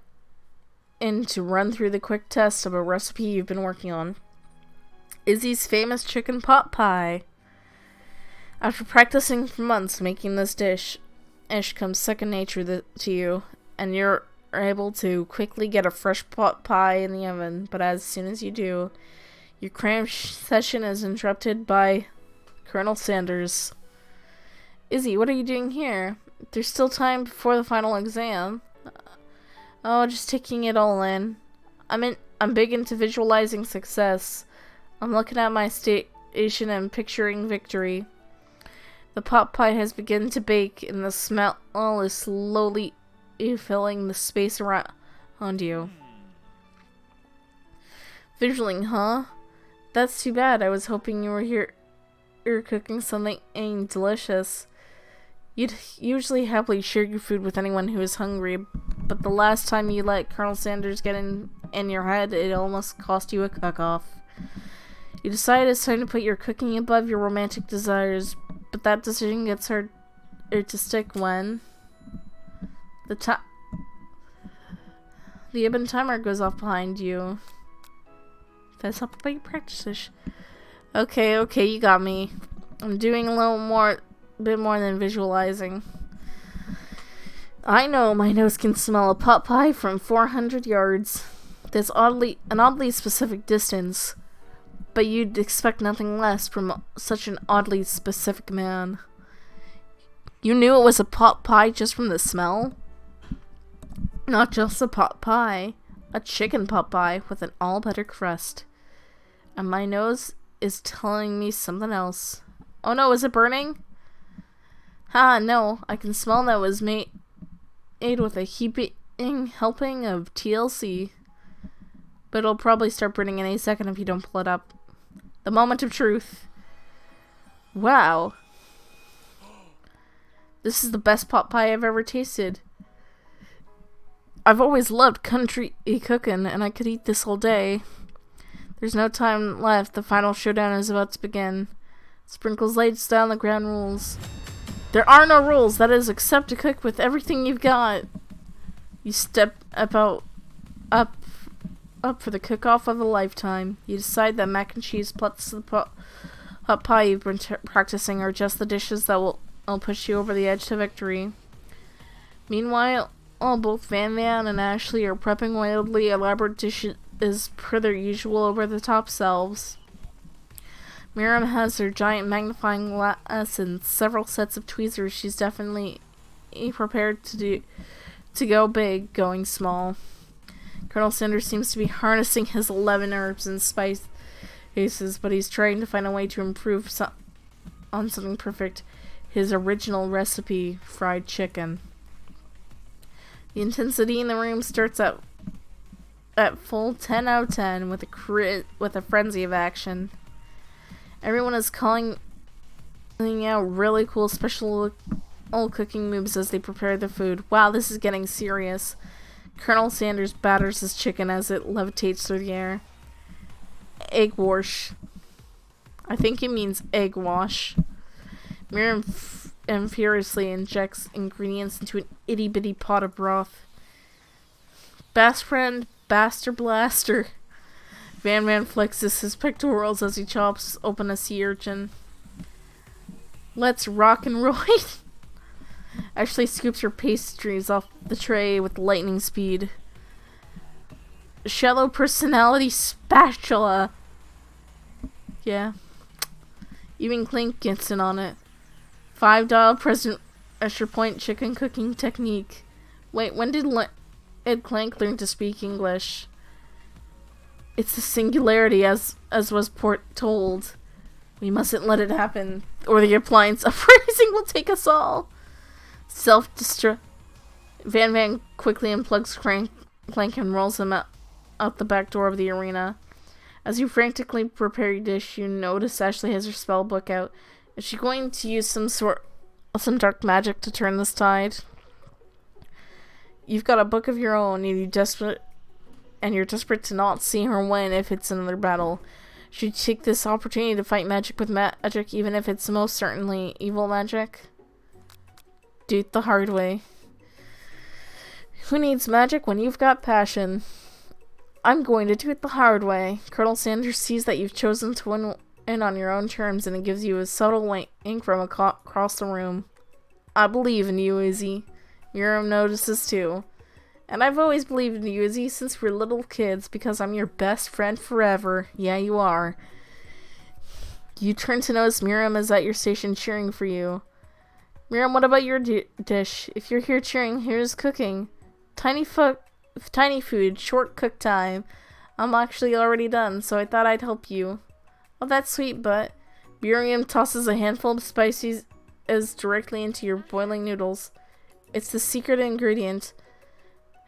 to run through the quick test of a recipe you've been working on. Izzy's famous chicken pot pie. After practicing for months making this dish, it comes second nature to you, and you're able to quickly get a fresh pot pie in the oven. But as soon as you do, your cram session is interrupted by Colonel Sanders. Izzy, what are you doing here? There's still time before the final exam. Oh, just taking it all in. I'm big into visualizing success. I'm looking at my station and picturing victory. The pot pie has begun to bake, and the smell is slowly filling the space around you. Visualing, huh? That's too bad. I was hoping you were here. You're cooking something delicious. You'd usually happily share your food with anyone who is hungry, but the last time you let Colonel Sanders get in your head, it almost cost you a cook-off. You decided it's time to put your cooking above your romantic desires, but that decision gets hard to stick when the Ibn timer goes off behind you. That's up about your practices. Okay, you got me. I'm doing a bit more than visualizing. I know my nose can smell a pot pie from 400 yards. That's an oddly specific distance, but you'd expect nothing less from such an oddly specific man. You knew it was a pot pie just from the smell? Not just a pot pie, a chicken pot pie with an all-butter crust. And my nose is telling me something else. Oh no, is it burning? No, I can smell that was made with a heaping helping of TLC. But it'll probably start burning any second if you don't pull it up. The moment of truth. Wow. This is the best pot pie I've ever tasted. I've always loved country cooking, and I could eat this all day. There's no time left. The final showdown is about to begin. Sprinkles lays down the ground rules. There are no rules. That is, except to cook with everything you've got. You step up for the cook-off of a lifetime. You decide that mac and cheese plus the pot pie you've been practicing are just the dishes that will push you over the edge to victory. Meanwhile, both Van and Ashley are prepping wildly elaborate dishes per their usual over-the-top selves. Miriam has her giant magnifying glass and several sets of tweezers. She's definitely prepared to go big, going small. Colonel Sanders seems to be harnessing his 11 herbs and spices, but he's trying to find a way to improve on something perfect. His original recipe, fried chicken. The intensity in the room starts at full 10 out of 10 with a frenzy of action. Everyone is calling out really cool special cooking moves as they prepare the food. Wow, this is getting serious. Colonel Sanders batters his chicken as it levitates through the air. Egg wash. I think it means egg wash. Miriam furiously injects ingredients into an itty-bitty pot of broth. Best friend, Baster Blaster. Van flexes his pectorals as he chops open a sea urchin. Let's rock and roll. Ashley scoops her pastries off the tray with lightning speed. Shallow personality spatula. Yeah. Even Clink gets in on it. 5-dial President Pressure Point chicken cooking technique. Wait, when did Ed Clank learn to speak English? It's the singularity as was told. We mustn't let it happen, or the appliance uprising will take us all. Self-destruct. Van quickly unplugs Clank and rolls him out the back door of the arena. As you frantically prepare your dish, you notice Ashley has her spell book out. Is she going to use some dark magic to turn this tide? You've got a book of your own, and you're desperate to not see her win if it's another battle. Should you take this opportunity to fight magic with magic, even if it's most certainly evil magic? Do it the hard way. Who needs magic when you've got passion? I'm going to do it the hard way. Colonel Sanders sees that you've chosen to win in on your own terms, and it gives you a subtle wink from across the room. I believe in you, Izzy. Miriam notices too. And I've always believed in you, Izzy, since we were little kids, because I'm your best friend forever. Yeah, you are. You turn to notice Miriam is at your station cheering for you. Miriam, what about your dish? If you're here cheering, here's cooking. Tiny food, short cook time. I'm actually already done, so I thought I'd help you. Oh, that's sweet, but Miriam tosses a handful of spices directly into your boiling noodles. It's the secret ingredient.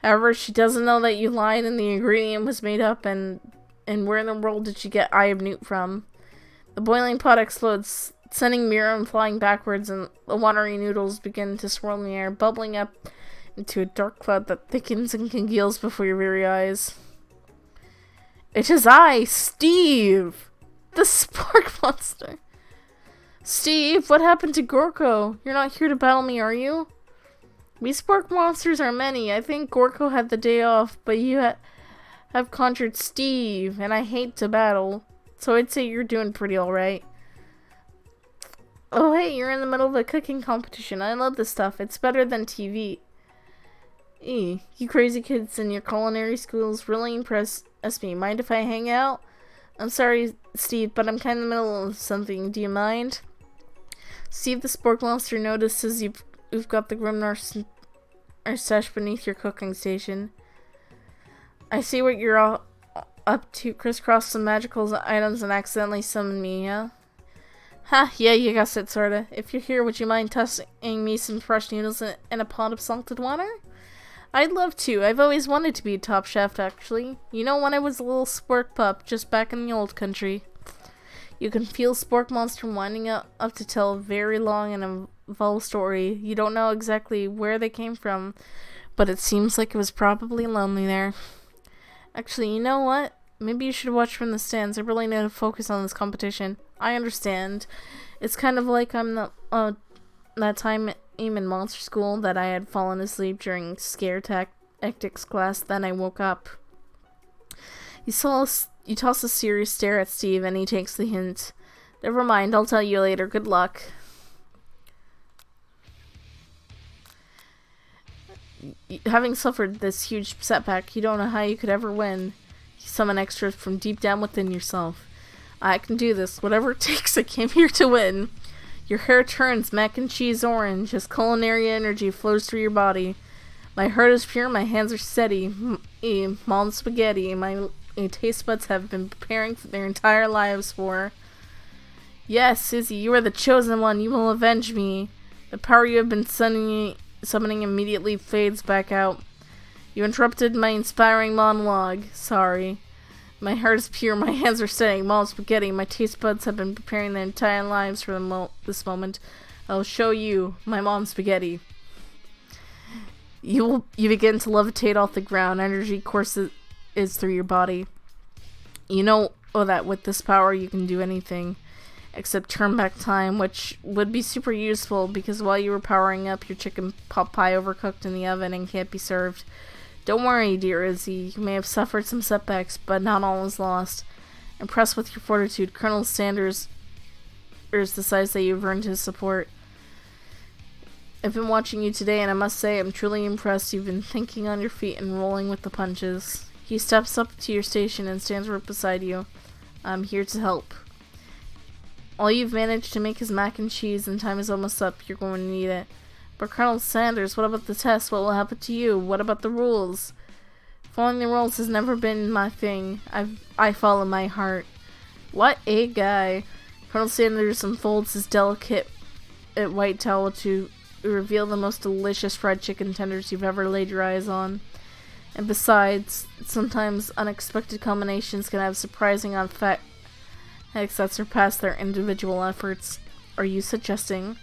However, she doesn't know that you lied and the ingredient was made up, and where in the world did she get Eye of Newt from? The boiling pot explodes, sending Miriam flying backwards, and the watery noodles begin to swirl in the air, bubbling up into a dark cloud that thickens and congeals before your very eyes. It is I, Steve! The Spork Monster! Steve, what happened to Gorko? You're not here to battle me, are you? We Spork monsters are many. I think Gorko had the day off, but you have conjured Steve, and I hate to battle. So I'd say you're doing pretty alright. Oh hey, you're in the middle of a cooking competition. I love this stuff. It's better than TV. You crazy kids in your culinary schools really impress me. Mind if I hang out? I'm sorry, Steve, but I'm kind of in the middle of something. Do you mind? Steve the Spork Monster notices you've got the Grimnar stashed beneath your cooking station. I see what you're all up to. Crisscross some magical items and accidentally summon me, yeah? Ha, yeah, you guessed it, sorta. If you're here, would you mind tossing me some fresh noodles in a pot of salted water? I'd love to. I've always wanted to be a top chef, actually. You know, when I was a little spork pup, just back in the old country. You can feel Spork Monster winding up to tell a very long and involved story. You don't know exactly where they came from, but it seems like it was probably lonely there. Actually, you know what? Maybe you should watch from the stands. I really need to focus on this competition. I understand. It's kind of like I'm that time in monster school that I had fallen asleep during scare tactics class. Then I woke up. You toss a serious stare at Steve, and he takes the hint. Never mind, I'll tell you later. Good luck. Having suffered this huge setback, you don't know how you could ever win. You summon extras from deep down within yourself. I can do this. Whatever it takes, I came here to win. Your hair turns mac and cheese orange as culinary energy flows through your body. My heart is pure, my hands are steady. Mom spaghetti, my taste buds have been preparing for their entire lives for. Yes, Izzy, you are the chosen one. You will avenge me. The power you have been summoning immediately fades back out. You interrupted my inspiring monologue. Sorry. My heart is pure, my hands are steady. Mom spaghetti, my taste buds have been preparing their entire lives for this moment. I'll show you my mom spaghetti. You begin to levitate off the ground. Energy courses through your body. You know that with this power you can do anything except turn back time, which would be super useful because while you were powering up, your chicken pot pie overcooked in the oven and can't be served. Don't worry, dear Izzy. You may have suffered some setbacks, but not all is lost. Impressed with your fortitude, Colonel Sanders decides that you've earned his support. I've been watching you today, and I must say I'm truly impressed. You've been thinking on your feet and rolling with the punches. He steps up to your station and stands right beside you. I'm here to help. All you've managed to make is mac and cheese, and time is almost up. You're going to need it. But Colonel Sanders, what about the test? What will happen to you? What about the rules? Following the rules has never been my thing. I follow my heart. What a guy. Colonel Sanders unfolds his delicate white towel to reveal the most delicious fried chicken tenders you've ever laid your eyes on. And besides, sometimes unexpected combinations can have surprising effects that surpass their individual efforts. Are you suggesting,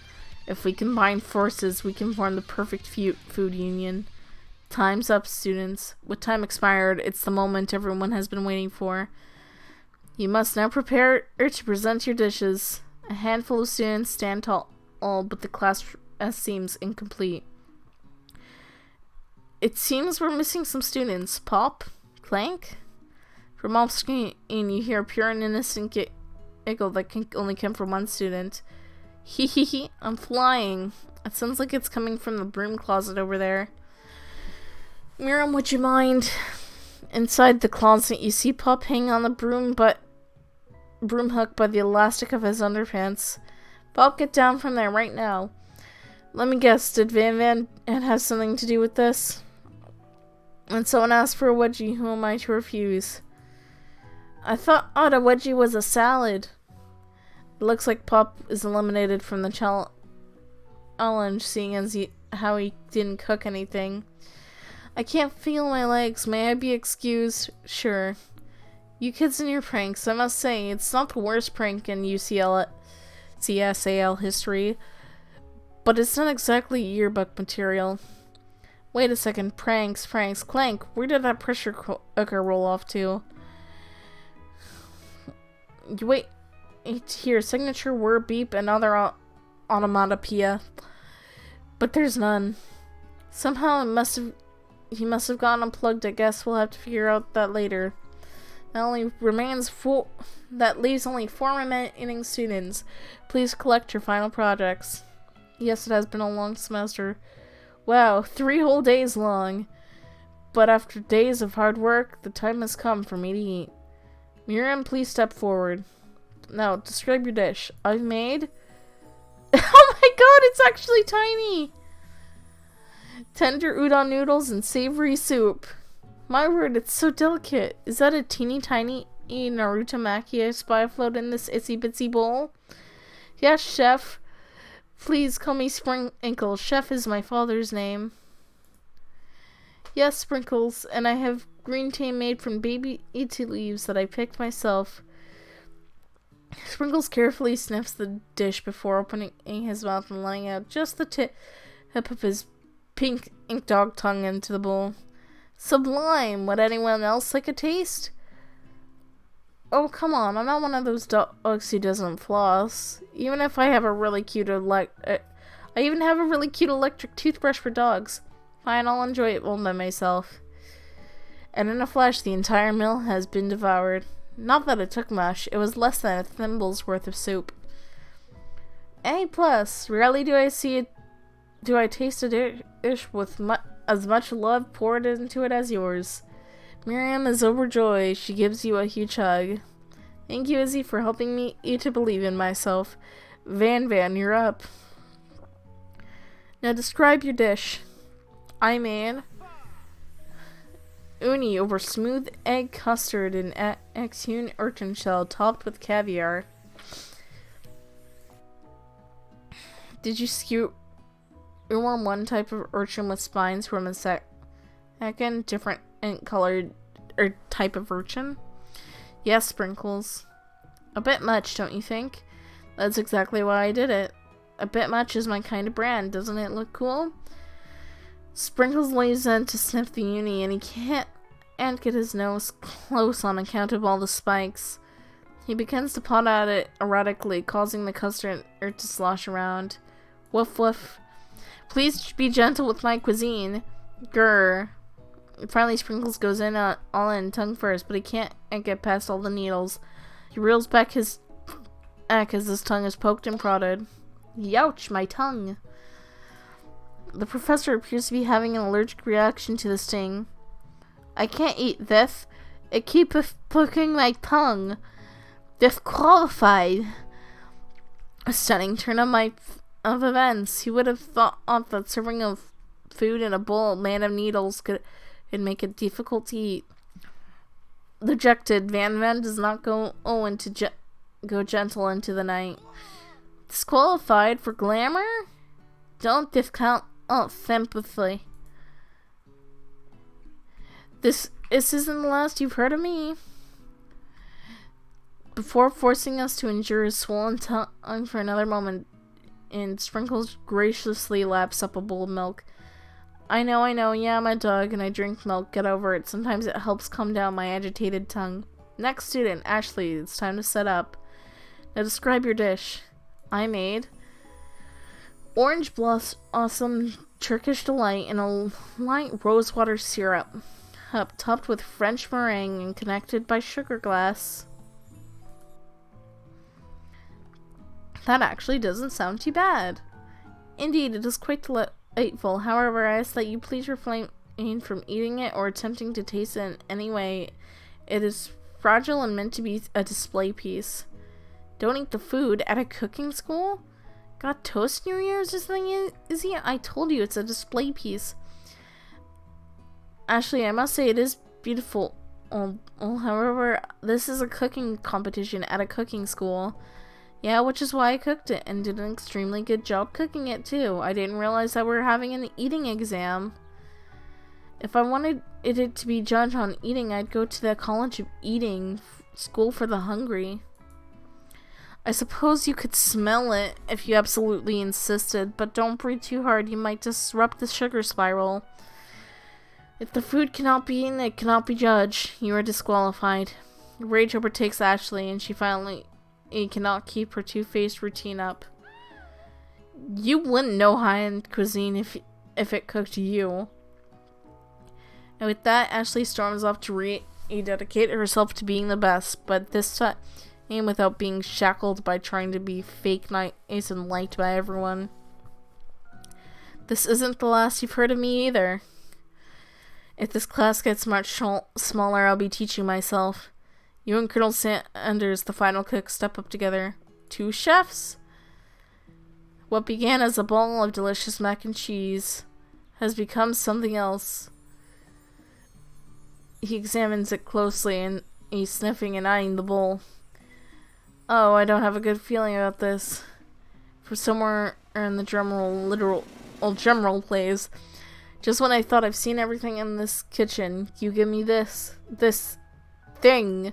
if we combine forces, we can form the perfect food union? Time's up, students. With time expired, it's the moment everyone has been waiting for. You must now prepare to present your dishes. A handful of students stand tall, but the class seems incomplete. It seems we're missing some students. Pop? Clank? From off screen, you hear a pure and innocent giggle that can only come from one student. Hee hee hee, I'm flying. It sounds like it's coming from the broom closet over there. Miriam, would you mind? Inside the closet, you see Pop hanging on the broom hook by the elastic of his underpants. Pop, get down from there right now. Let me guess, did Van have something to do with this? When someone asks for a wedgie, who am I to refuse? I thought a wedgie was a salad. It looks like Pop is eliminated from the challenge, seeing as how he didn't cook anything. I can't feel my legs. May I be excused? Sure. You kids and your pranks. I must say, it's not the worst prank in CSAL history, but it's not exactly yearbook material. Wait a second. Pranks. Clank, where did that pressure cooker roll off to? You wait. Here, signature, word, beep, and other onomatopoeia. But there's none. Somehow he must have gotten unplugged. I guess we'll have to figure out that later. That leaves only 4 remaining students. Please collect your final projects. Yes, it has been a long semester. Wow, 3 whole days long. But after days of hard work, the time has come for me to eat. Miriam, please step forward. Now, describe your dish. I've made... Oh my god, it's actually tiny! Tender udon noodles and savory soup. My word, it's so delicate. Is that a teeny tiny Naruto Maki I spy afloat in this itsy bitsy bowl? Yes, chef. Please call me Sprinkles. Chef is my father's name. Yes, Sprinkles, and I have green tea made from baby tea leaves that I picked myself. Sprinkles carefully sniffs the dish before opening his mouth and letting out just the tip of his pink ink dog tongue into the bowl. Sublime! Would anyone else like a taste? Oh, come on, I'm not one of those dogs who doesn't floss. Even if I have a really cute I even have a really cute electric toothbrush for dogs. Fine, I'll enjoy it all by myself. And in a flash, the entire meal has been devoured. Not that it took much, it was less than a thimble's worth of soup. A+, rarely do I taste a dish with as much love poured into it as yours. Miriam is overjoyed. She gives you a huge hug. Thank you, Izzy, for helping me to believe in myself. Van, you're up. Now describe your dish. I made uni over smooth egg custard and ex-hewn urchin shell topped with caviar. Did you skewer one type of urchin with spines from a second different colored or type of urchin? Yes, Sprinkles. A bit much, don't you think? That's exactly why I did it. A bit much is my kind of brand. Doesn't it look cool? Sprinkles lays in to sniff the uni, and he can't get his nose close on account of all the spikes. He begins to paw at it erratically, causing the custard to slosh around. Woof woof. Please be gentle with my cuisine. Grr. Finally, Sprinkles goes in all in, tongue first, but he can't get past all the needles. He reels back his neck as his tongue is poked and prodded. Youch, my tongue. The professor appears to be having an allergic reaction to the sting. I can't eat this. It keeps poking my tongue. Disqualified. A stunning turn of events. He would have thought that serving of food in a bowl made of needles could make it difficult to eat. Dejected, Van does not go gentle into the night. Disqualified for glamour? Don't discount sympathy. This isn't the last you've heard of me. Before forcing us to endure his swollen tongue for another moment, and Sprinkles graciously laps up a bowl of milk. I know, yeah, I'm a dog and I drink milk, get over it. Sometimes it helps calm down my agitated tongue. Next student, Ashley, it's time to set up. Now describe your dish. I made orange blossom Turkish delight in a light rosewater syrup, topped with French meringue and connected by sugar glass. That actually doesn't sound too bad. Indeed, it is quite delightful. However, I ask that you please refrain from eating it or attempting to taste it in any way. It is fragile and meant to be a display piece. Don't eat the food at a cooking school? Got toast in your ears? This thing is he? I told you it's a display piece. Ashley, I must say it is beautiful. However, this is a cooking competition at a cooking school. Yeah, which is why I cooked it and did an extremely good job cooking it too. I didn't realize that we were having an eating exam. If I wanted it to be judged on eating, I'd go to the College of Eating School for the Hungry. I suppose you could smell it if you absolutely insisted, but don't breathe too hard, you might disrupt the sugar spiral. If the food cannot be eaten, it cannot be judged. You are disqualified. Rage overtakes Ashley, and she finally cannot keep her two-faced routine up. You wouldn't know high-end cuisine if it cooked you. And with that, Ashley storms off to rededicate herself to being the best, but this time without being shackled by trying to be fake nice and liked by everyone. This isn't the last you've heard of me either. If this class gets much smaller, I'll be teaching myself. You and Colonel Sanders, the final cook, step up together. 2 chefs. What began as a bowl of delicious mac and cheese has become something else. He examines it closely and he's sniffing and eyeing the bowl. Oh, I don't have a good feeling about this. For somewhere in the drum roll plays. Just when I thought I've seen everything in this kitchen, you give me this thing,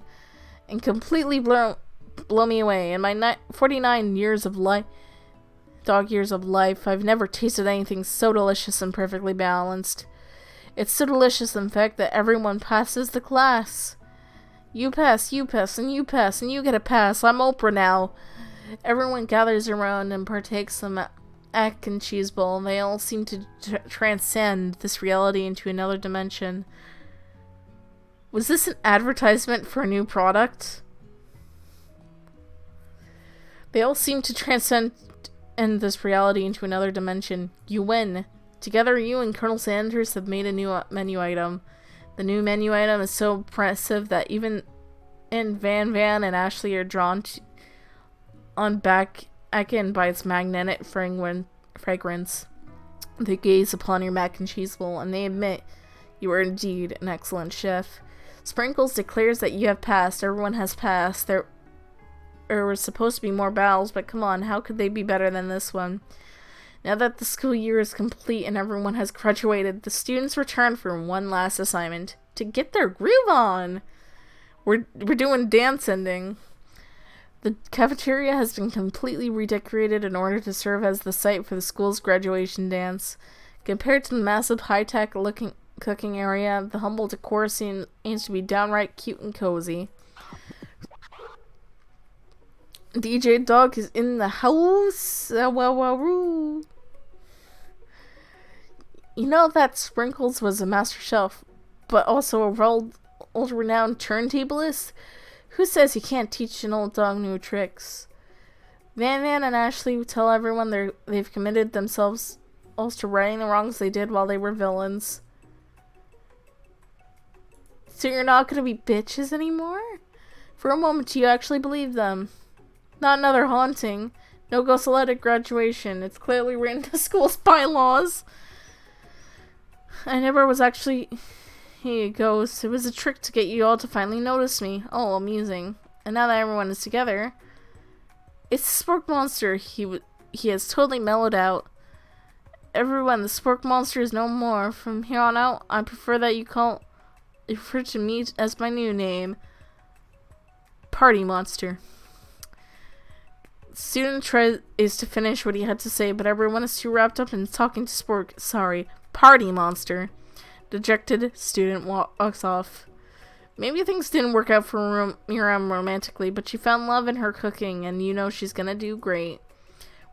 and completely blow me away. In my 49 years of life, I've never tasted anything so delicious and perfectly balanced. It's so delicious, in fact, that everyone passes the class. You pass, and you pass, and you get a pass. I'm Oprah now. Everyone gathers around and partakes of the mac and cheese bowl. They all seem to transcend this reality into another dimension. Was this an advertisement for a new product? They all seem to transcend this reality into another dimension. You win. Together, you and Colonel Sanders have made a new menu item. The new menu item is so impressive that even Van and Ashley are drawn back in by its magnetic fragrance. They gaze upon your mac and cheese bowl, and they admit you are indeed an excellent chef. Sprinkles declares that you have passed. Everyone has passed. There were supposed to be more battles, but come on, how could they be better than this one? Now that the school year is complete and everyone has graduated, the students return for one last assignment, to get their groove on. We're doing dance ending. The cafeteria has been completely redecorated in order to serve as the site for the school's graduation dance. Compared to the massive high-tech looking cooking area, the humble decor seems to be downright cute and cozy. DJ Dog is in the house. You know that Sprinkles was a master chef, but also a world-renowned turntablist? Who says you can't teach an old dog new tricks? Van and Ashley tell everyone they've committed themselves to righting the wrongs they did while they were villains. So you're not gonna be bitches anymore? For a moment, do you actually believe them? Not another haunting. No ghosts allowed at graduation. It's clearly written in the school's bylaws. I never was actually... Here you go. It was a trick to get you all to finally notice me. Oh, amusing. And now that everyone is together... It's the Spork Monster. He has totally mellowed out. Everyone, the Spork Monster is no more. From here on out, I prefer that you refer to me as my new name. Party Monster. Student tries to finish what he had to say, but everyone is too wrapped up in talking to Spork. Sorry. Party Monster. Dejected student walks off. Maybe things didn't work out for Miriam romantically, but she found love in her cooking, and you know she's gonna do great.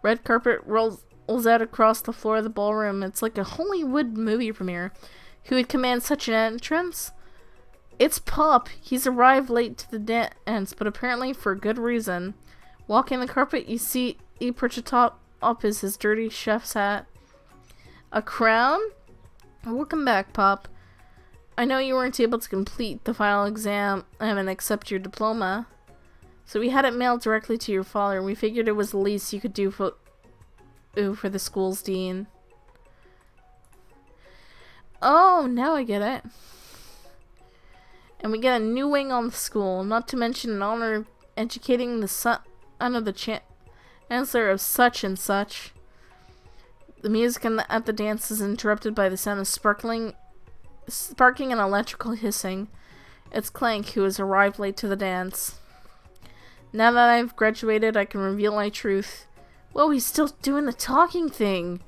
Red carpet rolls out across the floor of the ballroom. It's like a Hollywood movie premiere. Who would command such an entrance? It's Pop. He's arrived late to the dance, but apparently for a good reason. Walking the carpet, you see he perched atop is his dirty chef's hat. A crown? Welcome back, Pop. I know you weren't able to complete the final exam and accept your diploma, so we had it mailed directly to your father. We figured it was the least you could do for the school's dean. Oh, now I get it. And we get a new wing on the school, not to mention an honor of educating the son of the chancellor of such and such. The music at the dance is interrupted by the sound of sparking and electrical hissing. It's Clank, who has arrived late to the dance. Now that I've graduated, I can reveal my truth. Whoa, he's still doing the talking thing!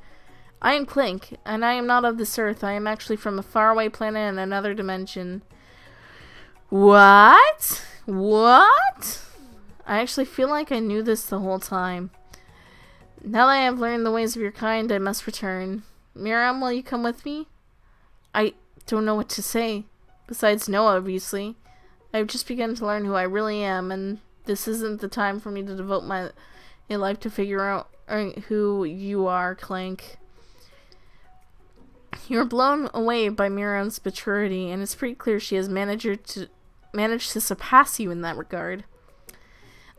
I am Clank, and I am not of this earth. I am actually from a faraway planet in another dimension. What? What? I actually feel like I knew this the whole time. Now that I have learned the ways of your kind, I must return. Miriam, will you come with me? I don't know what to say. Besides no, obviously. I've just begun to learn who I really am, and this isn't the time for me to devote my life to figure out who you are, Clank. You're blown away by Miriam's maturity, and it's pretty clear she has managed to surpass you in that regard.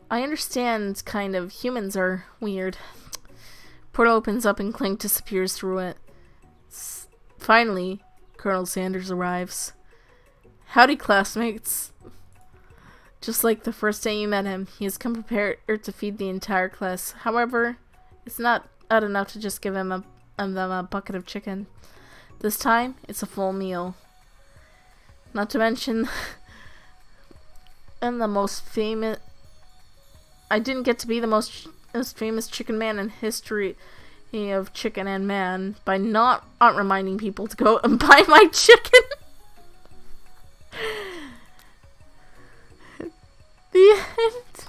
I understand, kind of. Humans are weird. Portal opens up and Clank disappears through it. Finally, Colonel Sanders arrives. Howdy, classmates. Just like the first day you met him, he has come prepared to feed the entire class. However, it's not enough to just give them a bucket of chicken. This time, it's a full meal. Not to mention, and the most famous... I didn't get to be the most famous chicken man in history of Chicken and Man by not reminding people to go and buy my chicken. The end.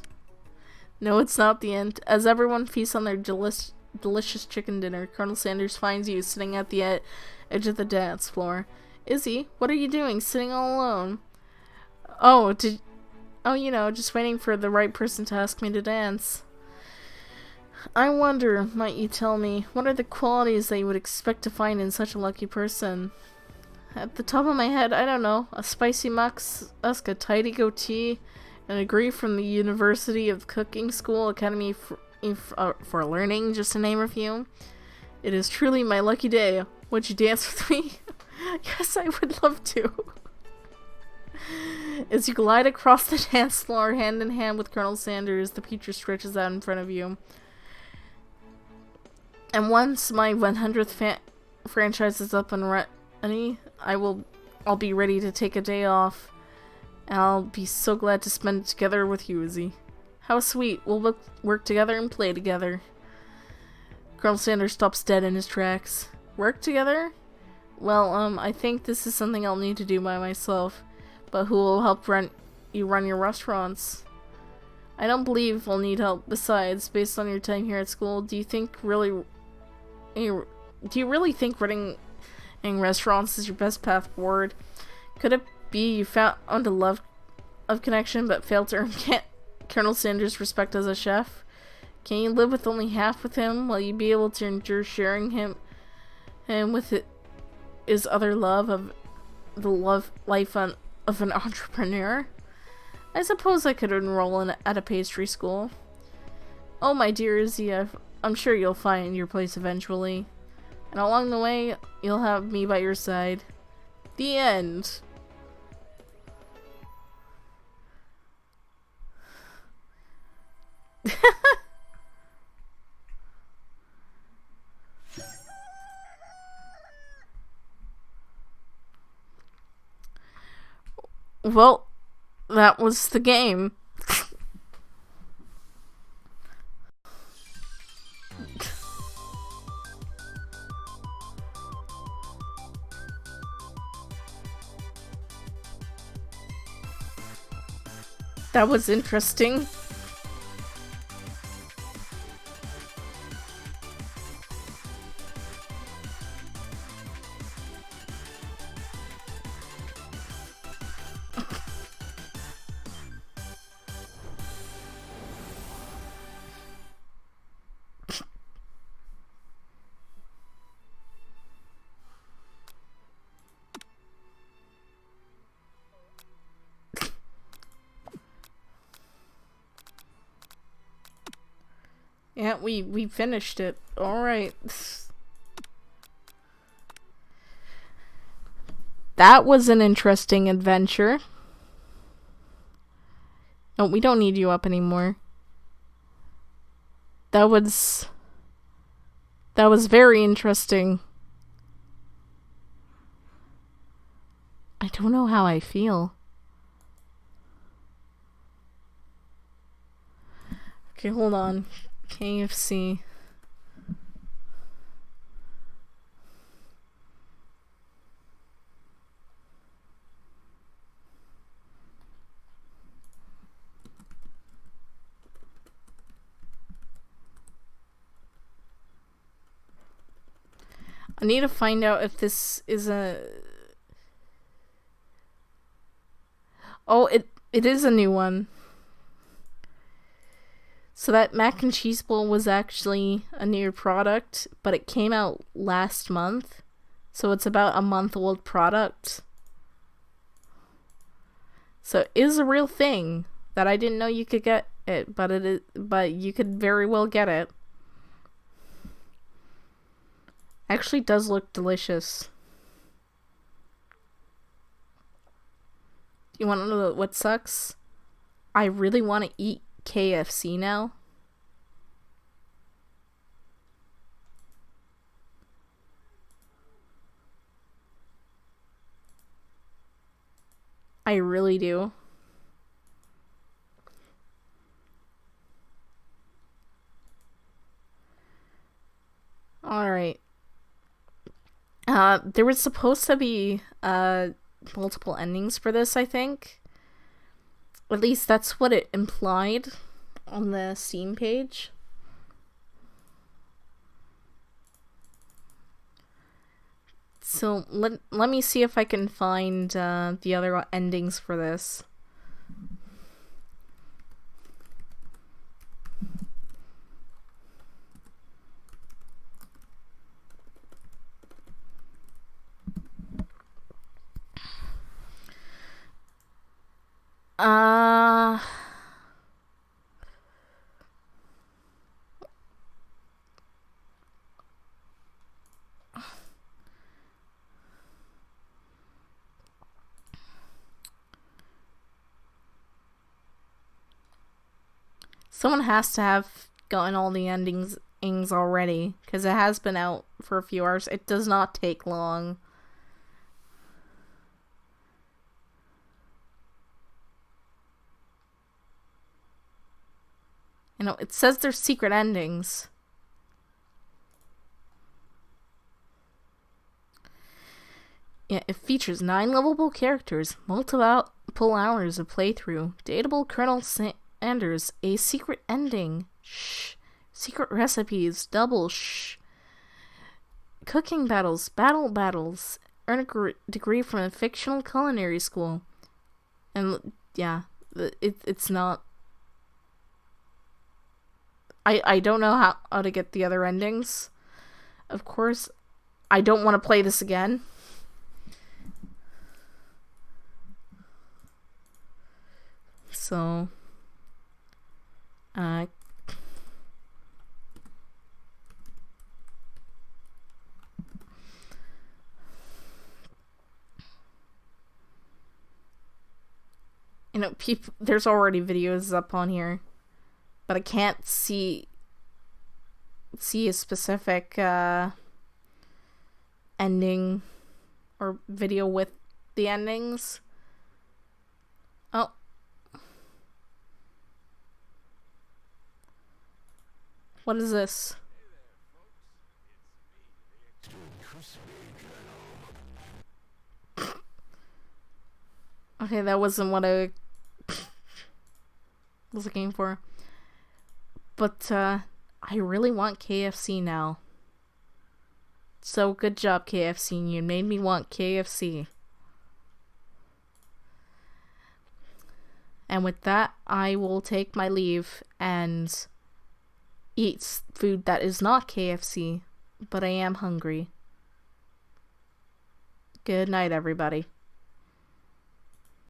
No, it's not the end. As everyone feasts on their delicious chicken dinner, Colonel Sanders finds you sitting at the edge of the dance floor. Izzy, what are you doing, sitting all alone? Oh, you know, just waiting for the right person to ask me to dance. I wonder, might you tell me, what are the qualities that you would expect to find in such a lucky person? At the top of my head, I don't know. A spicy musk, a tidy goatee, a degree from the University of Cooking School Academy for Learning, just to name a few. It is truly my lucky day. Would you dance with me? Yes, I would love to. As you glide across the dance floor, hand in hand with Colonel Sanders, the preacher stretches out in front of you. And once my 100th franchise is up and running, I'll be ready to take a day off. And I'll be so glad to spend it together with you, Izzy. How sweet. We'll work together and play together. Colonel Sanders stops dead in his tracks. Work together? Well, I think this is something I'll need to do by myself. But who will help run your restaurants? I don't believe I'll need help. Besides, based on your time here at school, do you really think running restaurants is your best path forward? Could it be you found a love of connection but failed to earn Colonel Sanders' respect as a chef? Can you live with only half with him? Will you be able to endure sharing him with his other love of the life of an entrepreneur? I suppose I could enroll at a pastry school. Oh, my dear Izzy, I'm sure you'll find your place eventually. And along the way, you'll have me by your side. The end. Well, that was the game. That was interesting. Yeah, we finished it. Alright. That was an interesting adventure. No, we don't need you up anymore. That was very interesting. I don't know how I feel. Okay, hold on. KFC. I need to find out if this is a... Oh, it is a new one. So that mac and cheese bowl was actually a new product, but it came out last month. So it's about a month-old product. So it is a real thing that I didn't know you could get it, but you could very well get it. Actually does look delicious. You want to know what sucks? I really want to eat KFC now. I really do. Alright. There was supposed to be multiple endings for this, I think. At least that's what it implied on the Steam page. So let me see if I can find the other endings for this. Someone has to have gotten all the endings already, because it has been out for a few hours. It does not take long. You know, it says there's secret endings. Yeah, it features 9 lovable characters, multiple hours of playthrough, dateable Colonel Sanders, a secret ending, shh, secret recipes, double shh, cooking battles, battles, earn a degree from a fictional culinary school. And yeah, it's not... I don't know how to get the other endings. Of course, I don't want to play this again. So, you know, there's already videos up on here, but I can't see a specific ending or video with the endings. Oh. What is this? Okay, that wasn't what I... was looking for. But I really want KFC now. So good job, KFC. You made me want KFC. And with that, I will take my leave and eat food that is not KFC, but I am hungry. Good night, everybody.